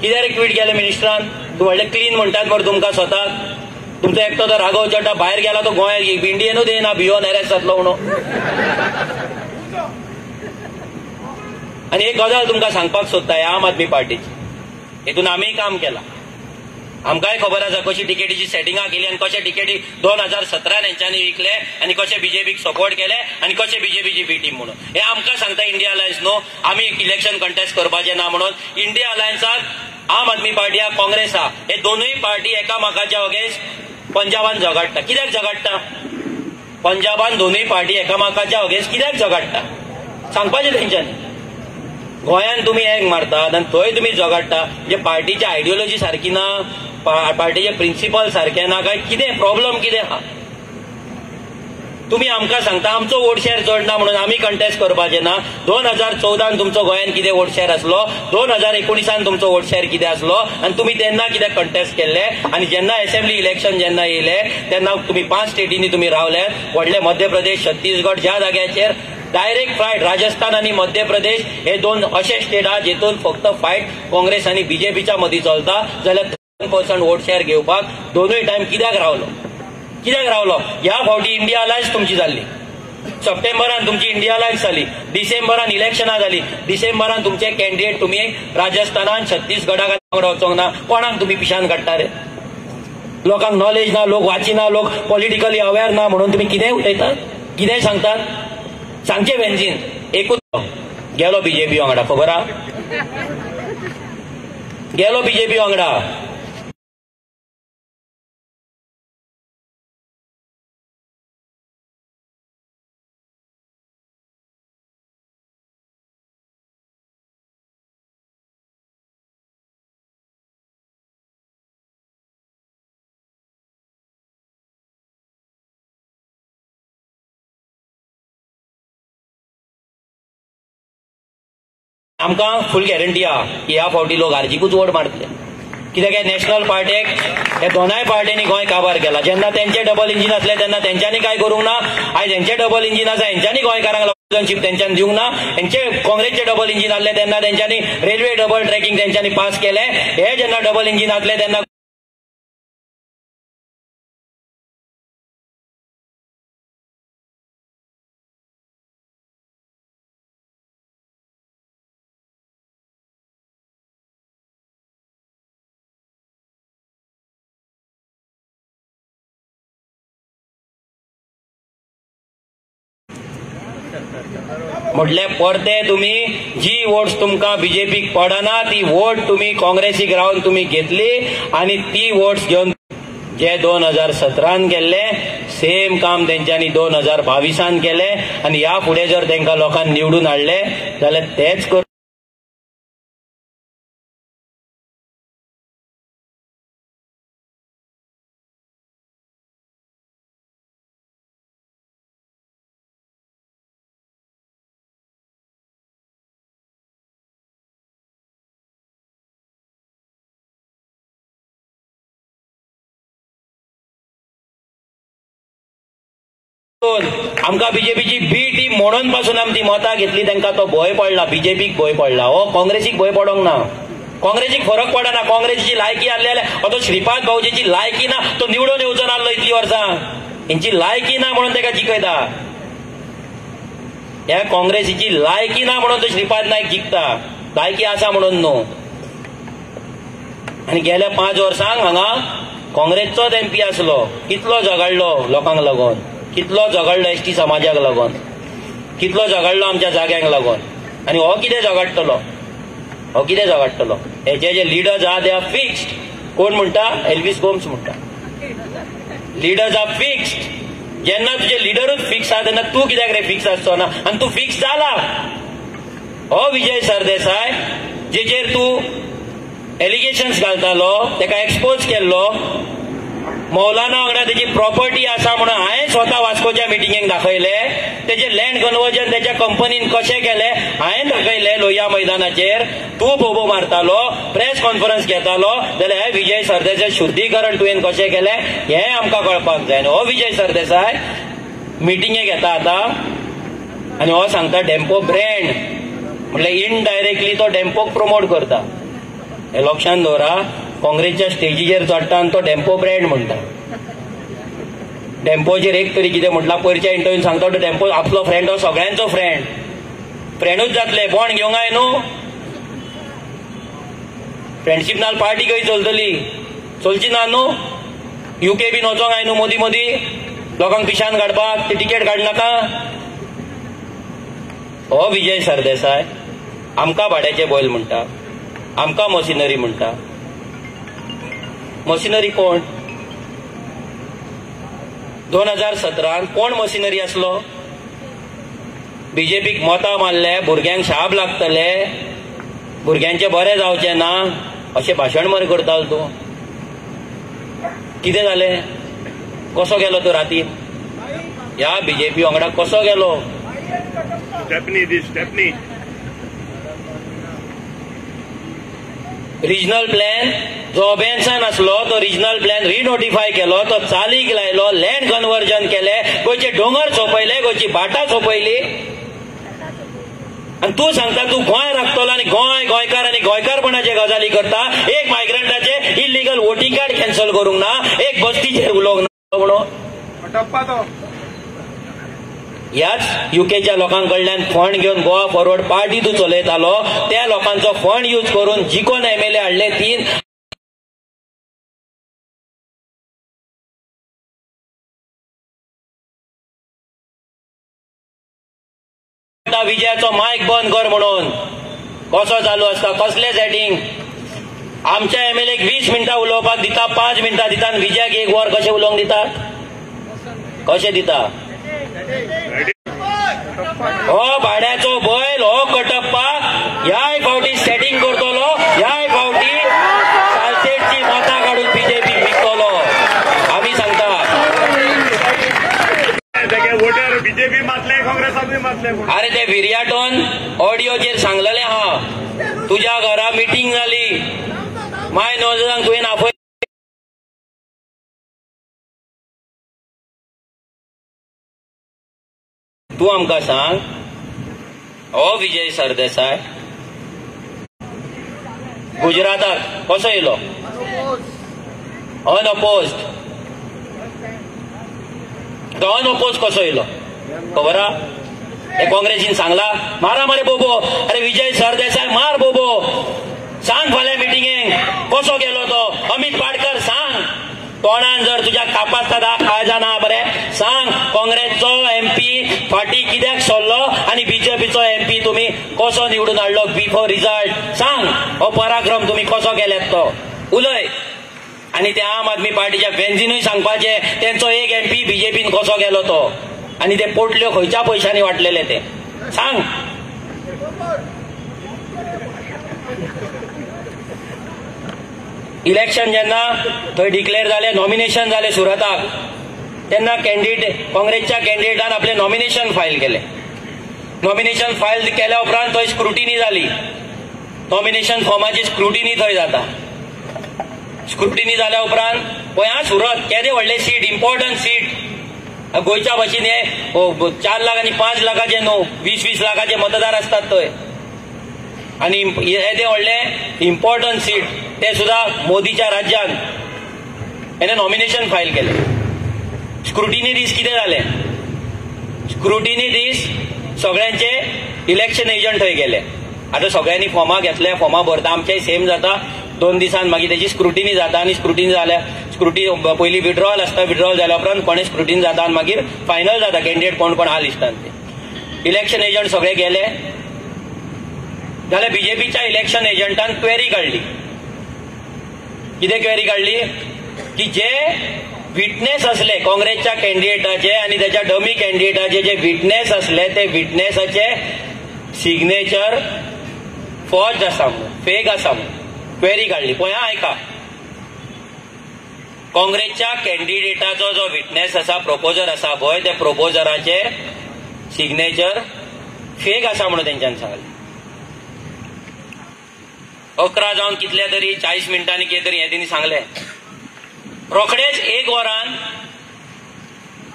कित्याक रे ट्वीट केले मिनिस्टरान? तूं व्हडले क्लीन म्हणटात मरे तुमकां स्वताक. तुमचो एकटो तो राघव चड्डा भायर गेला, तो गोंयांत इंडियेनूच येना, भियोन एरेस्ट जातलो म्हणून. आनी एक गजाल तुमकां सांगपाक सोदता ह्या आम आदमी पार्टीची. हेतून आम्ही काम केला. आमकांय खबर आसा कशी टिकेटीची सेटिंगां केली आनी कशे टिकेटी 2017 हेंच्यांनी विकले आनी कशे बीजेपीक सपोर्ट केले आनी कशे बीजेपीची बी टीम म्हणून. हे आमकां सांगता इंडिया अलायन्स न्हू आमी इलेक्शन कंटेस्ट करपाचें ना म्हणून. इंडिया अलायन्साक आम आदमी पार्टी आहा, काँग्रेस आहा, हे दोनूय पार्टी एकामेकाच्या अगेन्स्ट पंजाबान झगडटा. कित्याक झगडटा? पंजाबान दोनूय पार्टी एकामेकाच्या अगेन्स्ट कित्याक झगडटा सांगपाचें तेंच्यांनी. गोंयान तुम्ही एक मारतात आनी थंय तुम्ही झगडटा. म्हणजे पार्टीची आयडियोलॉजी सारकी ना, पार्टीचे प्रिन्सिपल सारखे ना, काय कितें प्रॉब्लम कितें आहा? तुम्ही आमकां सांगता आमचो वोट शेअर चड ना म्हणून आमी कंटेस्ट करपाचें ना. 2014 तुमचो गोंयान कितें वोट शेअर आसलो, 2019 तुमचो वोट शेअर कितें आसलो आनी तुमी तेन्ना कितें कंटेस्ट केल्ले. आनी जेन्ना असेंब्ली इलेक्शन जेन्ना येयले तेन्ना तुम्ही 5 स्टेटींनी तुम्ही रावले. व्हडले मध्य प्रदेश, छत्तीसगड ज्या जाग्याचेर डायरेक्ट फायट राजस्थान आणि मध्य प्रदेश हे दोन असे स्टेट आहा जेतून फक्त फायट काँग्रेस आणि बीजेपीच्या मदीं चलता. जाल्यार 3% वोट शेअर घेवपाक दोनूय टायम कित्याक रावलो? ह्या फावटी इंडिया अलायन्स तुमची जाल्ली. सप्टेंबरान तुमची इंडिया अलायन्स जाली, डिसेंबरान इलेक्शनां जाली. डिसेंबरान तुमचे कॅन्डिडेट तुम्ही राजस्थानान छत्तीसगडाक वांगडा वचोंक ना. कोणाक तुम्ही पिशान काडटा रे? लोकांक नॉलेज ना, लोक वाचिना, लोक पॉलिटिकली अवेअर ना म्हणून तुम्ही कितेंय उठयतात, कितेंय सांगतात. सांगचे बेंजीन एकूच गेलो बीजेपी वांगडा, खबर आहा? गेलो बीजेपी वांगडा. आमकां फुल गॅरंटी आहा की ह्या फावटी लोक आरजीकूच वोट मारतले. कित्याक हे नॅशनल पार्टेक हे दोनाय पार्टींनी गोंय काबार केला. जेन्ना तेंचे डबल इंजीन आसले तेन्ना तेंच्यांनी काय करूंक ना. आयज हेंचे डबल इंजीन आसा हेंच्यांनी गोंयकारांक सिटीजनशीप तेंच्यांनी दिवंक ना. हेंचे काँग्रेसचे डबल इंजीन आसले तेन्ना तेंच्यांनी रेल्वे डबल ट्रॅकिंग तेंच्यांनी पास केले. हे जेन्ना डबल इंजीन आसले तेन्ना म्हटले परते तुम्ही जी वोट्स तुमकां बीजेपीक पडना ती वोट तुम्ही काँग्रेसीक रावन तुम्ही घेतली आणि ती वोट्स घेवन जे 2017 केल्ले सेम काम तेंच्यांनी 2022 केले. आणि ह्या फुडें जर तेंकां लोकांनी निवडून हाडले जाल्यार तेच कर. आमकां बीजेपीची बी टीम म्हणून पासून आमची मतां घेतली तेंकां तो भंय पडला. बीजेपीक भंय पडला. हो काँग्रेसीक भंय पडोंक ना. काँग्रेसीक फरक पडना. काँग्रेसीची लायकी आसली जाल्यार तो श्रीपाद भाऊजीची लायकी ना तो निवडून येवचो नासलो इतली वर्सां. हेंची लायकी ना म्हणून तेका जिखयता. ह्या काँग्रेसीची लायकी ना म्हणून तो श्रीपाद नायक जिखता. लायकी आसा म्हणून न्हू. आनी गेल्या 5 वर्सांक हांगा काँग्रेसचोच MP आसलो. कितलो झगडलो लोकांक लागून, कितलो झगडलो एसटी समाजाक लागून, कितलो झगडलो आमच्या जाग्यांक लागून. आनी हो कितें झगडटलो? हेचे जे लिडर्स आहा दे आर फिक्स्ड. कोण म्हणटा? एल्विस गोम्स म्हणटा लिडर्स आर फिक्स्ड. जेन्ना तुजे लिडरूच फिक्स आहा तेन्ना तूं कित्याक रे फिक्स आसचो ना? आनी तूं फिक्स जाला. हो विजय सरदेसाय जेचेर तूं एलिगेशन्स घालतालो तेका एक्सपोज केल्लो. मौलाना वांगडा तेजी प्रॉपर्टी आसा म्हणून हांवें स्वता वास्कोच्या मिटिंगेक दाखयले. तेजे लँड कन्वर्जन तेच्या कंपनीन कशें केलें हांवें दाखयलें लोहिया मैदानाचेर. तूं बोबो मारतालो, प्रेस कॉन्फरन्स घेतालो जाल्यार हे विजय सरदेसाय शुद्धीकरण तुवें कशें केलें हें आमकां कळपाक जाय. हो विजय सरदेसाय मिटिंगेक येता आतां आनी हो सांगता डेम्पो ब्रँड म्हणल्यार इनडायरेक्टली तो डेम्पोक प्रमोट करता. हे लक्षांत दवरा. काँग्रेसच्या स्टेजीचेर चडटा आनी तो डेम्पो ब्रँड म्हणटा. डेम्पोचेर एक तरी कितें म्हटलां पयरच्या इंटरव्यून सांगता तो डेम्पो आपलो फ्रेंड हो सगळ्यांचो फ्रेंडूच जातले. बोंड घेवंक जाय न्हू. फ्रेंडशीप नाल पार्टी खंय चलतली, चलची ना न्हू. UK बीन वचोंक जाय न्हू मोदी लोकांक पिशान काडपाक, ती तिकेट काडनाका. हो विजय सरदेसाय आमकां भाड्याचे बैल म्हणटा, आमकां मशिनरी म्हणटा. मशिनरी कोण? 2017 कोण मशिनरी आसलो? बीजेपीक मतां मारले, भुरग्यांक शाब लागतले, भुरग्यांचे बरें जावचें ना अशें भाशण मरे करतालो तूं. कितें जालें? कसो गेलो तूं राती? ह्या बीजेपी वांगडा कसो गेलो? स्टेपनी रिजनल प्लॅन जो अबेन्सान आसलो तो रिजनल प्लॅन रिनोटिफाय केलो, तो चालीक लायलो, लँड कन्वर्जन केले, गोंयचे दोंगर सोंपयले, गोंयची भाटां सोंपयली. आणि तू सांगता तू गोंय राखतलो आनी गोंयकार आनी गोंयकारपणाचे गजाली करता. एक मायग्रंटाचे इलिगल वोटिंग कार्ड कॅन्सल करूंक ना, एक बस्तीचेर उलोवंक ना म्हणून. ह्याच युकेच्या लोकांकडल्यान फंड घेवन गोवा फॉरवर्ड पार्टी तू चलयतालो, त्या लोकांचो फंड यूज करून जिकोन MLA हाडले 3. विजयाचो मायक बंद कर म्हणून कसो चालू असता, कसले सेटिंग. आमच्या MLA 20 मिनटां उलोवपाक दिता, 5 मिनटां दिता, विजयाक 1 वर कशें उलोवंक दितात? कशें दिता? हो भाड्याचो बैल, हो कटप्पा ह्याय फावटी सेटिंग करतलो, ह्याय फावटी सालसेटची मतां काडून बीजेपी विकतलो. आमी सांगता वोटर बीजेपी मातले, काँग्रेसाक बी मातले. अरे ते विर्याटोन ऑडिओचेर सांगलेलें हा, तुज्या घरा मिटींग जाली, माय नोजरांक तुवें आपय. तू आमकां सांग, हो विजय सरदेसाय गुजराताक कसो येयलो? अनअपोज्ड. तो अनअपोज कसो येयलो खबर हा? हे काँग्रेसीन सांगला मारा मरे बोबो. अरे विजय सरदेसाय मार बोबो. सांग फाल्यां मिटिंगेक कसो गेलो तो. अमित पाडकर सांग. तोंडान जर तुज्या कापासता काळजा ना बरें सांग. काँग्रेसचो MP फाटी कित्याक सरलो आनी बीजेपीचो MP तुमी कसो निवडून हाडलो बिफोर रिजल्ट सांग. हो पराक्रम तुमी कसो केल्यात तो उलय. आणि त्या आम आदमी पार्टीच्या बेंजीनूय सांगपाचे त्यांचो एक MP बीजेपीन कसो गेलो तो आणि ते पोटल्यो खंयच्या पयशांनी वाटलेले ते सांग. इलेक्शन जेन्ना थंय डिक्लेअर जाले, नॉमिनेशन जाले सुरताक, तेन्ना काँग्रेसच्या कॅन्डिडेटान आपले नॉमिनेशन फायल केले. नॉमिनेशन फायल केल्या उपरांत थंय स्क्रुटिनी जाली. नॉमिनेशन फॉर्माची स्क्रुटिनी थंय जाता. स्क्रुटिनी जाल्या उपरांत पळय हा सुरत केदे व्हडले सीट, इम्पॉर्टंट सीट. गोंयच्या भाशेन हे 4 लाख आनी 5 लाखाचे न्हू, 20-20 लाखाचे मतदार असतात थंय. आणि येदे व्हडले इम्पॉर्टंट सीट ते सुद्धा मोदीच्या राज्यान हेने नॉमिनेशन फायल केले. स्क्रुटिनी दीस कितें जाले? स्क्रुटिनी दीस सगळ्यांचे इलेक्शन एजंट थंय गेले. आता सगळ्यांनी फॉर्मां घेतले, फॉर्मां भरता, आमचेय सेम जाता. 2 दिसान मागीर तेजी स्क्रुटिनी जाता आनी स्क्रुटिनी जाल्या पयली विड्रॉल आसता. विड्रॉल जाल्या उपरांत कोणें स्क्रुटिनी जाता आनी मागीर फायनल जाता कॅन्डिडेट कोण कोण हा लिस्टान ते. इलेक्शन एजंट सगळे गेले जाल्यार बीजेपीच्या इलेक्शन एजंटान क्वेरी काढली. कितें क्वेरी काढली? की जे विटनेस असले काँग्रेसच्या कॅन्डिडेटाचे आणि त्याच्या डमी कॅन्डिडेटाचे जे विटनेस असले ते विटनेसाचे सिग्नेचर फॉर्ज आसा म्हणून, फेक आसा म्हणून क्वेरी काढली. पळय हा ऐका. काँग्रेसच्या कॅन्डिडेटाचो जो विटनेस आसा, प्रोपोजर आसा पळय, त्या प्रोपोजराचे सिग्नेचर फेक आसा म्हणून तेंच्यान सांगलें. 11 जावन कितल्या तरी 40 मिनटांनी कितें तरी हे तेणी सांगलें. रोखडेच 1 वरान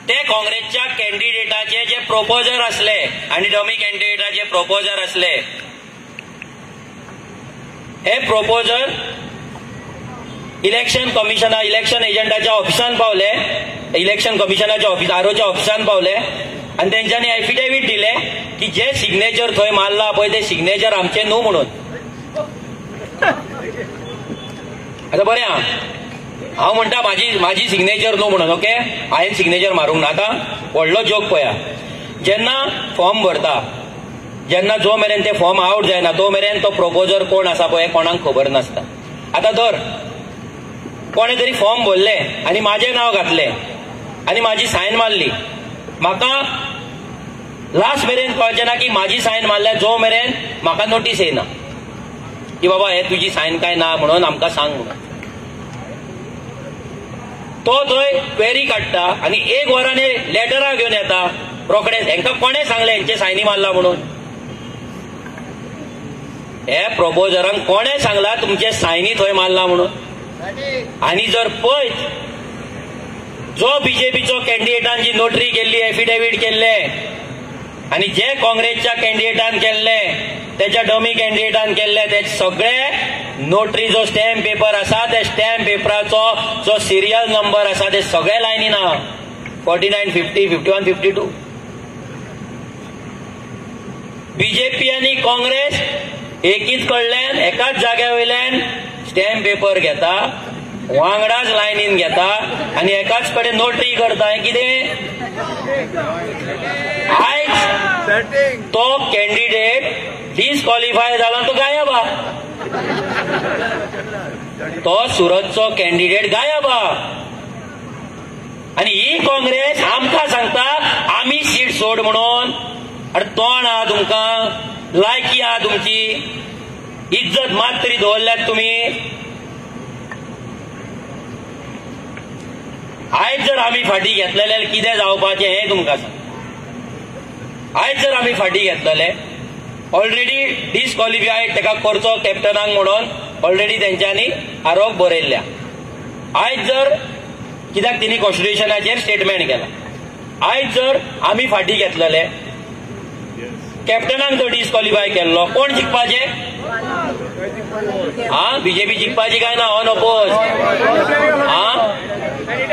ते काँग्रेसच्या कॅन्डिडेटाचे जे प्रोपोजर असले आणि डमी कॅन्डिडेटाचे प्रोपोजर असले, हे प्रोपोजर इलेक्शन कमिशना, इलेक्शन एजंटाच्या ऑफिसान पावले, इलेक्शन कमिशनाच्या ऑफिस आरोच्या ऑफिसान पावले आणि तेंच्यांनी एफिडेविट दिले की जे सिग्नेचर थंय मारला पळय ते सिग्नेचर आमचे न्हू म्हणून. आतां बरें हांव म्हणटा म्हाजी सिग्नेचर न्हू म्हणून. ओके, हांवें सिग्नेचर मारूंक ना. आतां व्हडलो जोक पळया. जेन्ना फॉर्म भरता, जेन्ना जो मेरेन ते फॉर्म आउट जायना तो मेरेन तो प्रोपोजर कोण आसा पळय कोणाक खबर नासता. आतां धर कोणें तरी फॉर्म भरले आनी म्हाजें नांव घातलें आनी म्हाजी सायन मारली. म्हाका लास्ट मेरेन कळचें ना की म्हाजी सायन मारल्या जो मेरेन म्हाका नोटीस येयना की बाबा हे तुजी सायन काय ना म्हणून आमकां सांग म्हणून. तो थंय क्वेरी काडटा आनी 1 वरांनी लेटरां घेवन येता रोखडेच. हेंकां कोणें सांगलें हेंचे सायनी मारला म्हणून? हे प्रोपोजरांक कोणें सांगला तुमचे सायनी थंय मारला म्हणून? आनी जर पळयत जो बीजेपीचो कॅन्डिडेटान जी नोटरी केल्ली, एफिडेवीट केल्ले आनी जे काँग्रेसच्या कॅन्डिडेटान केल्ले, त्याच्या डमी कॅन्डिडेटान केल्ले, ते सगळे नोटरी जो स्टॅम्प पेपर आसा त्या स्टॅम्प पेपराचो जो सिरियल नंबर आसा ते सगळे लायनीन आहा. 49, 50, 51, 52. बीजेपी आनी काँग्रेस एकीच कडल्यान एकाच जाग्या वयल्यान स्टॅम्प पेपर घेता, वांगडाच लायनीन घेता आनी एकाच कडेन नोटरी करता. हें कितें? आयज तो कॅन्डिडेट डिस्क्वॉलिफाय जालो तो गायब आहा. तो सुरतचो कॅन्डिडेट गायब आहा. आनी ही काँग्रेस आमकां सांगता आमी सीट सोड म्हणून. अरे तोंड आहा तुमकां, लायकी आहा तुमची, इज्जत मात तरी दवरल्यात तुमी. आयज जर आमी फाटी घेतलेले जाल्यार कितें जावपाचें हें तुमकां सांग. आयज जर आमी फाटी घेतलेले, ऑलरेडी डिस्क्वॉलिफाय तेका करचो कॅप्टनाक म्हणून ऑलरेडी तेंच्यांनी आरोप बरयल्ल्या. आयज जर कित्याक तिणी कॉन्स्टिट्युशनाचेर स्टेटमेंट केला, आयज जर आमी फाटी घेतलेले, कॅप्टनाक जर डिस्क्वॉलिफाय केल्लो, कोण जिखपाचे? बीजेपी जिखपाची काय ना, ऑन अपोज.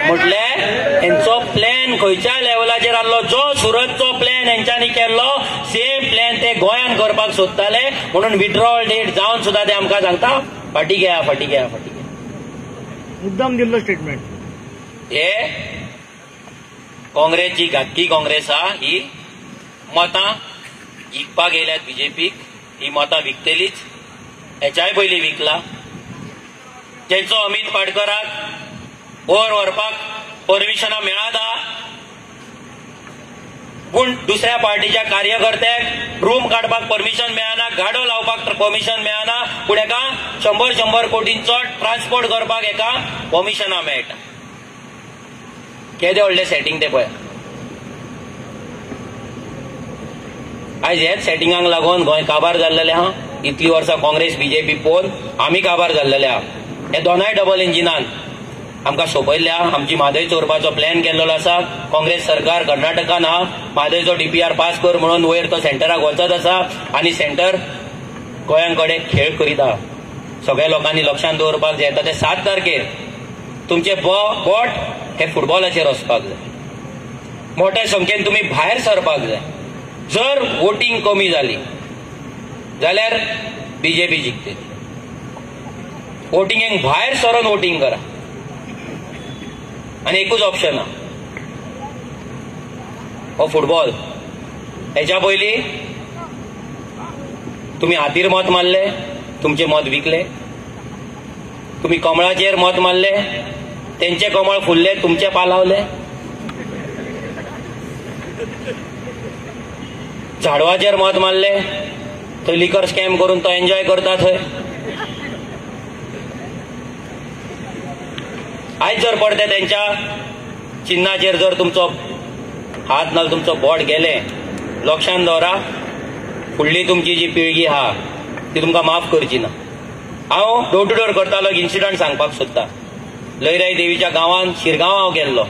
म्हटल्यार हेंचो प्लॅन खंयच्या लेवलाचेर आसलो? जो सुरतचो प्लॅन हेंच्यांनी केल्लो सेम प्लॅन ते गोंयान करपाक सोदताले म्हणून विड्रॉवल डेट जावन सुद्धा ते आमकां सांगता फाटी घ्या, फाटी घ्या, फाटी घ्या. मुद्दाम दिल्लो स्टेटमेंट. हे काँग्रेसची घातकी काँग्रेस आहा. ही मतां जिखपाक येयल्यात बीजेपीक. ही मतां विकतलीच. हेच्याय पयलीं विकला. जेंचो अमित पाडकराक वयर व्हरपाक परमिशनां मेळात, पूण दुसऱ्या पार्टीच्या कार्यकर्त्याक रूम काडपाक परमिशन मेळना, गाडो लावपाक परमिशन मेळना, पूण हेका 100 कोटींचो ट्रान्सपोर्ट करपाक हेका परमिशनां मेळटा. केदें व्हडलें सेटिंग तें पळय. आयज हेच सेटिंगाक लागून गोंय काबार जाल्लेलें आहा. इतलीं वर्सां काँग्रेस बीजेपी पळोवन आमी काबार जाल्लेले आहा. हे दोनाय डबल इंजिनान आमकां सोंपयल्ले आहा. आमची म्हादय चोरपाचो प्लॅन केल्लो आसा. काँग्रेस सरकार कर्नाटकान आहा. म्हादयचो DPR पास कर म्हणून वयर तो सेंटराक वचत आसा आनी सेंटर गोंयां कडेन खेळ करीत आहा. सगळ्या लोकांनी लक्षांत दवरपाक जाय. येता ते 7 तारखेर तुमचे बोट हे फुटबॉलाचेर वचपाक जाय. मोठ्या संख्येन तुमी भायर सरपाक जाय. जर वोटिंग कमी जाली जाल्यार बीजेपी जिखतली. वोटिंगेक भायर सरून वोटिंग करा. आनी एकूच ऑप्शन आहा, हो फुटबॉल. हेच्या पयलीं तुमी हातीर मत मारले, तुमचे मत विकले. तुमी कमळाचेर मत मारले, तेंचे कमळ फुलले, तुमचे पालावले. झाडवाचेर मत मारले, थंय लिकर स्कॅम करून तो एन्जॉय करता थंय. आयज जर पडते तेंच्या चिन्हाचेर जर तुमचो हात नाजाल्यार तुमचो बोट गेले, लक्षांत दवरा, फुडली तुमची जी पिळगी आहा ती तुमकां माफ करची ना. हांव डोर टू डोर करतालो इन्सिडंट सांगपाक सोदता. लयराई देवीच्या गांवांत शिरगांव हांव गेल्लो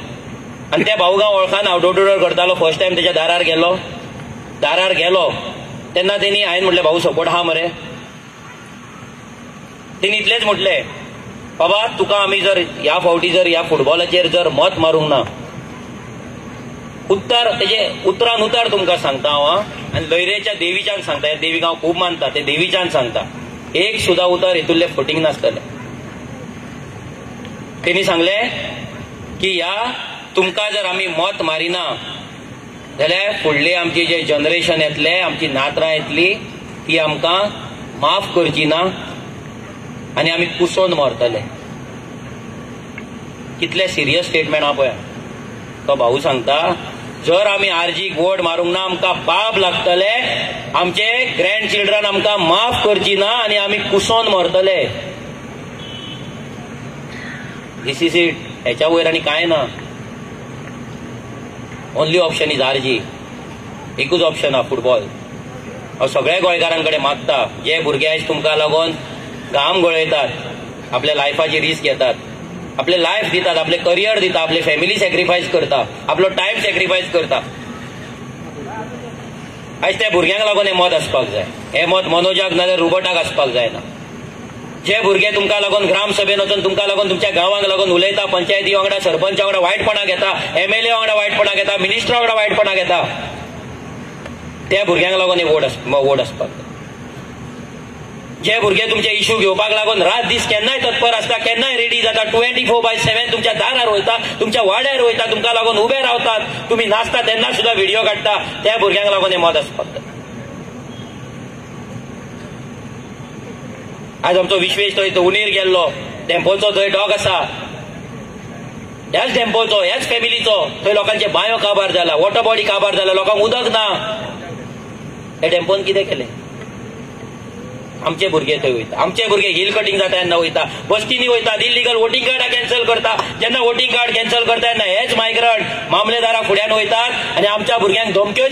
आनी त्या भाऊगांव वळखान हांव डोर टू डोर करतालो. फर्स्ट टायम तेच्या दारार गेलो. दारार गेलो तेन्ना तेणी हांवें म्हटलें भाऊ सपोर्ट आहा मरे. तेणी इतलेंच म्हटलें, बाबा तुका आमी जर ह्या फावटी जर ह्या फुटबॉलाचेर जर मत मारूंक ना, उत्तर तेजे उतरान उतर तुमकां सांगता हांव. आनी लयरेच्या देवीच्यान सांगता, हे देवीक हांव खूब मानता, ते देवीच्यान सांगता, एक सुद्दां उतर हितुल्लें फुटींग नासतलें. त्यांनी सांगले की ह्या तुमकां जर आमी मत मारिना जाल्यार फुडले आमचे जे जनरेशन येतले, आमची नातरां येतली, ती आमकां माफ करची ना आनी आमी कुसोन मरतले. कितले सिरियस स्टेटमेंट हा पळय. तो भाऊ सांगता जर आमी आरजीक वोट मारूंक ना आमकां पाप लागतले, आमचे ग्रँड चिल्ड्रन आमकां माफ करची ना आनी आमी कुसोन मरतले. दिस इज इट. हेच्या वयर आनी कांय ना. Only option is RG. एकूच ऑप्शन हा फुटबॉल. हांव सगळ्या गोंयकारांकडे मागता जे भुरगे आयज तुमकां लागून घाम गळयतात, आपल्या लायफाची रिस्क घेतात, आपले लायफ दितात, आपले करियर दितात, आपले फॅमिली सॅक्रिफायस करता, आपलो टायम सॅक्रिफायस करता, आयज त्या भुरग्यांक लागून हें मत आसपाक जाय. हें मत मनोजाक नाजाल्यार रुबटाक आसपाक जायना. जे भुरगे तुमकां लागून ग्रामसभेन वचून तुमकां लागून तुमच्या गांवांक लागून उलयता, पंचायती वांगडा सरपंचा वांगडा वायटपणां घेता, एमएलए वांगडा वायटपणां घेता, मिनिस्टरा वांगडा वायटपणां घेता, त्या भुरग्यांक लागून हे वोट आसपाक जाय. जे भुरगे तुमचे इश्यू घेवपाक लागून रात दीस केन्नाय तत्पर आसता, केन्नाय रेडी जाता, 24/7 तुमच्या दारार वयता, तुमच्या वाड्यार वयता, तुमकां लागून उबे रावतात, तुम्ही नाचता तेन्ना सुद्धा व्हिडिओ काडटा, त्या भुरग्यांक लागून हे मत आसपाक जाय. आज आमचो विश्वेश थंय उणीर गेल्लो, टेम्पोचो थंय डॉग आसा, ह्याच टेम्पोचो, ह्याच फॅमिलीचो, थंय लोकांचे बांयो काबार जाला, वॉटर बॉडी काबार जाला, लोकांक उदक ना. हे टेम्पोन कितें केलें? आमचे भुरगे थंय वयता, आमचे भुरगे हिल कटिंग जाता तेन्ना वयता, बस्तीनी वयतात, इलिगल वोटिंग कार्डां कॅन्सल करता. जेन्ना वोटिंग कार्ड कॅन्सल करता तेन्ना हेच मायग्रंट मामलेदारा फुड्यान वयतात आनी आमच्या भुरग्यांक धमक्यो